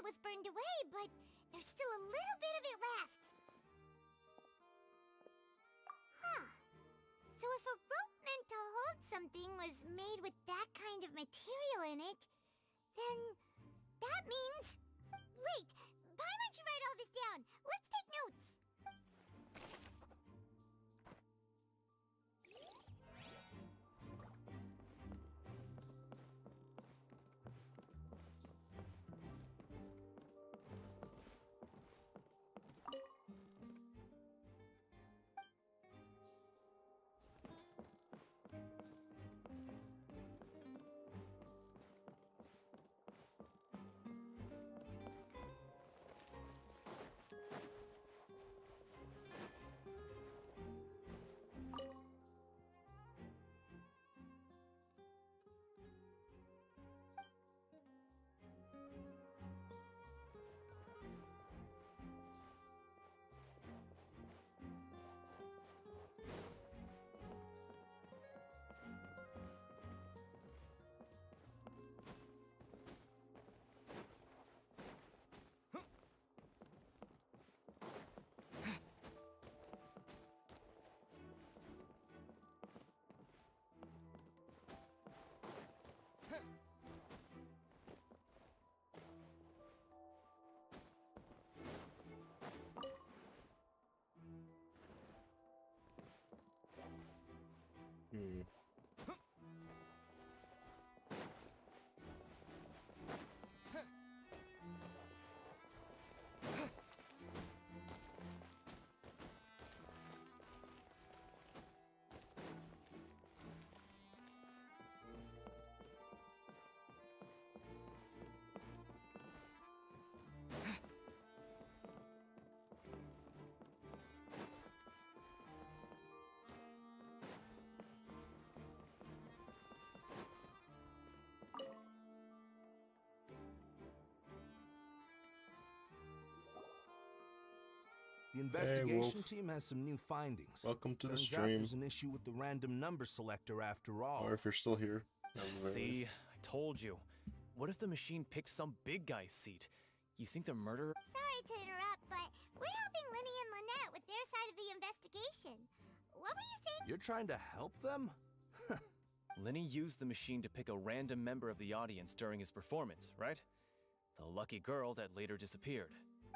it was burned away, but there's still a little bit of it left. Huh. So if a rope meant to hold something was made with that kind of material in it, then that means... Wait, why don't you write all this down? Let's take notes. Hmm. The investigation Wolf. team has some new findings. Welcome to the Turns out stream. there's an issue with the random number selector after all. Or if you're still here. See, I told you. What if the machine picked some big guy's seat? You think the murderer... Sorry to interrupt, but we're helping Linny and Lynette with their side of the investigation. What were you saying? You're trying to help them? Linny used the machine to pick a random member of the audience during his performance, right? The lucky girl that later disappeared.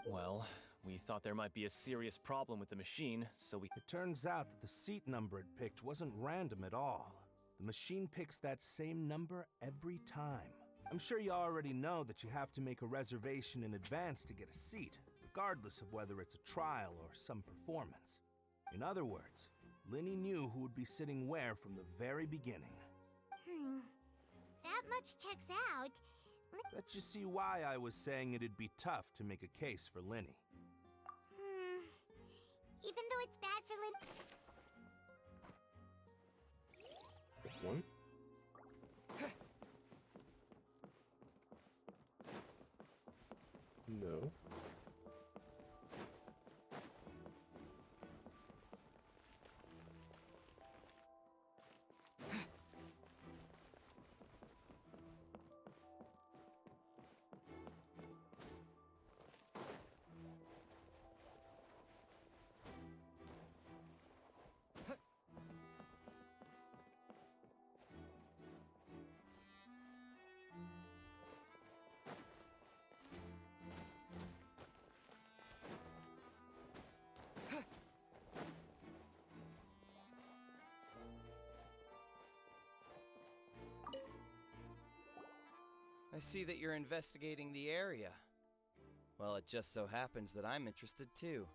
Well, we thought there might be a serious problem with the machine, so we... It turns out that the seat number it picked wasn't random at all. The machine picks that same number every time. I'm sure you already know that you have to make a reservation in advance to get a seat, regardless of whether it's a trial or some performance. In other words, Linny knew who would be sitting where from the very beginning. That much checks out. Bet you see why I was saying it'd be tough to make a case for Linny. Even though it's bad for Lynn... One? No. I see that you're investigating the area. Well, it just so happens that I'm interested too.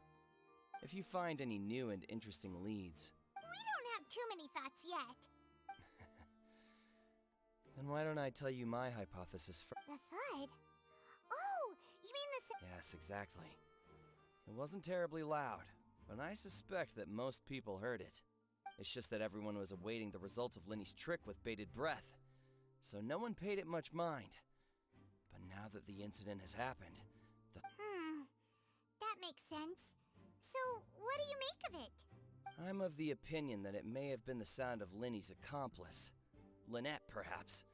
If you find any new and interesting leads, We don't have too many thoughts yet. then why don't I tell you my hypothesis first? The thud? Oh, you mean the... Yes, exactly. It wasn't terribly loud, but I suspect that most people heard it. It's just that everyone was awaiting the results of Linny's trick with bated breath, so no one paid it much mind. But now that the incident has happened, that makes sense. So, what do you make of it? I'm of the opinion that it may have been the sound of Linny's accomplice. Lynette, perhaps.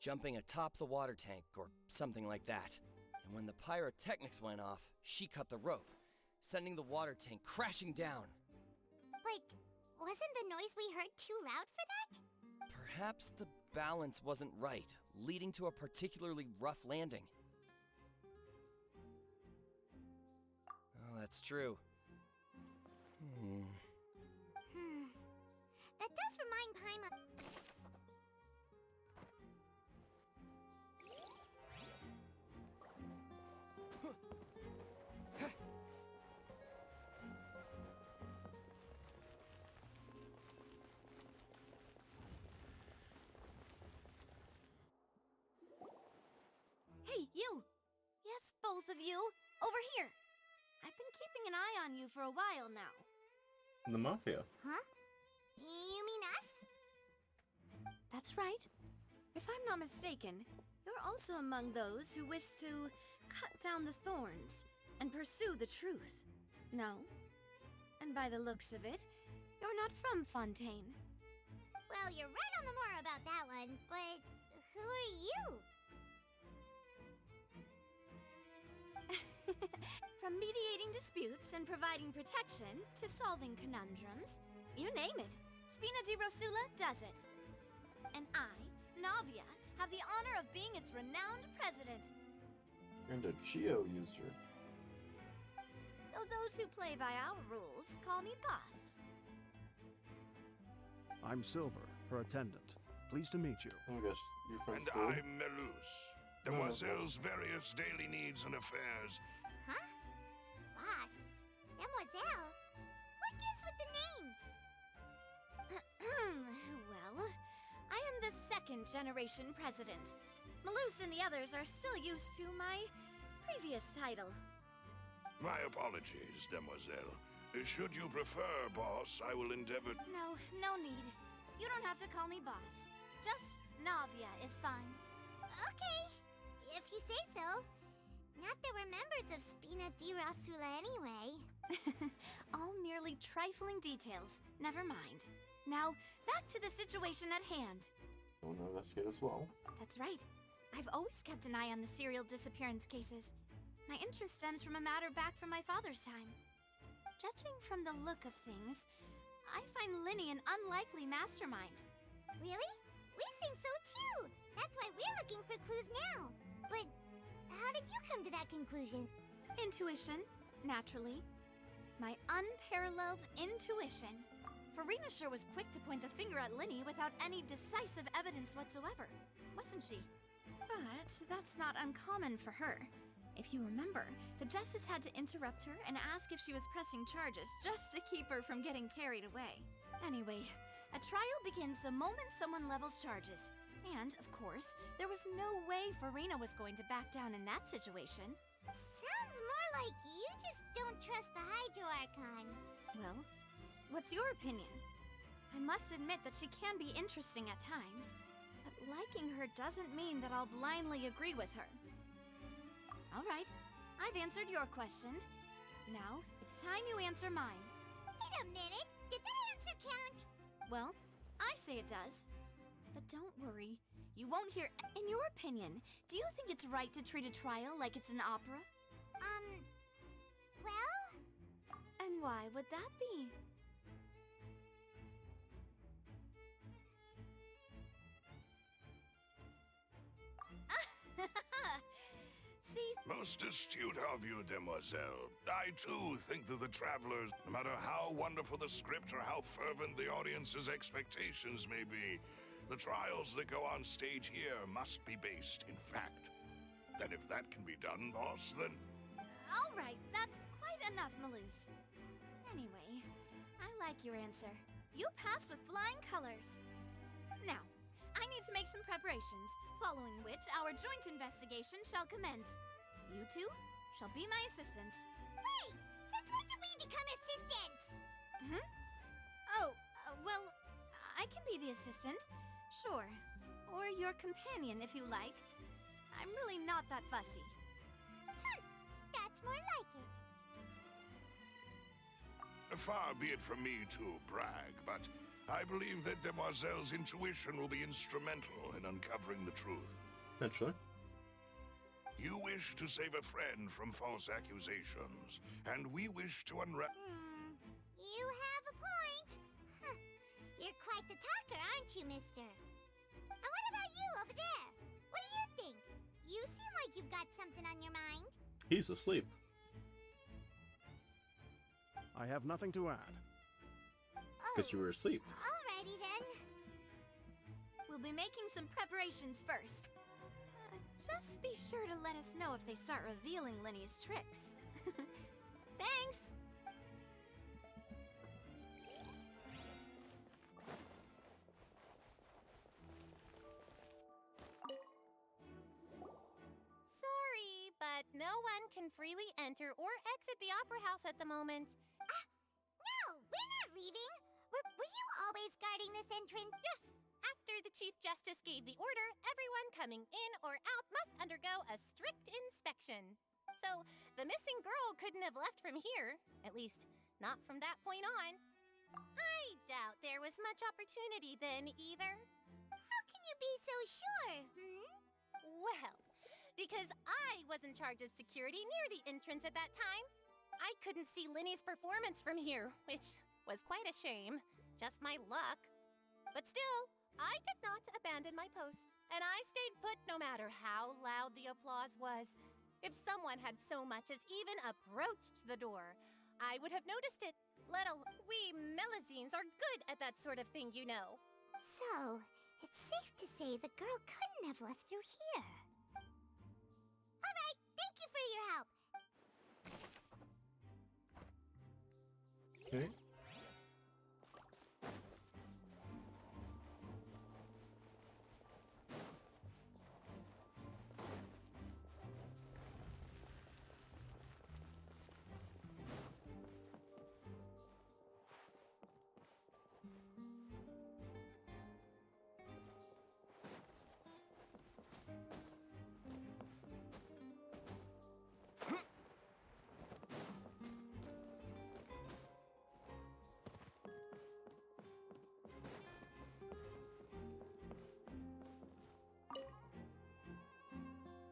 Jumping atop the water tank, or something like that. And when the pyrotechnics went off, she cut the rope, sending the water tank crashing down. But wasn't the noise we heard too loud for that? Perhaps the balance wasn't right, leading to a particularly rough landing. Oh, that's true. That does remind Paimon. Hey, you! Yes, both of you! Over here! I've been keeping an eye on you for a while now. The Mafia. Huh? You mean us? That's right. If I'm not mistaken, you're also among those who wish to cut down the thorns and pursue the truth. No? And by the looks of it, you're not from Fontaine. Well, you're right on the more about that one, but who are you? From mediating disputes and providing protection to solving conundrums, you name it, Spina di Rosula does it. And I, Navia, have the honor of being its renowned president. And a Geo user. Though those who play by our rules call me boss. I'm Silver, her attendant. Pleased to meet you. Oh my gosh, your friend's And cool. I'm Melus, Demoiselle's various daily needs and affairs. Huh? Boss? Demoiselle? What gives with the names? Well, I am the second generation president. Malus and the others are still used to my previous title. My apologies, Demoiselle. Should you prefer, boss, I will endeavor... No need. You don't have to call me boss. Just Navia is fine. Okay, if you say so. Not that we're members of Spina di Rosula anyway. All merely trifling details. Never mind. Now, back to the situation at hand. So we'll investigate as well. That's right. I've always kept an eye on the serial disappearance cases. My interest stems from a matter back from my father's time. Judging from the look of things, I find Linny an unlikely mastermind. Really? We think so too! That's why we're looking for clues now. But how did you come to that conclusion? Intuition, naturally. My unparalleled intuition. Farina sure was quick to point the finger at Linny without any decisive evidence whatsoever, wasn't she? But that's not uncommon for her. If you remember, the Justice had to interrupt her and ask if she was pressing charges just to keep her from getting carried away. Anyway, a trial begins the moment someone levels charges. And, of course, there was no way Farina was going to back down in that situation. Sounds more like you just don't trust the Hydro Archon. Well, what's your opinion? I must admit that she can be interesting at times, but liking her doesn't mean that I'll blindly agree with her. All right, I've answered your question. Now, it's time you answer mine. Wait a minute, did that answer count? Well, I say it does. But don't worry, you won't hear. In your opinion, do you think it's right to treat a trial like it's an opera? Well? And why would that be? See? Most astute of you, Demoiselle. I too think that the travelers, no matter how wonderful the script or how fervent the audience's expectations may be, the trials that go on stage here must be based in fact. And if that can be done, boss, then... All right, that's quite enough, Malus. Anyway, I like your answer. You passed with flying colors. Now, I need to make some preparations, following which our joint investigation shall commence. You two shall be my assistants. Wait! Since when did we become assistants? Oh, well, I can be the assistant. Sure. Or your companion, if you like. I'm really not that fussy. That's more like it. Far be it from me to brag, but I believe that Demoiselle's intuition will be instrumental in uncovering the truth. Naturally. You wish to save a friend from false accusations, and we wish to You have a point. Huh. You're quite the talker, aren't you, mister? And what about you over there? What do you think? You seem like you've got something on your mind. He's asleep. I have nothing to add. Because you were asleep. Alrighty then. We'll be making some preparations first. Just be sure to let us know if they start revealing Lenny's tricks. Thanks! Sorry, but no one can freely enter or exit the Opera House at the moment. No, we're not leaving. Were you always guarding this entrance? Yes. After the Chief Justice gave the order, everyone coming in or out must undergo a strict inspection. So, the missing girl couldn't have left from here. At least, not from that point on. I doubt there was much opportunity then, either. How can you be so sure, Well, because I was in charge of security near the entrance at that time. I couldn't see Linny's performance from here, which was quite a shame. Just my luck. But still, I did not abandon my post, and I stayed put no matter how loud the applause was. If someone had so much as even approached the door, I would have noticed it. We Melazines are good at that sort of thing, you know. So, it's safe to say the girl couldn't have left through here. Alright, thank you for your help. Okay.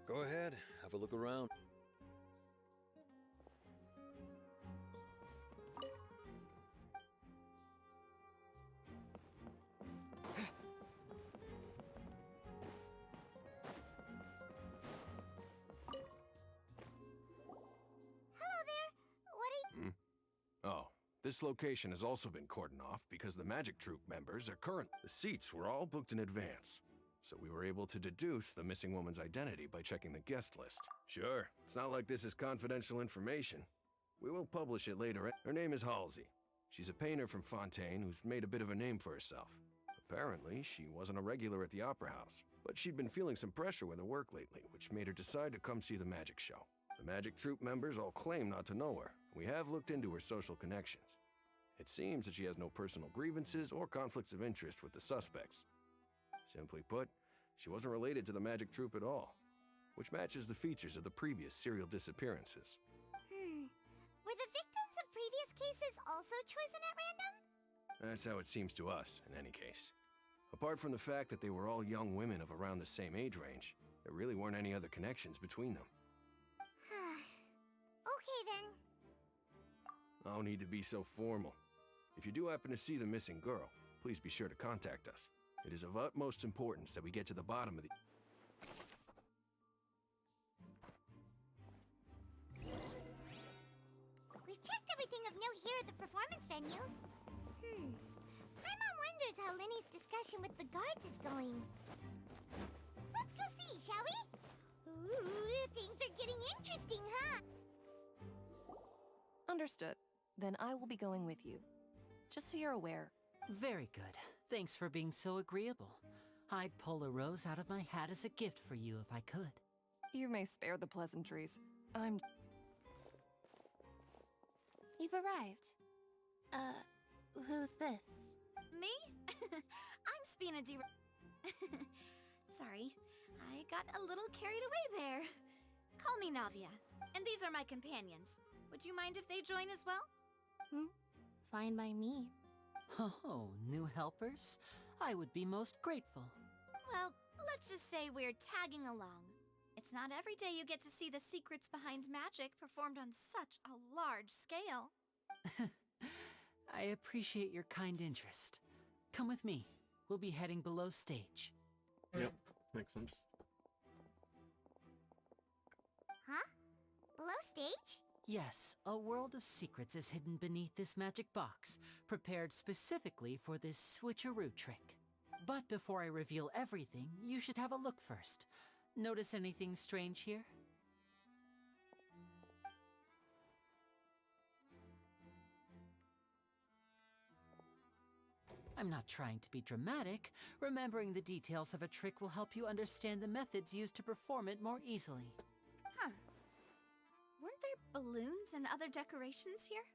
Go ahead, have a look around. Oh, this location has also been cordoned off because the Magic Troop members are current. The seats were all booked in advance, so we were able to deduce the missing woman's identity by checking the guest list. Sure, it's not like this is confidential information. We will publish it later. Her name is Halsey. She's a painter from Fontaine who's made a bit of a name for herself. Apparently, she wasn't a regular at the Opera House, but she'd been feeling some pressure with her work lately, which made her decide to come see the magic show. The Magic Troop members all claim not to know her. We have looked into her social connections. It seems that she has no personal grievances or conflicts of interest with the suspects. Simply put, she wasn't related to the Magic Troop at all, which matches the features of the previous serial disappearances. Were the victims of previous cases also chosen at random? That's how it seems to us, in any case. Apart from the fact that they were all young women of around the same age range, there really weren't any other connections between them. Okay then. No need to be so formal. If you do happen to see the missing girl, please be sure to contact us. It is of utmost importance that we get to the bottom of the... We've checked everything of note here at the performance venue. Paimon wonders how Lenny's discussion with the guards is going. Let's go see, shall we? Ooh, things are getting interesting, huh? Understood. Then I will be going with you. Just so you're aware. Very good. Thanks for being so agreeable. I'd pull a rose out of my hat as a gift for you if I could. You may spare the pleasantries. I'm... You've arrived. Who's this? Me? I'm Spina Di... Sorry, I got a little carried away there. Call me Navia, and these are my companions. Would you mind if they join as well? Fine by me. Oh, new helpers? I would be most grateful. Well, let's just say we're tagging along. If It's not every day you get to see the secrets behind magic performed on such a large scale. I appreciate your kind interest. Come with me. We'll be heading below stage. Yep, makes sense. Huh? Below stage? Yes, a world of secrets is hidden beneath this magic box, prepared specifically for this switcheroo trick. But before I reveal everything, you should have a look first. Notice anything strange here? I'm not trying to be dramatic. Remembering the details of a trick will help you understand the methods used to perform it more easily. Huh. Weren't there balloons and other decorations here?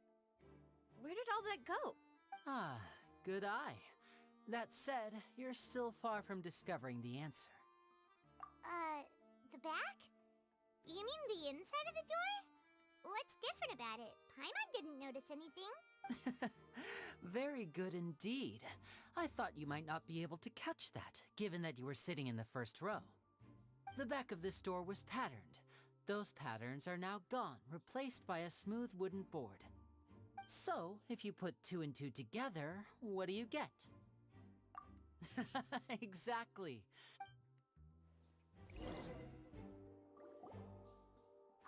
Where did all that go? Ah, good eye. That said, you're still far from discovering the answer. The back? You mean the inside of the door? What's different about it? Paimon didn't notice anything. Very good indeed. I thought you might not be able to catch that, given that you were sitting in the first row. The back of this door was patterned. Those patterns are now gone, replaced by a smooth wooden board. So, if you put 2 and 2 together, what do you get? Exactly.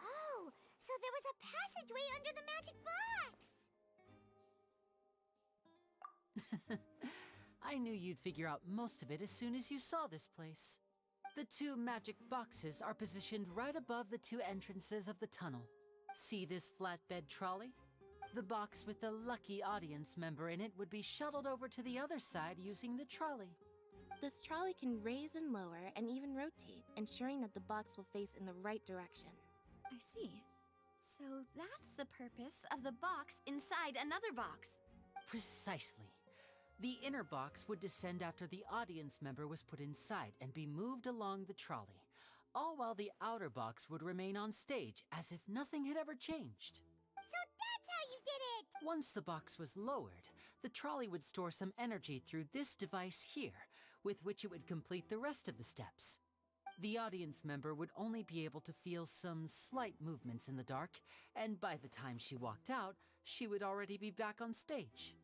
Oh, so there was a passageway under the magic box! I knew you'd figure out most of it as soon as you saw this place. The 2 magic boxes are positioned right above the 2 entrances of the tunnel. See this flatbed trolley? The box with the lucky audience member in it would be shuttled over to the other side using the trolley. This trolley can raise and lower and even rotate, ensuring that the box will face in the right direction. I see. So that's the purpose of the box inside another box. Precisely. The inner box would descend after the audience member was put inside and be moved along the trolley, all while the outer box would remain on stage as if nothing had ever changed. So that's how you did it! Once the box was lowered, the trolley would store some energy through this device here, with which it would complete the rest of the steps. The audience member would only be able to feel some slight movements in the dark, and by the time she walked out, she would already be back on stage.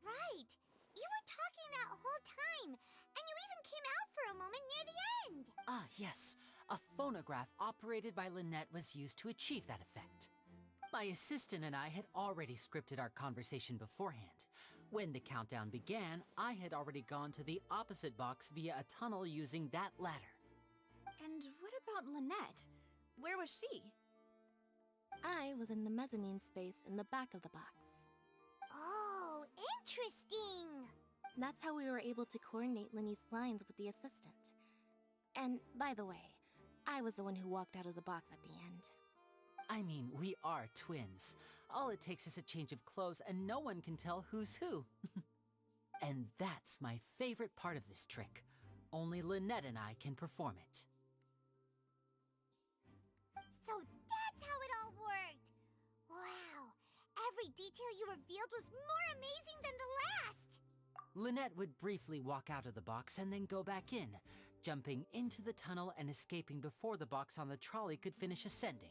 Right! You were talking that whole time, and you even came out for a moment near the end! Ah, yes. A phonograph operated by Lynette was used to achieve that effect. My assistant and I had already scripted our conversation beforehand. When the countdown began, I had already gone to the opposite box via a tunnel using that ladder. And what about Lynette? Where was she? I was in the mezzanine space in the back of the box. Oh, interesting! That's how we were able to coordinate Linny's lines with the assistant. And, by the way, I was the one who walked out of the box at the end. I mean, we are twins. All it takes is a change of clothes and no one can tell who's who. And that's my favorite part of this trick. Only Lynette and I can perform it. So that's how it all worked! Wow! Every detail you revealed was more amazing than the last! Lynette would briefly walk out of the box and then go back in, jumping into the tunnel and escaping before the box on the trolley could finish ascending.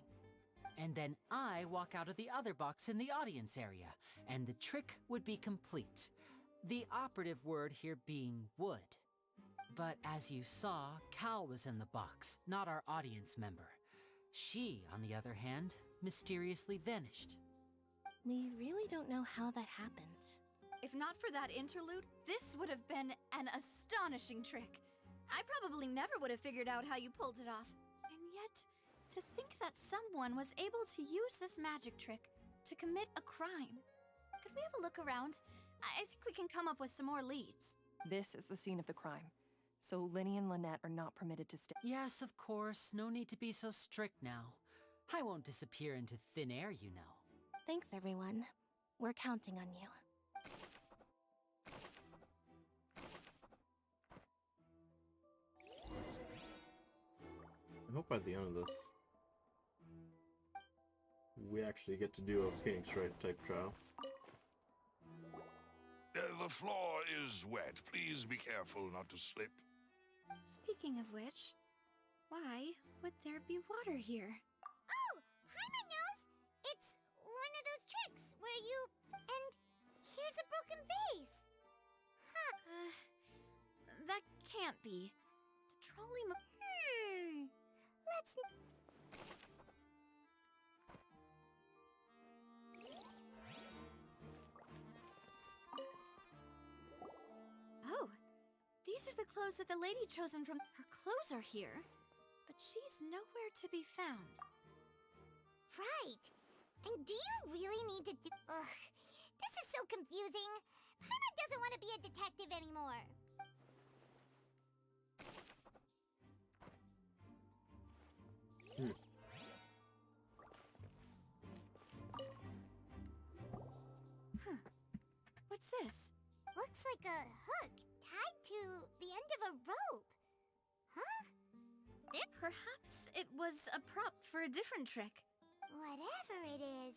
And then I walk out of the other box in the audience area, and the trick would be complete. The operative word here being would. But as you saw, Cal was in the box, not our audience member. She, on the other hand, mysteriously vanished. We really don't know how that happened. If not for that interlude, this would have been an astonishing trick. I probably never would have figured out how you pulled it off. And yet, to think that someone was able to use this magic trick to commit a crime. Could we have a look around? I think we can come up with some more leads. This is the scene of the crime, so Linny and Lynette are not permitted to stay. Yes, of course. No need to be so strict now. I won't disappear into thin air, you know. Thanks, everyone. We're counting on you. I hope by the end of this, we actually get to do a Phoenix Wright type trial. The floor is wet. Please be careful not to slip. Speaking of which, Why would there be water here? Oh, Paimon knows! It's one of those tricks where you... And here's a broken vase! Huh. That can't be. The trolley Let's... Oh, these are the clothes that the lady chosen from... Her clothes are here, but she's nowhere to be found. Right. And do you really need to do... Ugh. This is so confusing. Paimon doesn't want to be a detective anymore. Huh. What's this? Looks like a hook tied to the end of a rope. Huh? Perhaps it was a prop for a different trick. Whatever it is.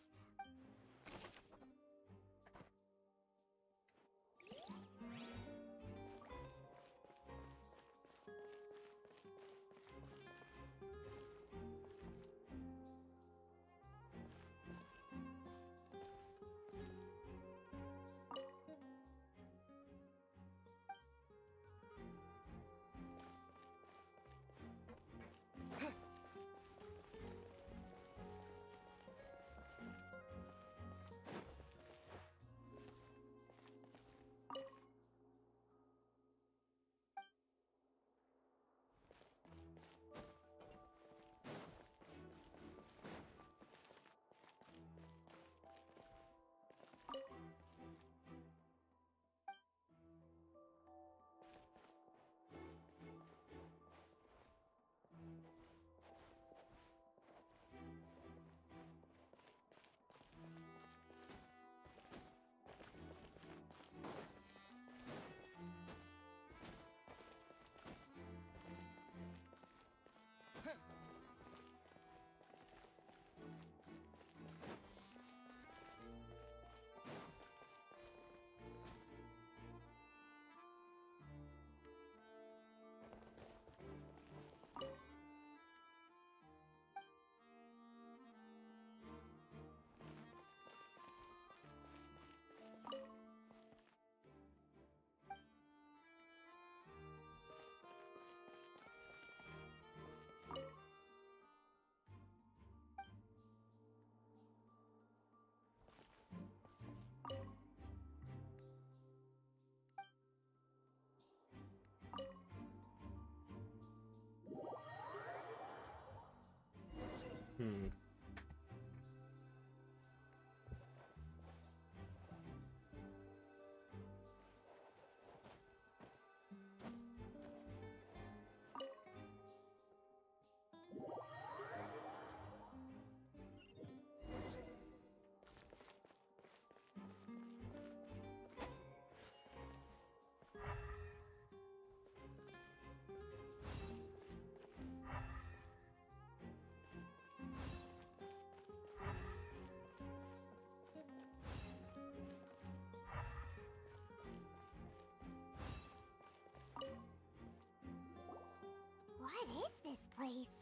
What is this place?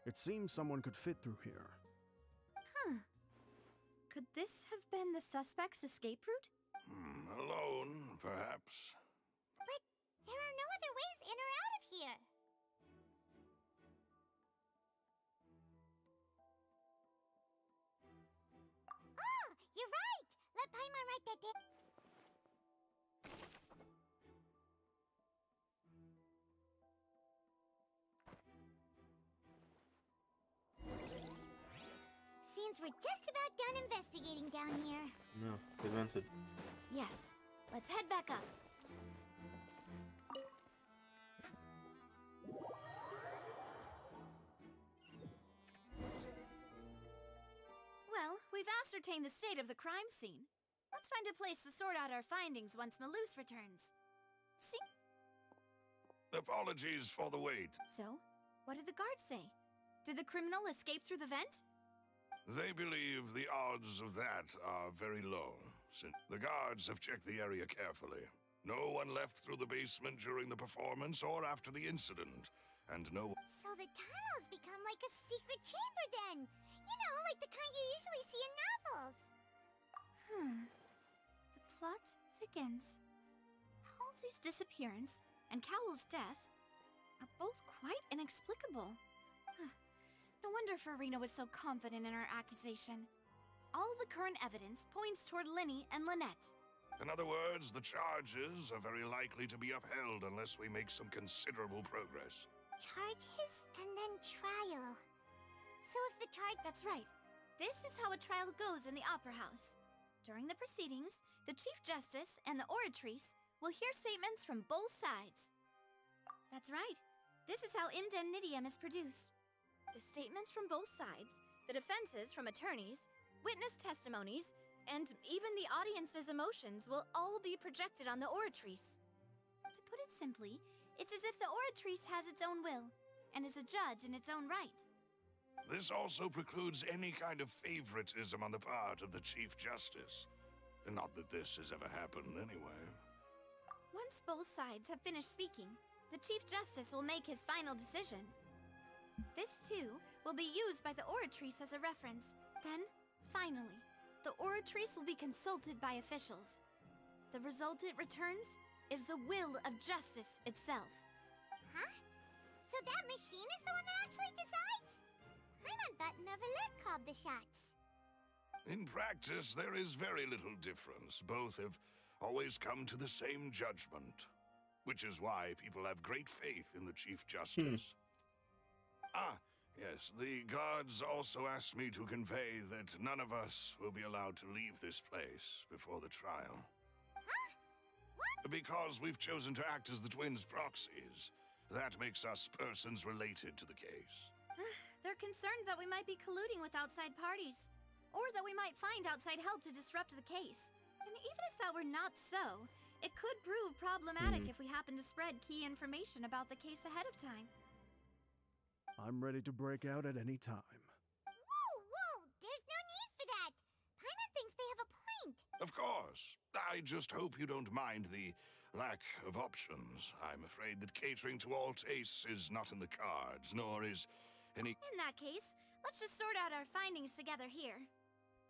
It seems someone could fit through here. Huh. Could this have been the suspect's escape route? Alone, perhaps. But there are no other ways in or out of here. Oh, you're right! Let Paimon write that down. Seems we're just about done investigating down here. No, demented. Yes. Let's head back up. Well, we've ascertained the state of the crime scene. Let's find a place to sort out our findings once Malus returns. See? Apologies for the wait. So, what did the guards say? Did the criminal escape through the vent? They believe the odds of that are very low, since the guards have checked the area carefully. No one left through the basement during the performance or after the incident, and no... So the tunnels become like a secret chamber then. You know, like the kind you usually see in novels. The plot thickens. Halsey's disappearance and Cowell's death are both quite inexplicable. No wonder Farina was so confident in her accusation. All the current evidence points toward Linny and Lynette. In other words, the charges are very likely to be upheld unless we make some considerable progress. Charges and then trial. So if the charge... That's right. This is how a trial goes in the Opera House. During the proceedings, the Chief Justice and the Oratrice will hear statements from both sides. That's right. This is how indemnitium is produced. The statements from both sides, the defenses from attorneys, witness testimonies, and even the audience's emotions will all be projected on the Oratrice. To put it simply, it's as if the Oratrice has its own will, and is a judge in its own right. This also precludes any kind of favoritism on the part of the Chief Justice. Not that this has ever happened anyway. Once both sides have finished speaking, the Chief Justice will make his final decision. This, too, will be used by the Oratrice as a reference. Then, finally, the Oratrice will be consulted by officials. The result it returns is the will of justice itself. Huh? So that machine is the one that actually decides? Paimon thought Neverlet called the shots. In practice, there is very little difference. Both have always come to the same judgment, which is why people have great faith in the Chief Justice. Ah, yes, the guards also asked me to convey that none of us will be allowed to leave this place before the trial. Huh? What? Because we've chosen to act as the twins' proxies. That makes us persons related to the case. They're concerned that we might be colluding with outside parties, or that we might find outside help to disrupt the case. And even if that were not so, it could prove problematic if we happen to spread key information about the case ahead of time. I'm ready to break out at any time. Whoa! There's no need for that! Paimon thinks they have a point. Of course. I just hope you don't mind the lack of options. I'm afraid that catering to all tastes is not in the cards, nor is any... In that case, let's just sort out our findings together here.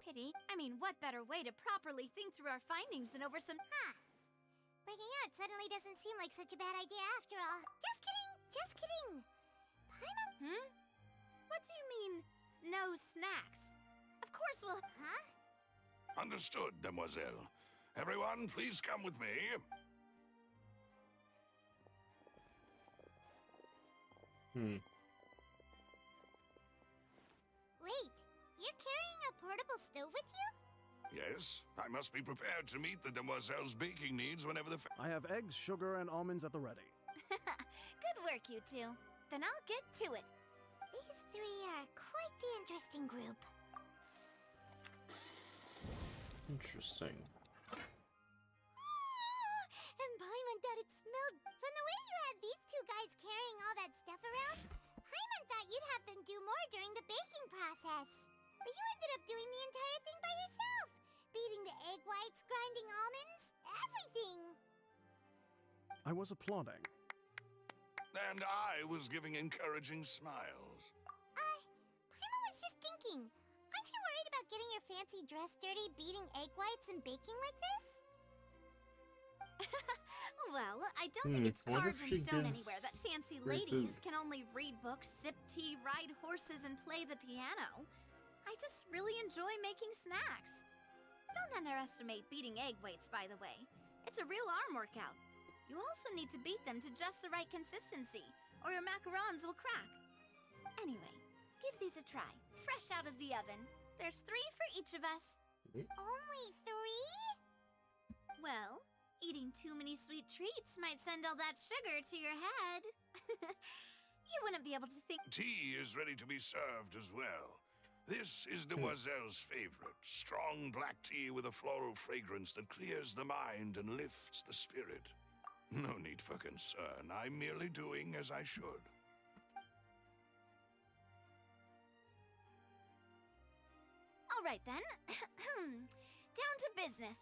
Pity. I mean, what better way to properly think through our findings than over some... Breaking out suddenly doesn't seem like such a bad idea after all. Just kidding! Just kidding! Paimon... What do you mean, no snacks? Of course we'll... Huh? Understood, Demoiselle. Everyone, please come with me. Wait, you're carrying a portable stove with you? Yes, I must be prepared to meet the Demoiselle's baking needs whenever the... I have eggs, sugar, and almonds at the ready. Good work, you two. Then I'll get to it. These three are quite the interesting group. Interesting. And Paimon thought it smelled... From the way you had these two guys carrying all that stuff around, Paimon thought you'd have them do more during the baking process. But you ended up doing the entire thing by yourself. Beating the egg whites, grinding almonds, everything. I was applauding. And I was giving encouraging smiles. Paimon was just thinking. Aren't you worried about getting your fancy dress dirty beating egg whites and baking like this? Well, I don't think it's carved in stone anywhere that fancy ladies can only read books, sip tea, ride horses, and play the piano. I just really enjoy making snacks. Don't underestimate beating egg whites, by the way. It's a real arm workout. You also need to beat them to just the right consistency, or your macarons will crack. Anyway, give these a try, fresh out of the oven. There's 3 for each of us. Only 3? Well, eating too many sweet treats might send all that sugar to your head. You wouldn't be able to think... Tea is ready to be served as well. This is Demoiselle's favorite, strong black tea with a floral fragrance that clears the mind and lifts the spirit. No need for concern. I'm merely doing as I should. All right, then. Down to business.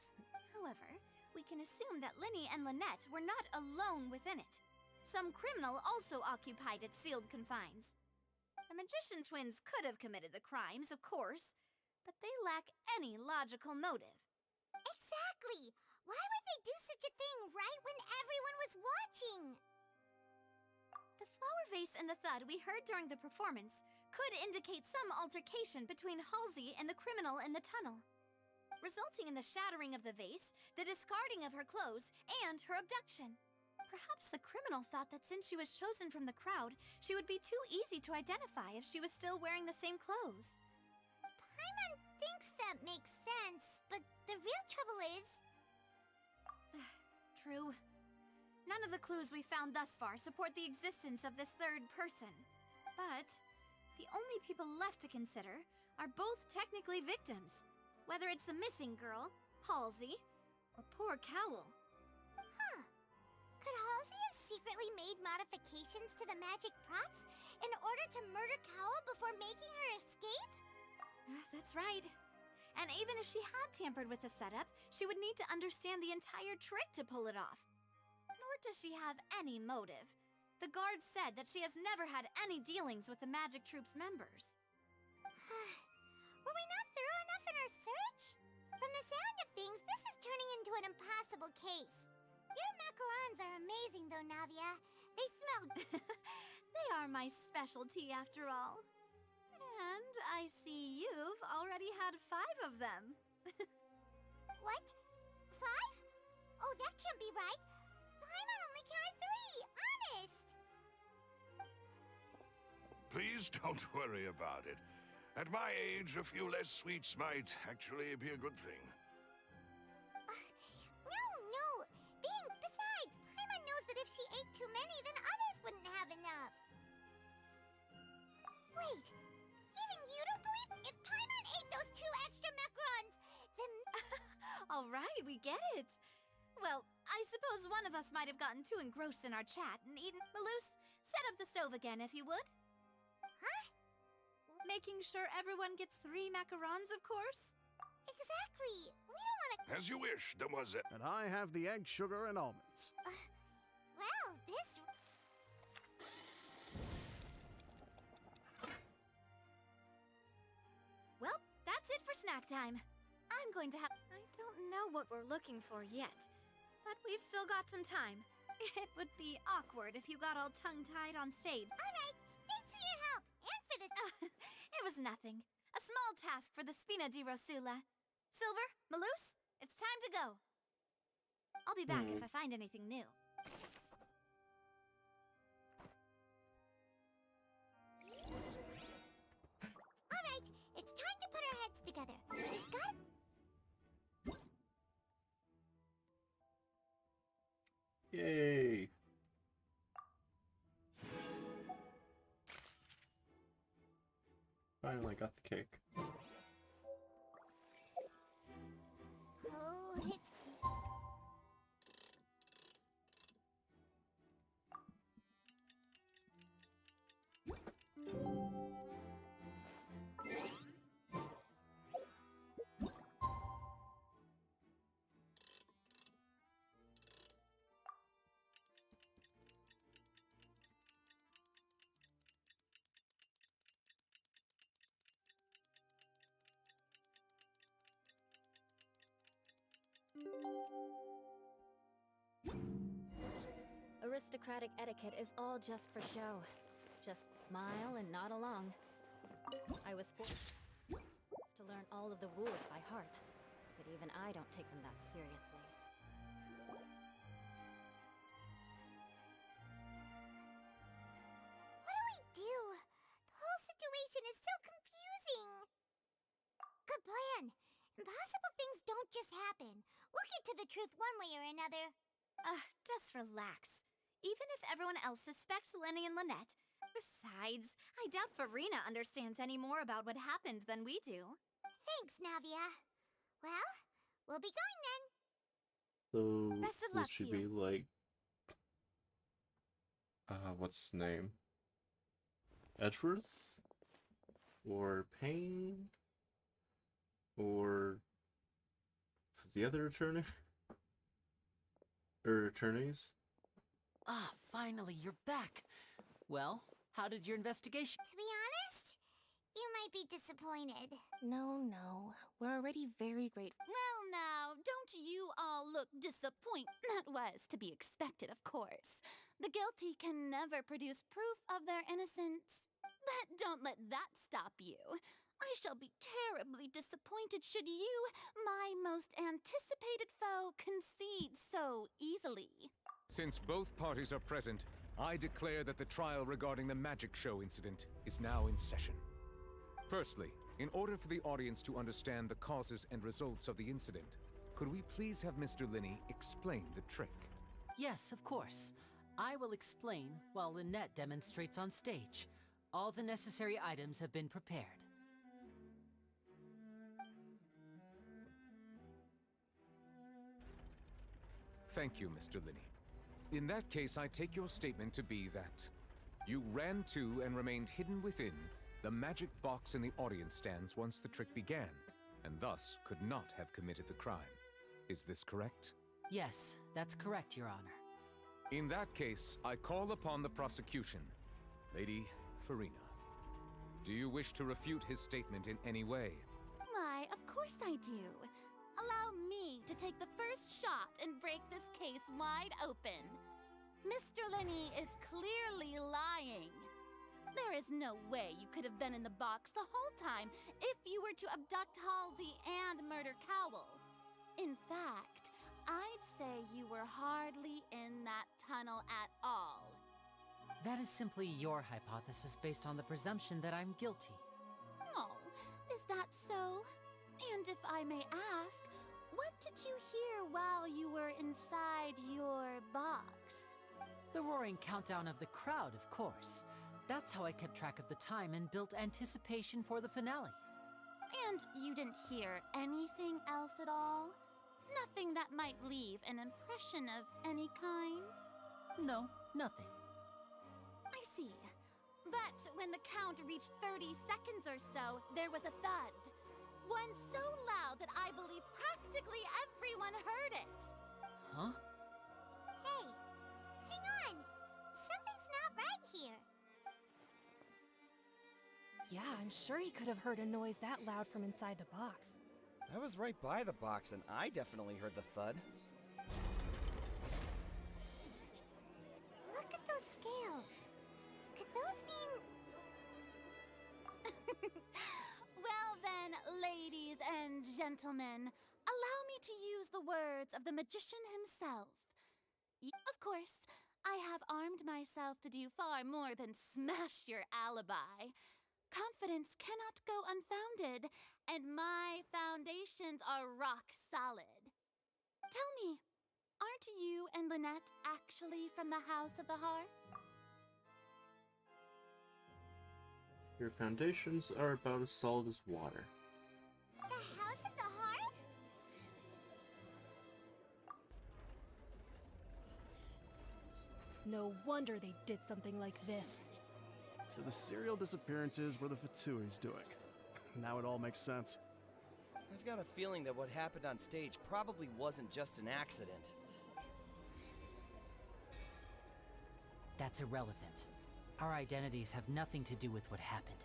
However, we can assume that Linny and Lynette were not alone within it. Some criminal also occupied its sealed confines. The magician twins could have committed the crimes, of course, but they lack any logical motive. Exactly! Why would they do such a thing right when everyone was watching? The flower vase and the thud we heard during the performance could indicate some altercation between Halsey and the criminal in the tunnel, resulting in the shattering of the vase, the discarding of her clothes, and her abduction. Perhaps the criminal thought that since she was chosen from the crowd, she would be too easy to identify if she was still wearing the same clothes. Paimon thinks that makes sense, but the real trouble is... True. None of the clues we found thus far support the existence of this third person. But the only people left to consider are both technically victims, whether it's the missing girl, Halsey, or poor Cowl. Huh. Could Halsey have secretly made modifications to the magic props in order to murder Cowl before making her escape? That's right. And even if she had tampered with the setup, she would need to understand the entire trick to pull it off. Nor does she have any motive. The guard said that she has never had any dealings with the magic troop's members. Were we not thorough enough in our search? From the sound of things, this is turning into an impossible case. Your macarons are amazing, though, Navia. They smell... They are my specialty, after all. And I see you've already had 5 of them. What? 5? Oh, that can't be right. Paimon only counted 3, honest. Please don't worry about it. At my age, a few less sweets might actually be a good thing. No. Besides, Paimon knows that if she ate too many, then others wouldn't have enough. Wait, even you don't believe? If Paimon ate those 2 extra macarons, then... All right, we get it. Well, I suppose one of us might have gotten too engrossed in our chat and eaten... Malus, set up the stove again, if you would. Huh? Making sure everyone gets 3 macarons, of course. Exactly. We don't want to... As you wish, demoiselle. And I have the egg, sugar, and almonds. Well, this... Well, that's it for snack time. I'm going to have... I don't know what we're looking for yet, but we've still got some time. It would be awkward if you got all tongue-tied on stage. All right, thanks for your help, and for this... It was nothing. A small task for the Spina di Rosula. Silver, Malus, it's time to go. I'll be back if I find anything new. All right, it's time to put our heads together. We've got... Yay! Finally got the cake. Oh, it's... Aristocratic etiquette is all just for show. Just smile and nod along. I was forced to learn all of the rules by heart, but even I don't take them that seriously. What do we do? The whole situation is so confusing. Good plan. Impossible things don't just happen. We'll get to the truth one way or another. Just relax. Even if everyone else suspects Lenny and Lynette. Besides, I doubt Farina understands any more about what happened than we do. Thanks, Navia. Well, we'll be going then. So, Best of will luck she to be you. like... what's his name? Edgeworth? Or Payne? Or... the other attorney? Or attorneys? Ah, finally, you're back. Well, how did your investigation? To be honest, you might be disappointed. No. We're already very grateful. Well, now, don't you all look disappointed? That was to be expected, of course. The guilty can never produce proof of their innocence. But don't let that stop you. I shall be terribly disappointed should you, my most anticipated foe, concede so easily. Since both parties are present, I declare that the trial regarding the magic show incident is now in session. Firstly, in order for the audience to understand the causes and results of the incident, could we please have Mr. Linney explain the trick? Yes, of course. I will explain while Lynette demonstrates on stage. All the necessary items have been prepared. Thank you, Mr. Linney. In that case, I take your statement to be that you ran to and remained hidden within the magic box in the audience stands once the trick began, and thus could not have committed the crime. Is this correct? Yes, that's correct, Your Honor. In that case, I call upon the prosecution. Lady Farina, do you wish to refute his statement in any way? Why, of course I do. Allow me to take the first shot and break this case wide open. Mr. Linney is clearly lying. There is no way you could have been in the box the whole time if you were to abduct Halsey and murder Cowell. In fact, I'd say you were hardly in that tunnel at all. That is simply your hypothesis based on the presumption that I'm guilty. Oh, is that so? And if I may ask, what did you hear while you were inside your box? The roaring countdown of the crowd, of course. That's how I kept track of the time and built anticipation for the finale. And you didn't hear anything else at all? Nothing that might leave an impression of any kind? No, nothing. I see. But when the count reached 30 seconds or so, there was a thud. One so loud that I believe practically everyone heard it. Huh? Hey, hang on. Something's not right here. Yeah, I'm sure he could have heard a noise that loud from inside the box. I was right by the box and I definitely heard the thud. Look at those scales. Could those mean... Well then, ladies and gentlemen, allow me to use the words of the magician himself. Of course, I have armed myself to do far more than smash your alibi. Confidence cannot go unfounded, and my foundations are rock solid. Tell me, aren't you and Lynette actually from the House of the Hearth? Your foundations are about as solid as water. The House of the Hearth? No wonder they did something like this. So the serial disappearances were the Fatsui's doing. Now it all makes sense. I've got a feeling that what happened on stage probably wasn't just an accident. That's irrelevant. Our identities have nothing to do with what happened.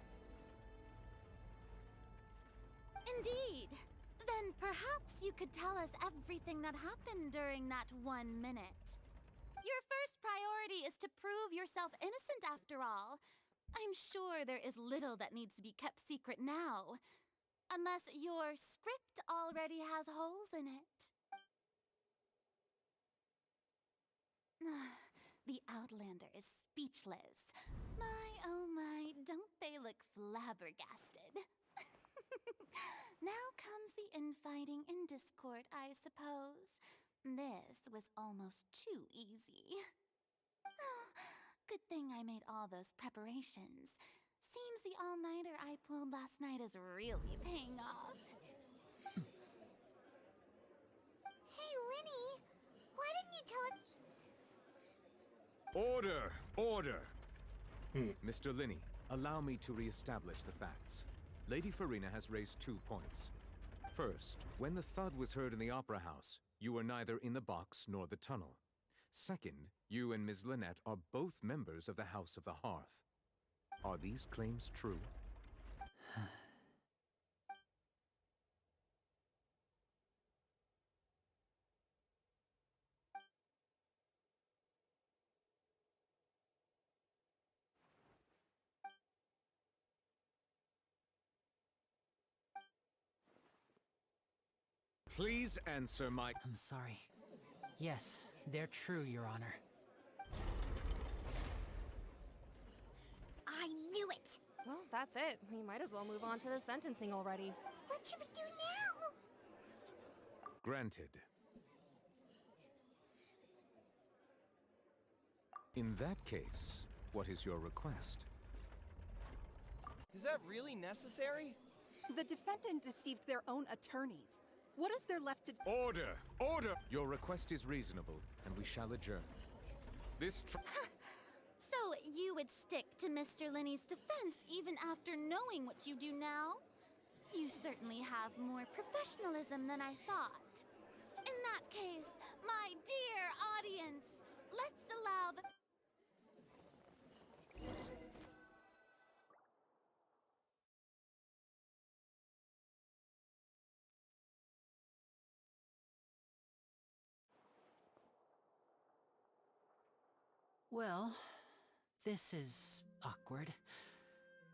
Indeed. Then perhaps you could tell us everything that happened during that 1 minute. Your first priority is to prove yourself innocent after all. I'm sure there is little that needs to be kept secret now. Unless your script already has holes in it. The Outlander is speechless. My, oh my, don't they look flabbergasted? Now comes the infighting and discord, I suppose. This was almost too easy. Good thing I made all those preparations. Seems the all-nighter I pulled last night is really paying off. Hey, Linny, why didn't you tell us... Order! Order! Mr. Linney, allow me to re-establish the facts. Lady Farina has raised 2 points. First, when the thud was heard in the Opera House, you were neither in the box nor the tunnel. Second, You and Ms. Lynette are both members of the House of the Hearth. Are these claims true? Please answer my... I'm sorry. Yes, they're true, Your Honor. I knew it! Well, that's it. We might as well move on to the sentencing already. What should we do now? Granted. In that case, what is your request? Is that really necessary? The defendant deceived their own attorneys. What is there left to... Order! Order! Your request is reasonable, and we shall adjourn. This So you would stick to Mr. Linney's defense even after knowing what you do now? You certainly have more professionalism than I thought. In that case, my dear audience, let's allow the... Well, this is awkward.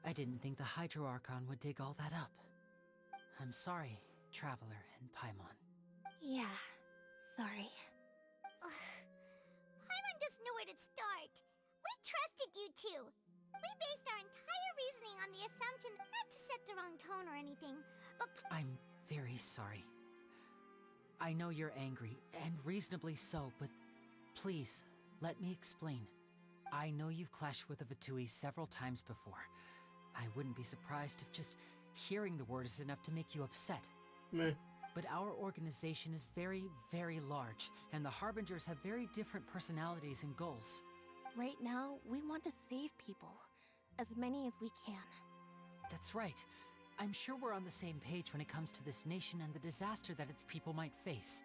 I didn't think the Hydro Archon would dig all that up. I'm sorry, Traveler and Paimon. Yeah, sorry. Paimon doesn't know where to start. We trusted you two. We based our entire reasoning on the assumption not to set the wrong tone or anything, but... I'm very sorry. I know you're angry, and reasonably so, but please, let me explain. I know you've clashed with the Fatui several times before. I wouldn't be surprised if just hearing the word is enough to make you upset. Meh. But our organization is very, very large, and the Harbingers have very different personalities and goals. Right now, we want to save people. As many as we can. That's right. I'm sure we're on the same page when it comes to this nation and the disaster that its people might face.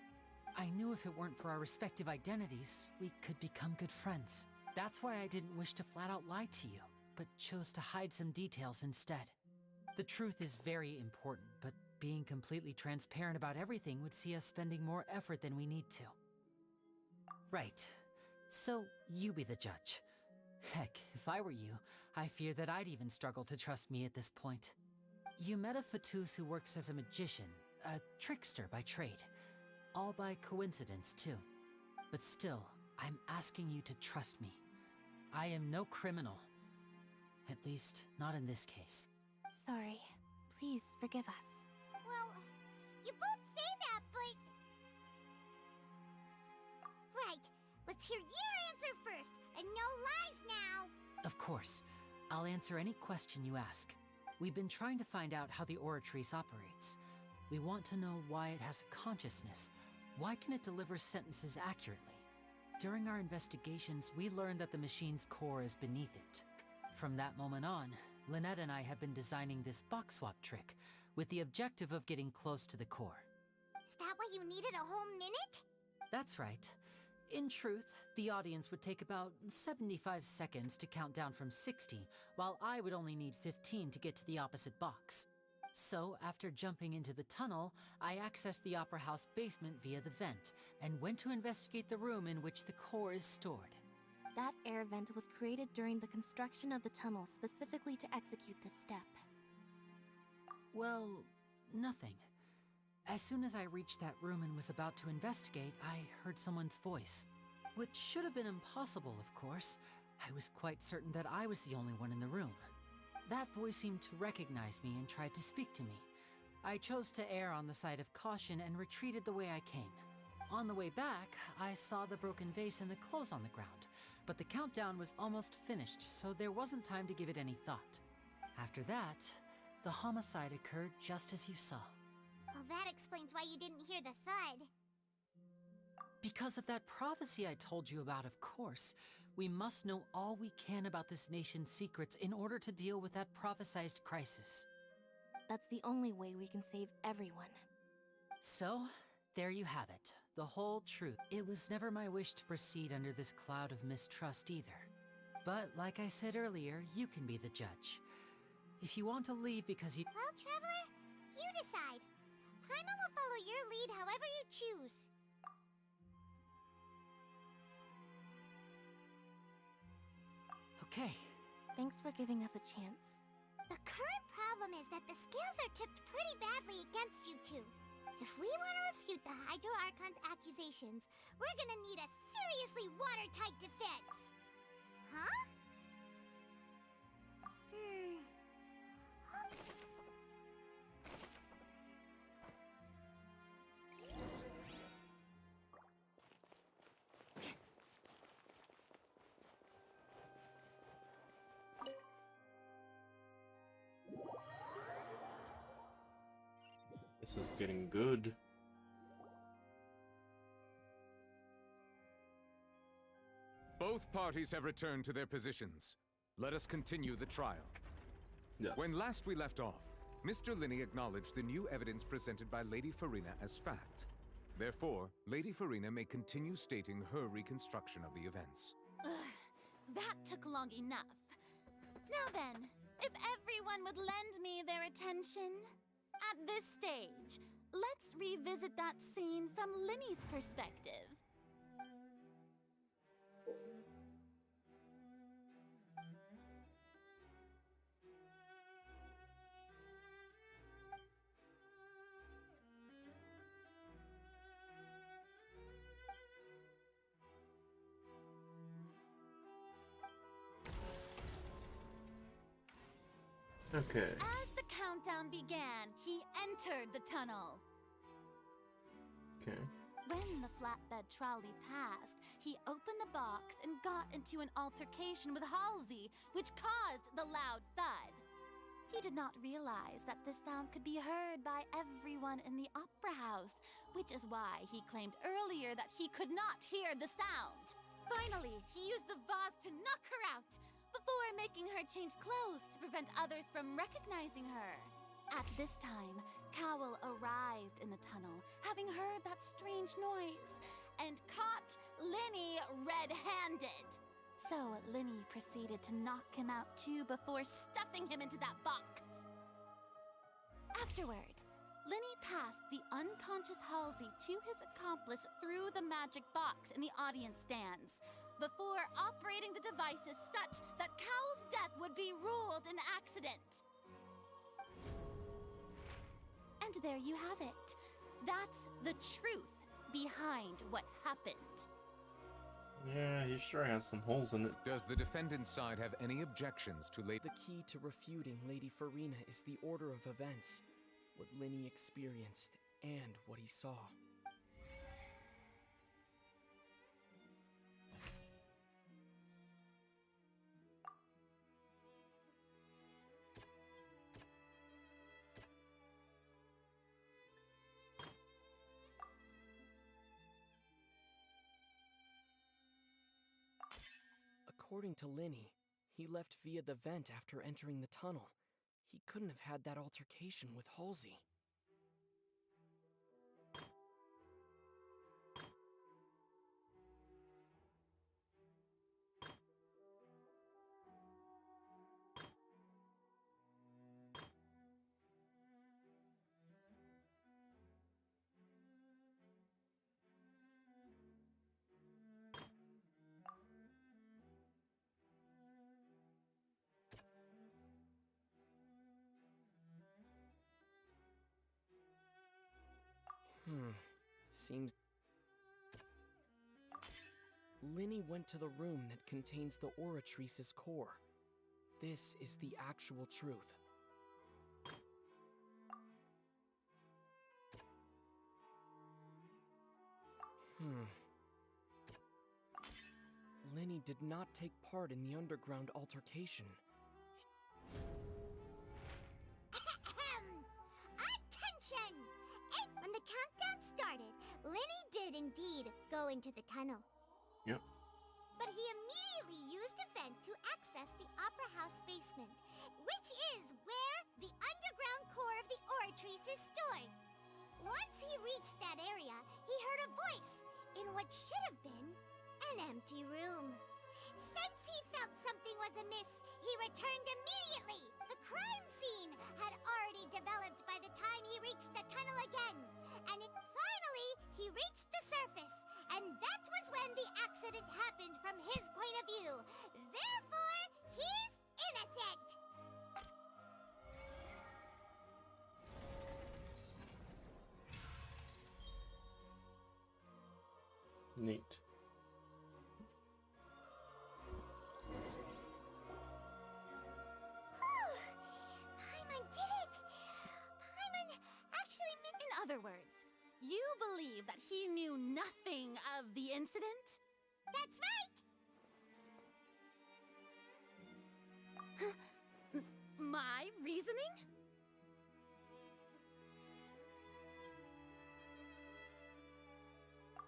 I knew if it weren't for our respective identities, we could become good friends. That's why I didn't wish to flat out lie to you, but chose to hide some details instead. The truth is very important, but being completely transparent about everything would see us spending more effort than we need to. Right. So, you be the judge. Heck, if I were you, I fear that I'd even struggle to trust me at this point. You met a Fatus who works as a magician, a trickster by trade. All by coincidence, too. But still, I'm asking you to trust me. I am no criminal. At least, not in this case. Sorry. Please forgive us. Well, you both say that, but... Right. Let's hear your answer first, and no lies now! Of course. I'll answer any question you ask. We've been trying to find out how the Oratrice operates. We want to know why it has a consciousness. Why can it deliver sentences accurately? During our investigations, we learned that the machine's core is beneath it. From that moment on, Lynette and I have been designing this box swap trick, with the objective of getting close to the core. Is that why you needed a whole minute? That's right. In truth, the audience would take about 75 seconds to count down from 60, while I would only need 15 to get to the opposite box. So, after jumping into the tunnel, I accessed the Opera House basement via the vent, and went to investigate the room in which the core is stored. That air vent was created during the construction of the tunnel specifically to execute this step. Well, nothing. As soon as I reached that room and was about to investigate, I heard someone's voice. Which should have been impossible, of course. I was quite certain that I was the only one in the room. That voice seemed to recognize me and tried to speak to me. I chose to err on the side of caution and retreated the way I came. On the way back, I saw the broken vase and the clothes on the ground, but the countdown was almost finished, so there wasn't time to give it any thought. After that, the homicide occurred just as you saw. Well, that explains why you didn't hear the thud. Because of that prophecy I told you about, of course. We must know all we can about this nation's secrets in order to deal with that prophesized crisis. That's the only way we can save everyone. So, there you have it. The whole truth. It was never my wish to proceed under this cloud of mistrust either. But like I said earlier, you can be the judge. If you want to leave because you— Well, Traveler, you decide. Paimon will follow your lead however you choose. Okay. Thanks for giving us a chance. The current problem is that the scales are tipped pretty badly against you two. If we want to refute the Hydro Archon's accusations, we're gonna need a seriously watertight defense. Huh? This is getting good. Both parties have returned to their positions. Let us continue the trial. Yes. When last we left off, Mr. Linney acknowledged the new evidence presented by Lady Farina as fact. Therefore, Lady Farina may continue stating her reconstruction of the events. Ugh, that took long enough. Now then, if everyone would lend me their attention. At this stage, let's revisit that scene from Linney's perspective. Okay. As the countdown began, he entered the tunnel. Okay. When the flatbed trolley passed, he opened the box and got into an altercation with Halsey, which caused the loud thud. He did not realize that the sound could be heard by everyone in the opera house, which is why he claimed earlier that he could not hear the sound. Finally, he used the vase to knock her out, before making her change clothes to prevent others from recognizing her. At this time, Cowell arrived in the tunnel, having heard that strange noise, and caught Linney red-handed. So Linney proceeded to knock him out too before stuffing him into that box. Afterward, Linney passed the unconscious Halsey to his accomplice through the magic box in the audience stands, before operating the devices such that Cowell's death would be ruled an accident. And there you have it. That's the truth behind what happened. Yeah, he sure has some holes in it. Does the defendant's side have any objections to Lady... The key to refuting Lady Farina is the order of events, what Linney experienced, and what he saw. According to Linney, he left via the vent after entering the tunnel. He couldn't have had that altercation with Halsey. Seems... Linney went to the room that contains the Oratrice's core. This is the actual truth. Linney did not take part in the underground altercation. Attention! When the countdown started, Linney did indeed go into the tunnel. Yep. But he immediately used a vent to access the Opera House basement, which is where the underground core of the Oratrice is stored. Once he reached that area, he heard a voice what should have been an empty room. Since he felt something was amiss, he returned immediately. The crime scene had already developed by the time he reached the tunnel again. And finally, he reached the surface. And that was when the accident happened from his point of view. Therefore, he's innocent. Neat. Paimon did it! Paimon actually In other words, you believe that he knew nothing of the incident? That's right! My reasoning?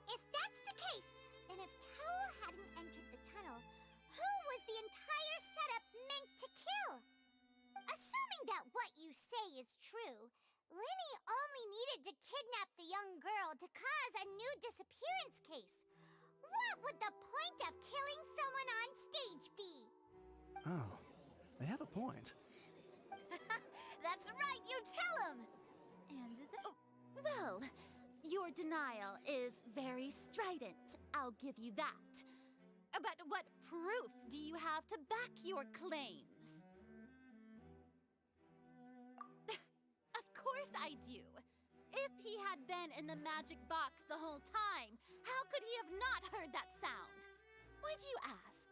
If that's the case, then if Cowell hadn't entered the tunnel, who was the entire setup meant to kill? Assuming that what you say is true, Linny only needed to kidnap the young girl to cause a new disappearance case. What would the point of killing someone on stage be? Oh, they have a point. That's right, you tell him! And well, your denial is very strident, I'll give you that. But what proof do you have to back your claims? Of course I do. If he had been in the magic box the whole time, how could he have not heard that sound? Why do you ask?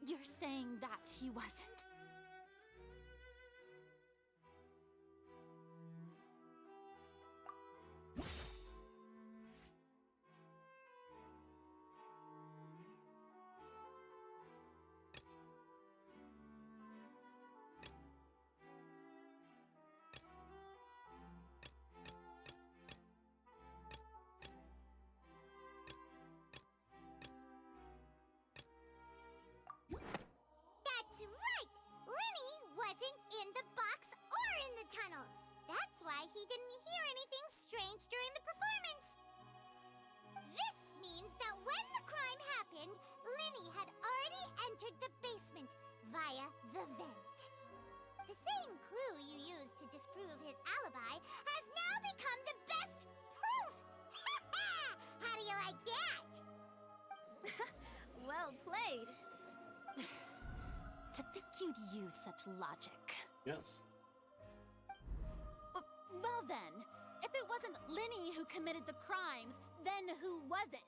You're saying that he wasn't? That's right! Linny wasn't in the box or in the tunnel. That's why he didn't hear anything strange during the performance. This means that when the crime happened, Linny had already entered the basement via the vent. The same clue you used to disprove his alibi has now become the best proof! How do you like that? Well played. To think you'd use such logic. Yes. Well then, if it wasn't Linny who committed the crimes, then who was it?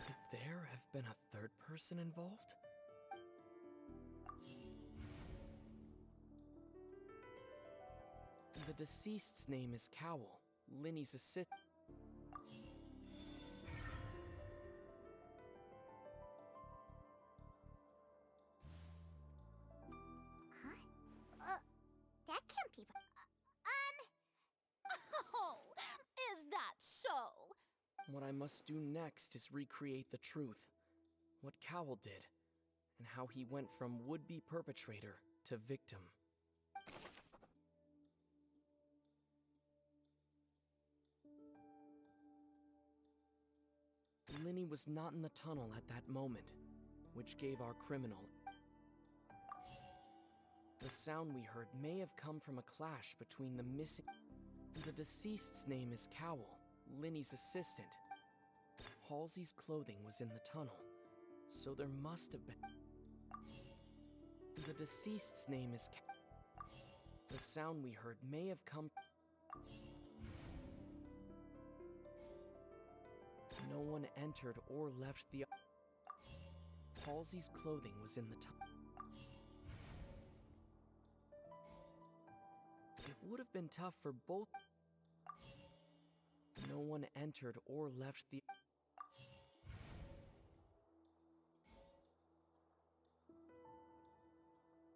Could there have been a third person involved? The deceased's name is Cowell, Linny's assistant. That can't be. Oh, is that so? What I must do next is recreate the truth. What Cowell did, and how he went from would-be perpetrator to victim. Linny was not in the tunnel at that moment, which gave our criminal. The sound we heard may have come from a clash between the missing. The deceased's name is Cowell, Linny's assistant. Halsey's clothing was in the tunnel, so there must have been. The deceased's name is The sound we heard may have come. No one entered or left the. Halsey's clothing was in the tunnel. would have been tough for both. No one entered or left the.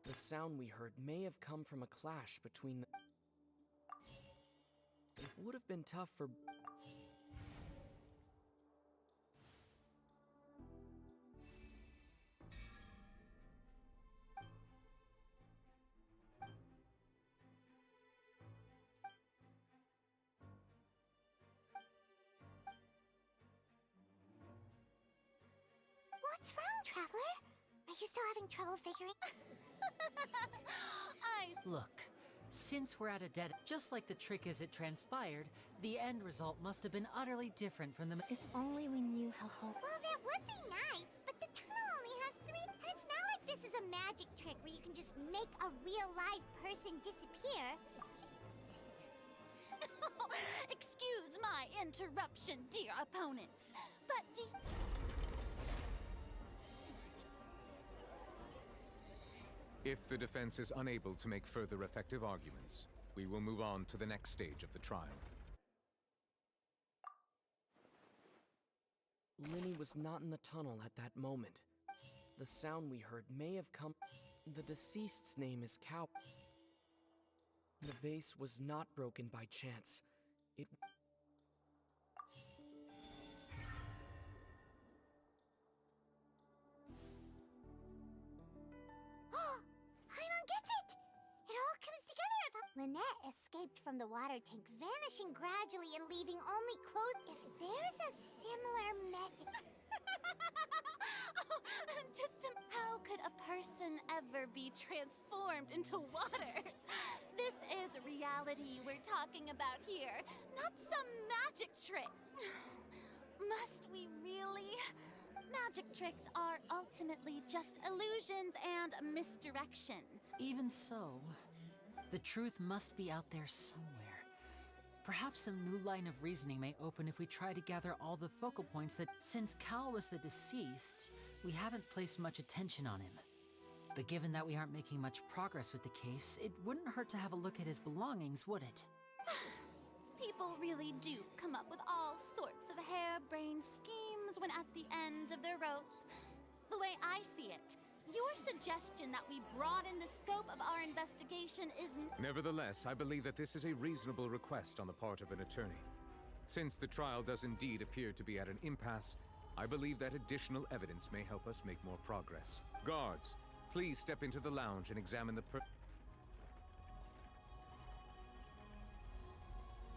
The sound we heard may have come from a clash between the. It would have been tough for. What's wrong, Traveler? Are you still having trouble figuring? Look, since we're at a dead, just like the trick as it transpired, the end result must have been utterly different from the. If only we knew how Well, that would be nice, but the tunnel only has 3. And it's not like this is a magic trick where you can just make a real live person disappear. Excuse my interruption, dear opponents, but do If the defense is unable to make further effective arguments, we will move on to the next stage of the trial. Linny was not in the tunnel at that moment. The sound we heard may have come. The deceased's name is Cow. The vase was not broken by chance. It. Paimon gets it! It all comes together if Lynette escaped from the water tank, vanishing gradually and leaving only clothes. If there's a similar method. How could a person ever be transformed into water? This is reality we're talking about here, not some magic trick. Must we really? Magic tricks are ultimately just illusions and misdirection. Even so, the truth must be out there somewhere. Perhaps some new line of reasoning may open if we try to gather all the focal points that, since Cal was the deceased, we haven't placed much attention on him. But given that we aren't making much progress with the case, it wouldn't hurt to have a look at his belongings, would it? People really do come up with all sorts of harebrained schemes when at the end of their rope. The way I see it, your suggestion that we broaden the scope of our investigation is... Nevertheless, I believe that this is a reasonable request on the part of an attorney. Since the trial does indeed appear to be at an impasse, I believe that additional evidence may help us make more progress. Guards, please step into the lounge and examine the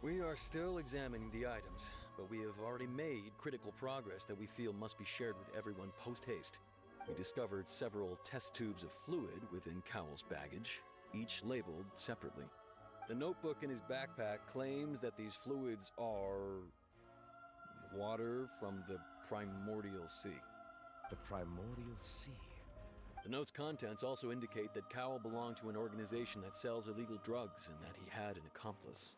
We are still examining the items, but we have already made critical progress that we feel must be shared with everyone post-haste. We discovered several test tubes of fluid within Cowell's baggage, each labeled separately. The notebook in his backpack claims that these fluids are... water from the primordial sea. The primordial sea? The note's contents also indicate that Cowell belonged to an organization that sells illegal drugs and that he had an accomplice.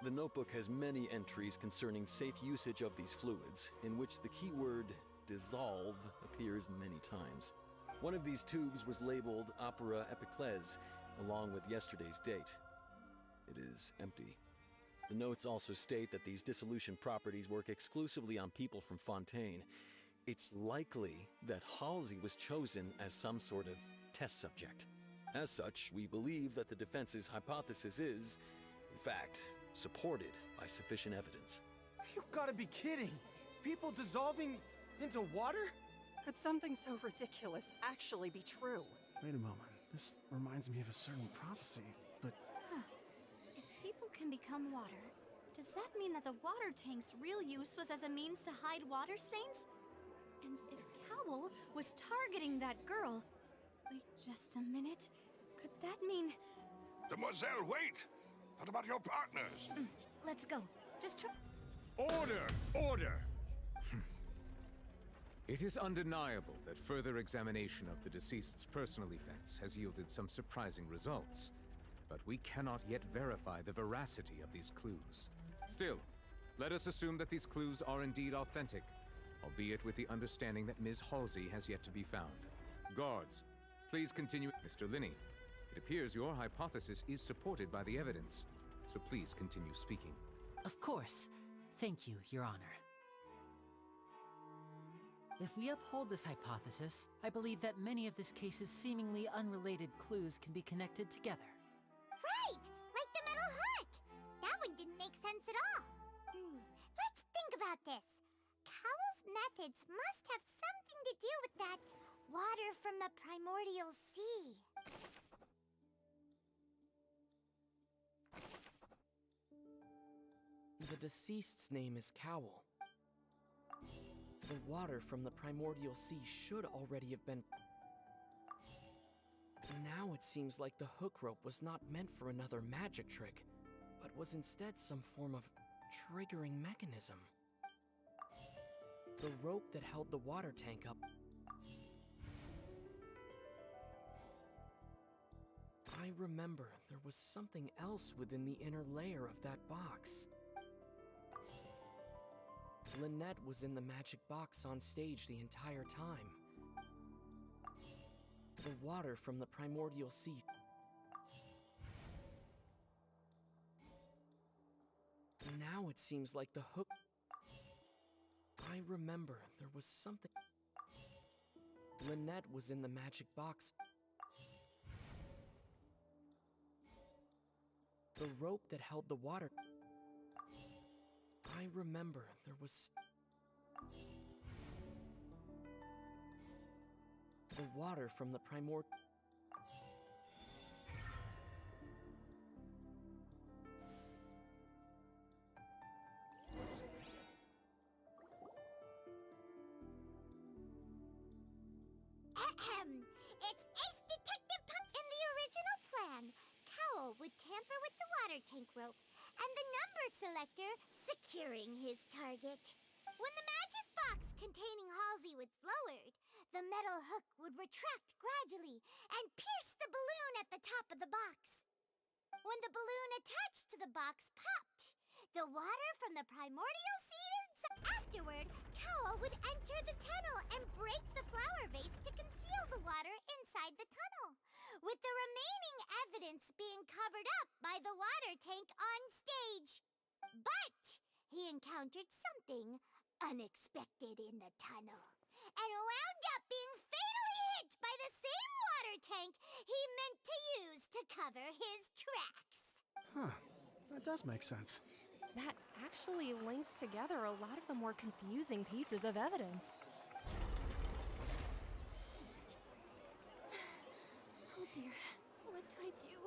The notebook has many entries concerning safe usage of these fluids, in which the keyword dissolve appears many times. One of these tubes was labeled Opera Epiclese, along with yesterday's date. It is empty. The notes also state that these dissolution properties work exclusively on people from Fontaine. It's likely that Halsey was chosen as some sort of test subject. As such, we believe that the defense's hypothesis is, in fact, supported by sufficient evidence. You've got to be kidding! People dissolving into water? Could something so ridiculous actually be true? Wait a moment. This reminds me of a certain prophecy, but... If people can become water, does that mean that the water tank's real use was as a means to hide water stains? And if Cowell was targeting that girl... Wait just a minute. Could that mean... Demoiselle, wait! What about your partners? Let's go. Just try... Order! Order! It is undeniable that further examination of the deceased's personal effects has yielded some surprising results, but we cannot yet verify the veracity of these clues. Still, let us assume that these clues are indeed authentic, albeit with the understanding that Ms. Halsey has yet to be found. Guards, please continue. Mr. Linney, It appears your hypothesis is supported by the evidence, so please continue speaking. Of course. Thank you, Your Honor. If we uphold this hypothesis, I believe that many of this case's seemingly unrelated clues can be connected together. Right! Like the metal hook! That one didn't make sense at all. Let's think about this. Cowell's methods must have something to do with that water from the primordial sea. The deceased's name is Cowell. The water from the primordial sea should already have been... Now it seems like the hook rope was not meant for another magic trick, but was instead some form of triggering mechanism. The rope that held the water tank up... I remember there was something else within the inner layer of that box. Lynette was in the magic box on stage the entire time. The water from the primordial sea... Now it seems like the hook... I remember there was something... Lynette was in the magic box. The rope that held the water... I remember there was... The water from the primordial... It's Ace Detective Pup. In the original plan, Cowell would tamper with the water tank rope and the number selector securing his target. When the magic box containing Halsey was lowered, the metal hook would retract gradually and pierce the balloon at the top of the box. When the balloon attached to the box popped, the water from the primordial seed inside. Afterward, Cowell would enter the tunnel and break the flower vase to conceal the water inside the tunnel, with the remaining evidence being covered up by the water tank on stage. But he encountered something unexpected in the tunnel and wound up being fatally hit by the same water tank he meant to use to cover his tracks. Huh. That does make sense. That actually links together a lot of the more confusing pieces of evidence. Oh dear, what do I do?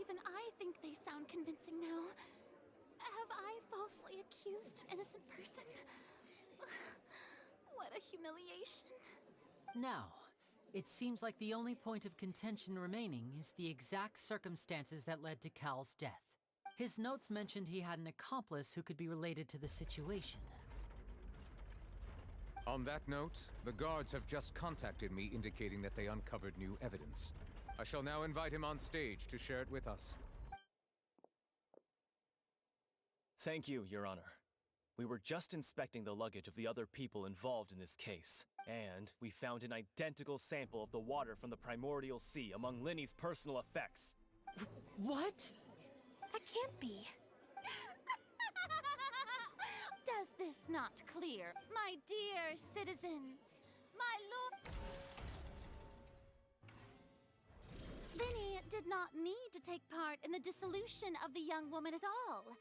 Even I think they sound convincing now. Have I falsely accused an innocent person? What a humiliation. Now, it seems like the only point of contention remaining is the exact circumstances that led to Cal's death. His notes mentioned he had an accomplice who could be related to the situation. On that note, the guards have just contacted me indicating that they uncovered new evidence. I shall now invite him on stage to share it with us. Thank you, Your Honor. We were just inspecting the luggage of the other people involved in this case, and we found an identical sample of the water from the primordial sea among Linny's personal effects. What? That can't be. Does this not clear, my dear citizens, my lord? Linny did not need to take part in the dissolution of the young woman at all.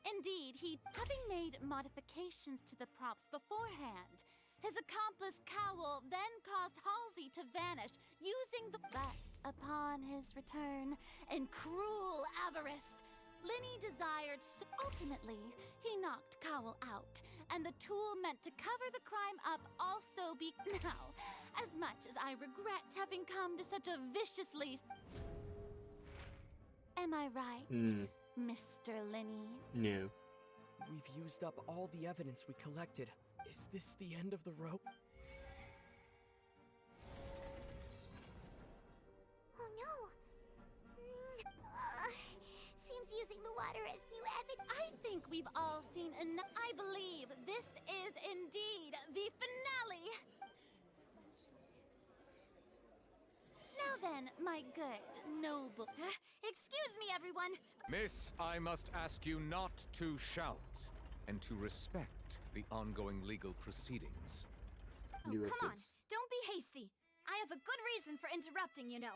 Indeed, he, having made modifications to the props beforehand, his accomplice Cowell then caused Halsey to vanish using the... But upon his return, in cruel avarice, Linny desired ultimately, he knocked Cowell out, and the tool meant to cover the crime up also be... Now, as much as I regret having come to such a viciously... Am I right, Mr. Linny? No. We've used up all the evidence we collected. Is this the end of the rope? Oh no! Seems using the water as new evidence. I think we've all seen enough. I believe this is indeed the finale. Now then, my good, noble... Excuse me, everyone. Miss, I must ask you not to shout and to respect the ongoing legal proceedings. Oh, come on. Don't be hasty. I have a good reason for interrupting, you know.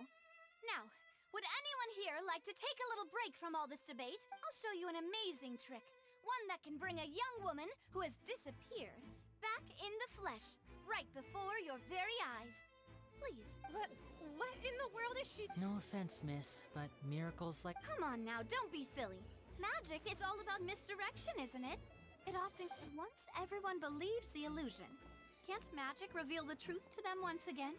Now, would anyone here like to take a little break from all this debate? I'll show you an amazing trick. One that can bring a young woman who has disappeared back in the flesh, right before your very eyes. Please. What in the world is she... No offense, miss, but miracles like... Come on now, don't be silly. Magic is all about misdirection, isn't it? It often... Once everyone believes the illusion, can't magic reveal the truth to them once again?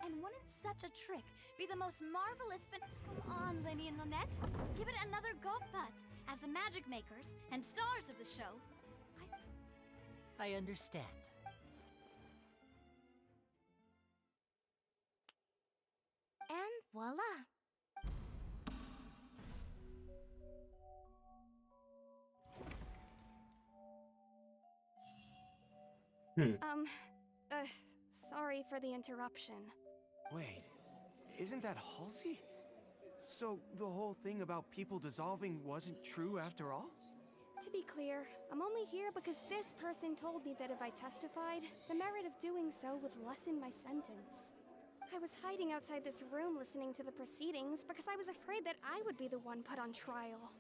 And wouldn't such a trick be the most marvelous Come on, Lenny and Lynette. Give it another go. But, as the magic makers and stars of the show, I understand. And voila! Sorry for the interruption. Wait, isn't that Halsey? So the whole thing about people dissolving wasn't true after all? To be clear, I'm only here because this person told me that if I testified, the merit of doing so would lessen my sentence. I was hiding outside this room listening to the proceedings because I was afraid that I would be the one put on trial.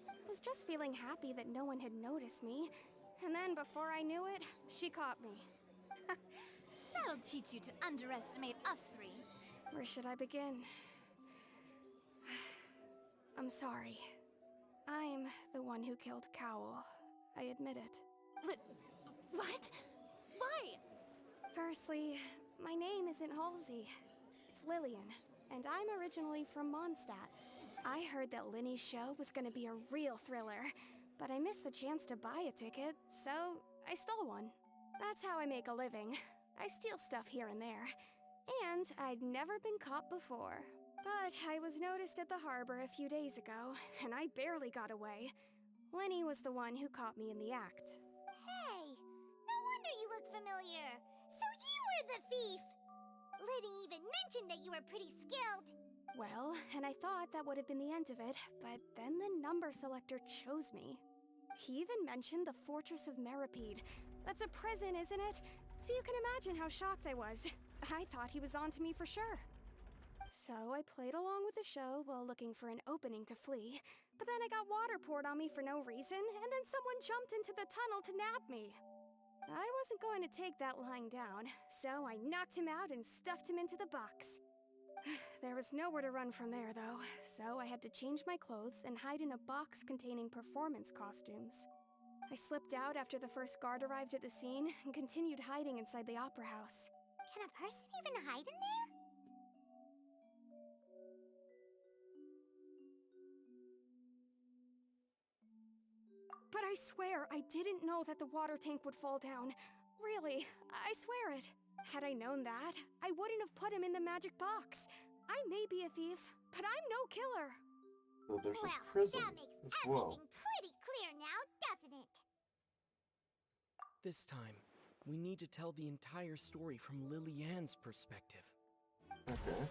I was just feeling happy that no one had noticed me, and then before I knew it, she caught me. that'll teach you to underestimate us three. Where should I begin? I'm sorry. I'm the one who killed Cowell. I admit it. What? Why? Firstly, my name isn't Halsey. It's Lillian, and I'm originally from Mondstadt. I heard that Linny's show was gonna be a real thriller, but I missed the chance to buy a ticket, so I stole one. That's how I make a living. I steal stuff here and there. And I'd never been caught before. But I was noticed at the harbor a few days ago, and I barely got away. Lenny was the one who caught me in the act. Hey, no wonder you look familiar. So you were the thief! Liddy even mentioned that you were pretty skilled. Well, and I thought that would have been the end of it, but then the number selector chose me. He even mentioned the Fortress of Meripede. That's a prison, isn't it? So you can imagine how shocked I was. I thought he was onto me for sure. So I played along with the show while looking for an opening to flee, but then I got water poured on me for no reason, and then someone jumped into the tunnel to nab me. I wasn't going to take that lying down, so I knocked him out and stuffed him into the box. There was nowhere to run from there, though, so I had to change my clothes and hide in a box containing performance costumes. I slipped out after the first guard arrived at the scene and continued hiding inside the opera house. Can a person even hide in there? But I swear, I didn't know that the water tank would fall down. Really, I swear it. Had I known that, I wouldn't have put him in the magic box. I may be a thief, but I'm no killer. Well, there's well, a prison that makes as everything well. pretty clear now, doesn't it? This time, we need to tell the entire story from Lily-Ann's perspective. Okay.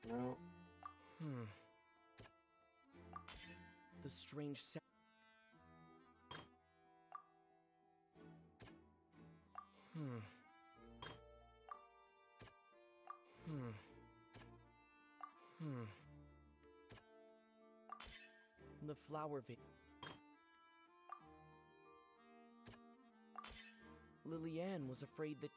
No. The strange sound. The flower vase. Lily-Ann was afraid that...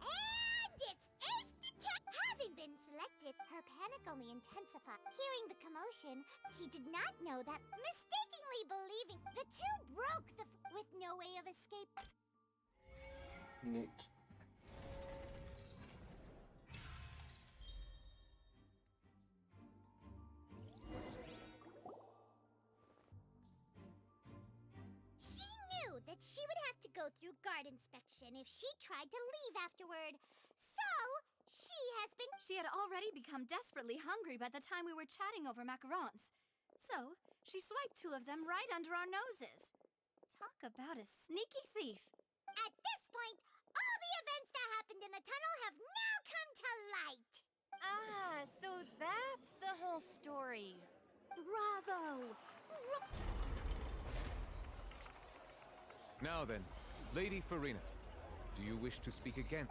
And it's ace detect! Having been selected, her panic only intensified. Hearing the commotion, he did not know that, mistakenly believing the two broke the with no way of escape. Neat. She go through guard inspection if she tried to leave afterward. So, she has been... She had already become desperately hungry by the time we were chatting over macarons. So, she swiped 2 of them right under our noses. Talk about a sneaky thief. At this point, all the events that happened in the tunnel have now come to light. Ah, so that's the whole story. Bravo! Now then, Lady Farina, do you wish to speak again?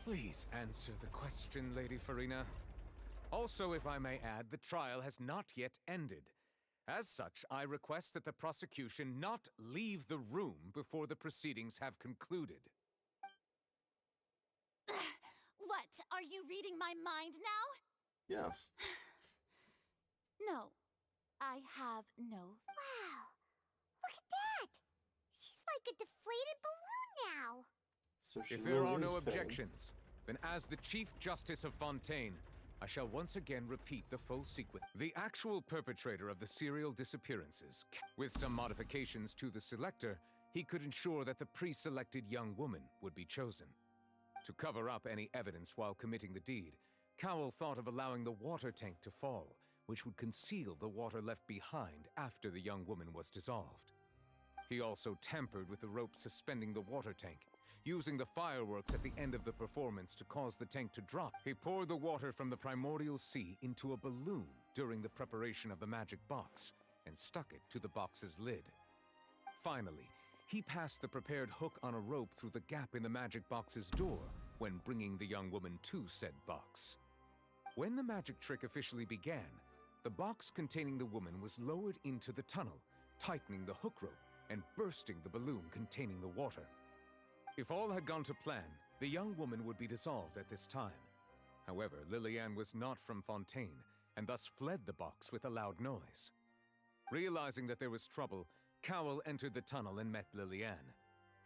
Please answer the question, Lady Farina. Also, if I may add, the trial has not yet ended. As such, I request that the prosecution not leave the room before the proceedings have concluded. What? Are you reading my mind now? Yes. No. I have no. Wow. Look at that. She's like a deflated balloon now. So she If there are really no is paying. objections, then as the Chief Justice of Fontaine, I shall once again repeat the full sequence. The actual perpetrator of the serial disappearances, with some modifications to the selector, he could ensure that the pre-selected young woman would be chosen. To cover up any evidence while committing the deed, Cowell thought of allowing the water tank to fall, which would conceal the water left behind after the young woman was dissolved. He also tampered with the rope suspending the water tank, using the fireworks at the end of the performance to cause the tank to drop. He poured the water from the primordial sea into a balloon during the preparation of the magic box, and stuck it to the box's lid. Finally, he passed the prepared hook on a rope through the gap in the magic box's door when bringing the young woman to said box. When the magic trick officially began, the box containing the woman was lowered into the tunnel, tightening the hook rope and bursting the balloon containing the water. If all had gone to plan, the young woman would be dissolved at this time. However, Lillian was not from Fontaine, and thus fled the box with a loud noise. Realizing that there was trouble, Cowell entered the tunnel and met Lillian.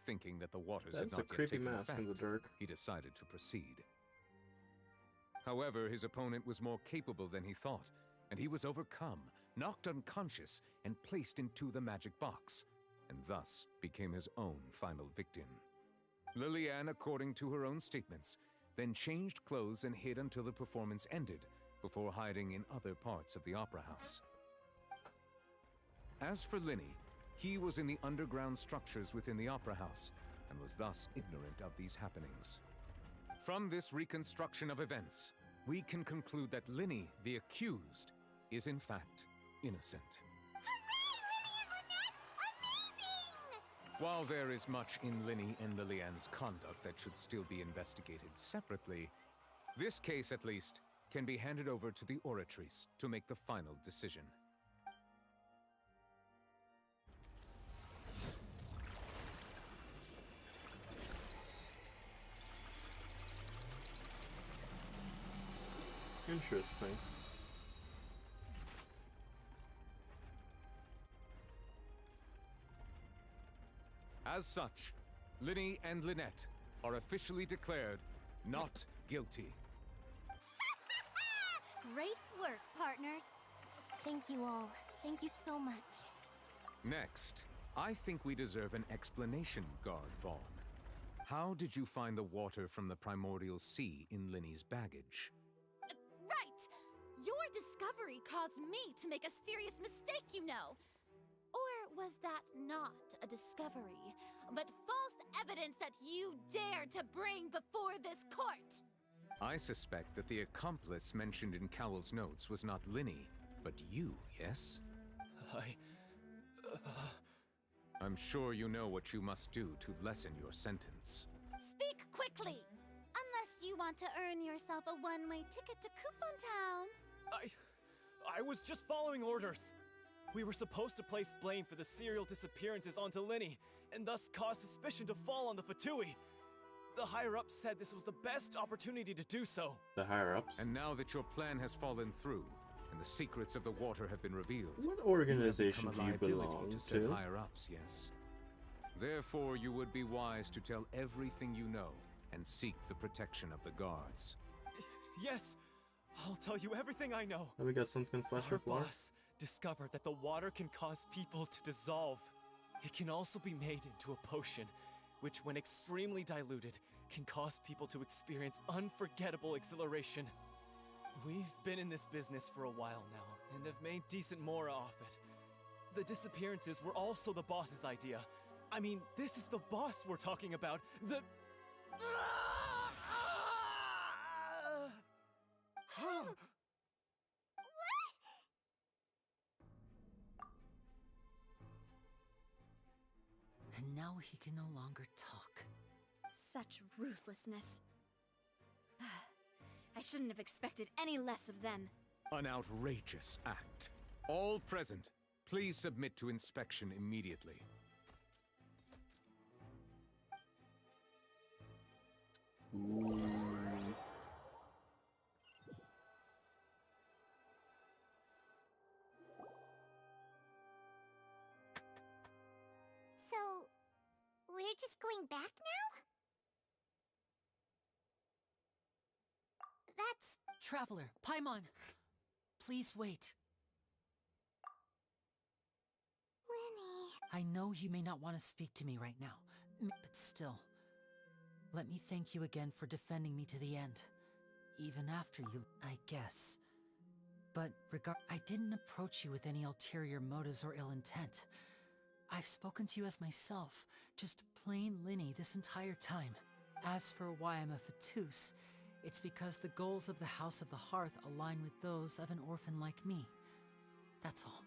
Thinking that the waters had That's a not yet creepy taken mask effect, in the dark. he decided to proceed. However, his opponent was more capable than he thought, and he was overcome, knocked unconscious, and placed into the magic box, and thus became his own final victim. Lillian, according to her own statements, then changed clothes and hid until the performance ended, before hiding in other parts of the opera house. As for Linny, he was in the underground structures within the opera house, and was thus ignorant of these happenings. From this reconstruction of events, we can conclude that Linny, the accused, is in fact innocent. While there is much in Linny and Lillian's conduct that should still be investigated separately, this case, at least, can be handed over to the Oratrice to make the final decision. Interesting. As such, Linny and Lynette are officially declared not guilty. Great work, partners. Thank you all. Thank you so much. Next, I think we deserve an explanation, Guard Vaughn. How did you find the water from the primordial sea in Linny's baggage? Right! Your discovery caused me to make a serious mistake, you know. Or was that not a discovery, but false evidence that you dared to bring before this court? I suspect that the accomplice mentioned in Cowell's notes was not Linny, but you, yes? I'm sure you know what you must do to lessen your sentence. Speak quickly! Unless you want to earn yourself a one-way ticket to Coupon Town. I was just following orders. We were supposed to place blame for the serial disappearances onto Linny, and thus cause suspicion to fall on the Fatui. The higher-ups said this was the best opportunity to do so. The higher-ups? And now that your plan has fallen through, and the secrets of the water have been revealed, what organization do you belong to? Said higher-ups, yes. Therefore, you would be wise to tell everything you know, and seek the protection of the guards. Yes, I'll tell you everything I know. Have we got something splash on Our the floor? boss discovered that the water can cause people to dissolve. It can also be made into a potion, which when extremely diluted, can cause people to experience unforgettable exhilaration. We've been in this business for a while now, and have made decent mora off it. The disappearances were also the boss's idea. I mean, this is the boss we're talking about. The... And now he can no longer talk. Such ruthlessness. I shouldn't have expected any less of them. An outrageous act. All present, please submit to inspection immediately. So, we're just going back now? That's... Traveler, Paimon! Please wait. Lenny... I know you may not want to speak to me right now, but still. Let me thank you again for defending me to the end. Even after you, I guess. But I didn't approach you with any ulterior motives or ill intent. I've spoken to you as myself, just plain Linny this entire time. As for why I'm a Fatus, it's because the goals of the House of the Hearth align with those of an orphan like me. That's all.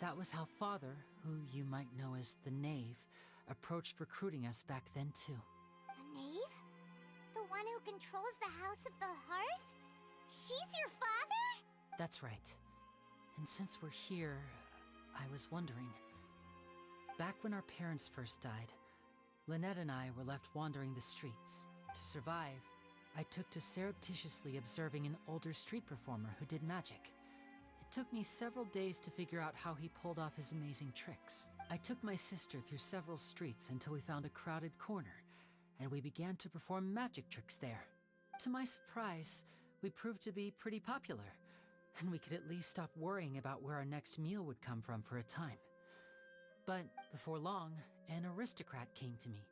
That was how Father, who you might know as the Knave, approached recruiting us back then too. The Knave? The one who controls the House of the Hearth? She's your father? That's right. And since we're here, I was wondering. Back when our parents first died, Lynette and I were left wandering the streets. To survive, I took to surreptitiously observing an older street performer who did magic. It took me several days to figure out how he pulled off his amazing tricks. I took my sister through several streets until we found a crowded corner, and we began to perform magic tricks there. To my surprise, we proved to be pretty popular, and we could at least stop worrying about where our next meal would come from for a time. But before long, an aristocrat came to me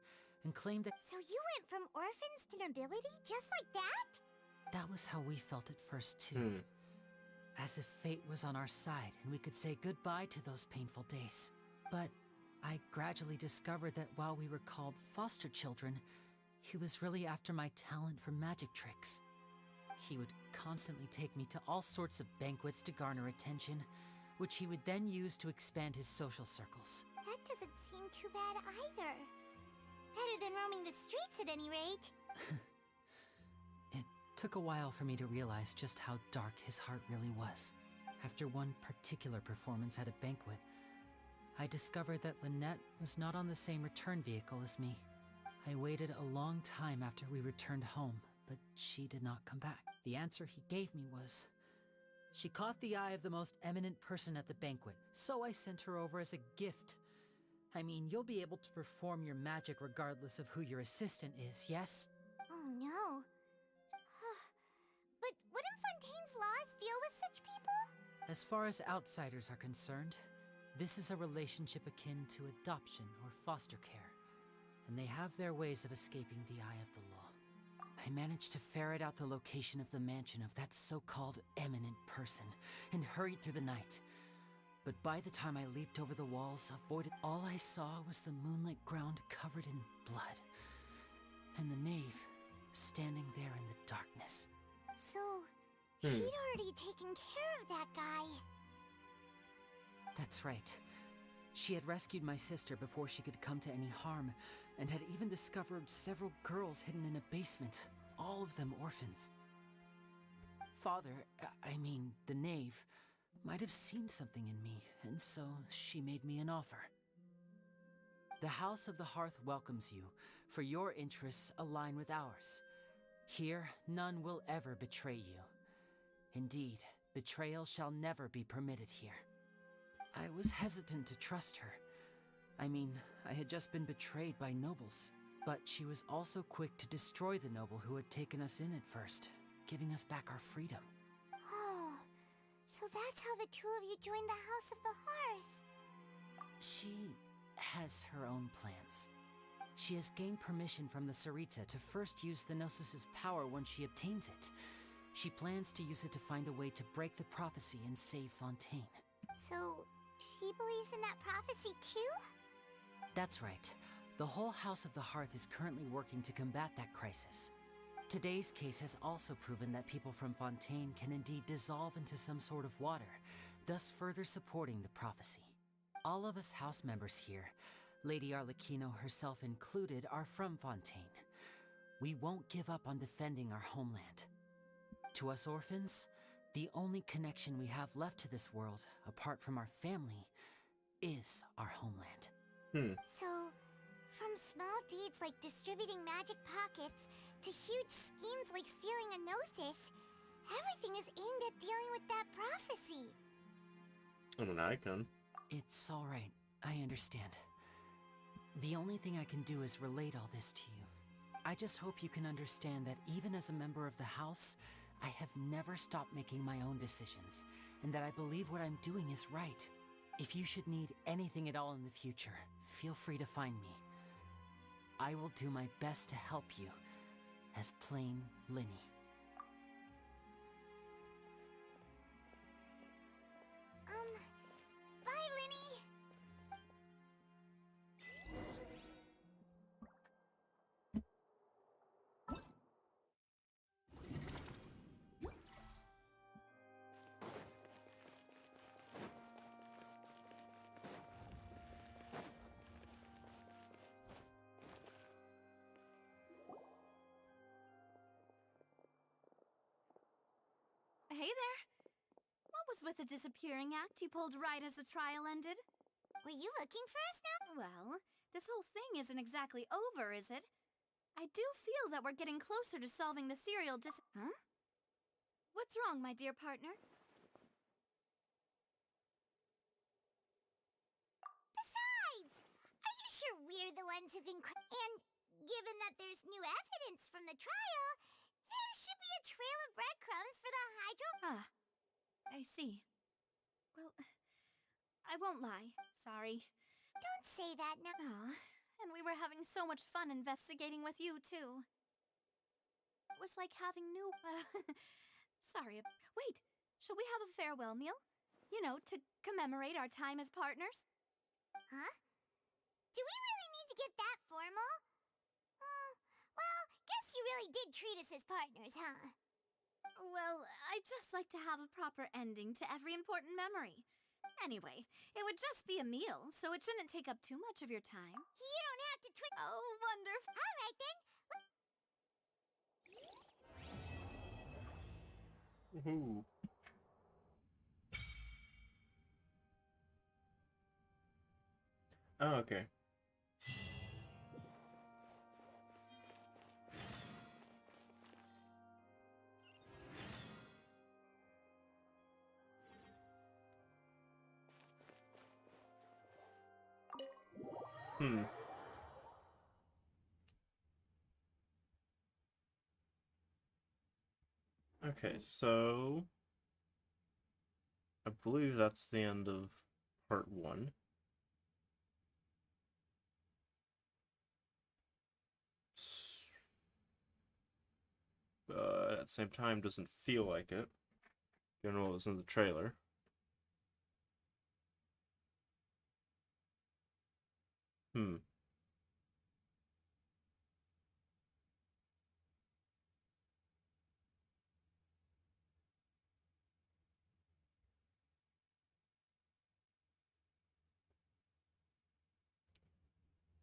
and claimed that— So you went from orphans to nobility just like that? That was how we felt at first too. As if fate was on our side and we could say goodbye to those painful days. But I gradually discovered that while we were called foster children, he was really after my talent for magic tricks. He would constantly take me to all sorts of banquets to garner attention, which he would then use to expand his social circles. That doesn't seem too bad either. Better than roaming the streets at any rate. It took a while for me to realize just how dark his heart really was. After one particular performance at a banquet, I discovered that Lynette was not on the same return vehicle as me. I waited a long time after we returned home, but she did not come back. The answer he gave me was, she caught the eye of the most eminent person at the banquet, so I sent her over as a gift. I mean, you'll be able to perform your magic regardless of who your assistant is, yes? Oh no. But wouldn't Fontaine's laws deal with such people? As far as outsiders are concerned, this is a relationship akin to adoption or foster care, and they have their ways of escaping the eye of the law. I managed to ferret out the location of the mansion of that so-called eminent person and hurried through the night. But by the time I leaped over the walls, avoided, all I saw was the moonlit ground covered in blood, and the Knave standing there in the darkness. So, she'd already taken care of that guy. That's right. She had rescued my sister before she could come to any harm, and had even discovered several girls hidden in a basement, all of them orphans. Father, I mean, the Knave, might have seen something in me, and so she made me an offer. The House of the Hearth welcomes you, for your interests align with ours. Here, none will ever betray you. Indeed, betrayal shall never be permitted here. I was hesitant to trust her. I mean, I had just been betrayed by nobles, but she was also quick to destroy the noble who had taken us in at first, giving us back our freedom. Oh, so that's how the two of you joined the House of the Hearth. She has her own plans. She has gained permission from the Sarita to first use the Gnosis' power when she obtains it. She plans to use it to find a way to break the prophecy and save Fontaine. So, she believes in that prophecy too? That's right. The whole House of the Hearth is currently working to combat that crisis. Today's case has also proven that people from Fontaine can indeed dissolve into some sort of water, thus further supporting the prophecy. All of us house members here, Lady Arlecchino herself included, are from Fontaine. We won't give up on defending our homeland. To us orphans, the only connection we have left to this world, apart from our family, is our homeland. So, from small deeds like distributing magic pockets to huge schemes like stealing a Gnosis, everything is aimed at dealing with that prophecy. I'm an icon. It's all right. I understand. The only thing I can do is relate all this to you. I just hope you can understand that even as a member of the House, I have never stopped making my own decisions, and that I believe what I'm doing is right. If you should need anything at all in the future, feel free to find me. I will do my best to help you, as plain Linny. Bye, Linny! Hey there! What was with the disappearing act you pulled right as the trial ended? Were you looking for us now? Well, this whole thing isn't exactly over, is it? I do feel that we're getting closer to solving the serial Huh? What's wrong, my dear partner? Besides, are you sure we're the ones who can And given that there's new evidence from the trial, there should be a trail of breadcrumbs for the Hydro... Ah, I see. Well, I won't lie. Sorry. Don't say that now. Aw, and we were having so much fun investigating with you, too. It was like having new... Sorry. Wait, shall we have a farewell meal? You know, to commemorate our time as partners? Huh? Do we really need to get that formal? Well, guess you really did treat us as partners, huh? Well, I'd just like to have a proper ending to every important memory. Anyway, it would just be a meal, so it shouldn't take up too much of your time. You don't have to Oh, wonderful. All right, then. Woohoo. Oh, okay. Okay, so I believe that's the end of part 1. But at the same time, doesn't feel like it, given what was in the trailer.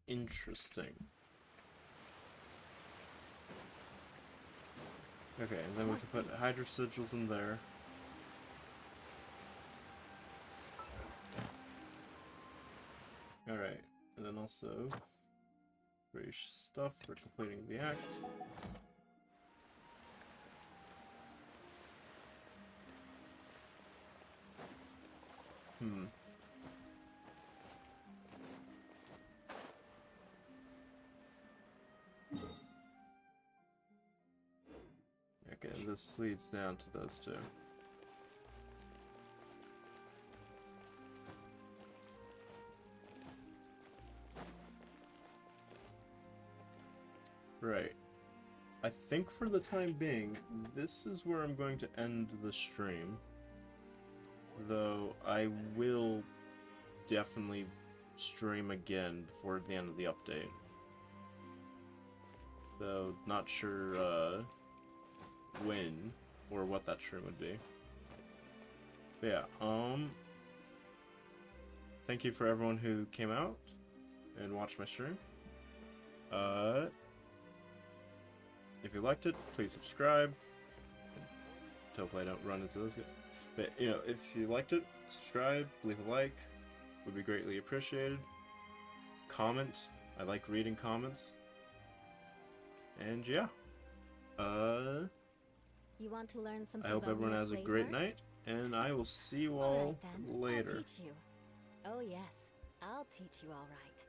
Interesting. Okay, and then we can put Hydra sigils in there. Alright, and then also free stuff for completing the act. Okay, this leads down to those two. think for the time being, this is where I'm going to end the stream. Though I will definitely stream again before the end of the update. Though not sure when or what that stream would be. But yeah, thank you for everyone who came out and watched my stream. If you liked it, please subscribe. Hopefully I don't run into this. But, you know, if you liked it, subscribe, leave a like. Would be greatly appreciated. Comment. I like reading comments. And yeah. You want to learn something I hope about everyone Mia's has a blade great work? night. And I will see you all Alright then, later. I'll teach you. Oh yes, I'll teach you all right.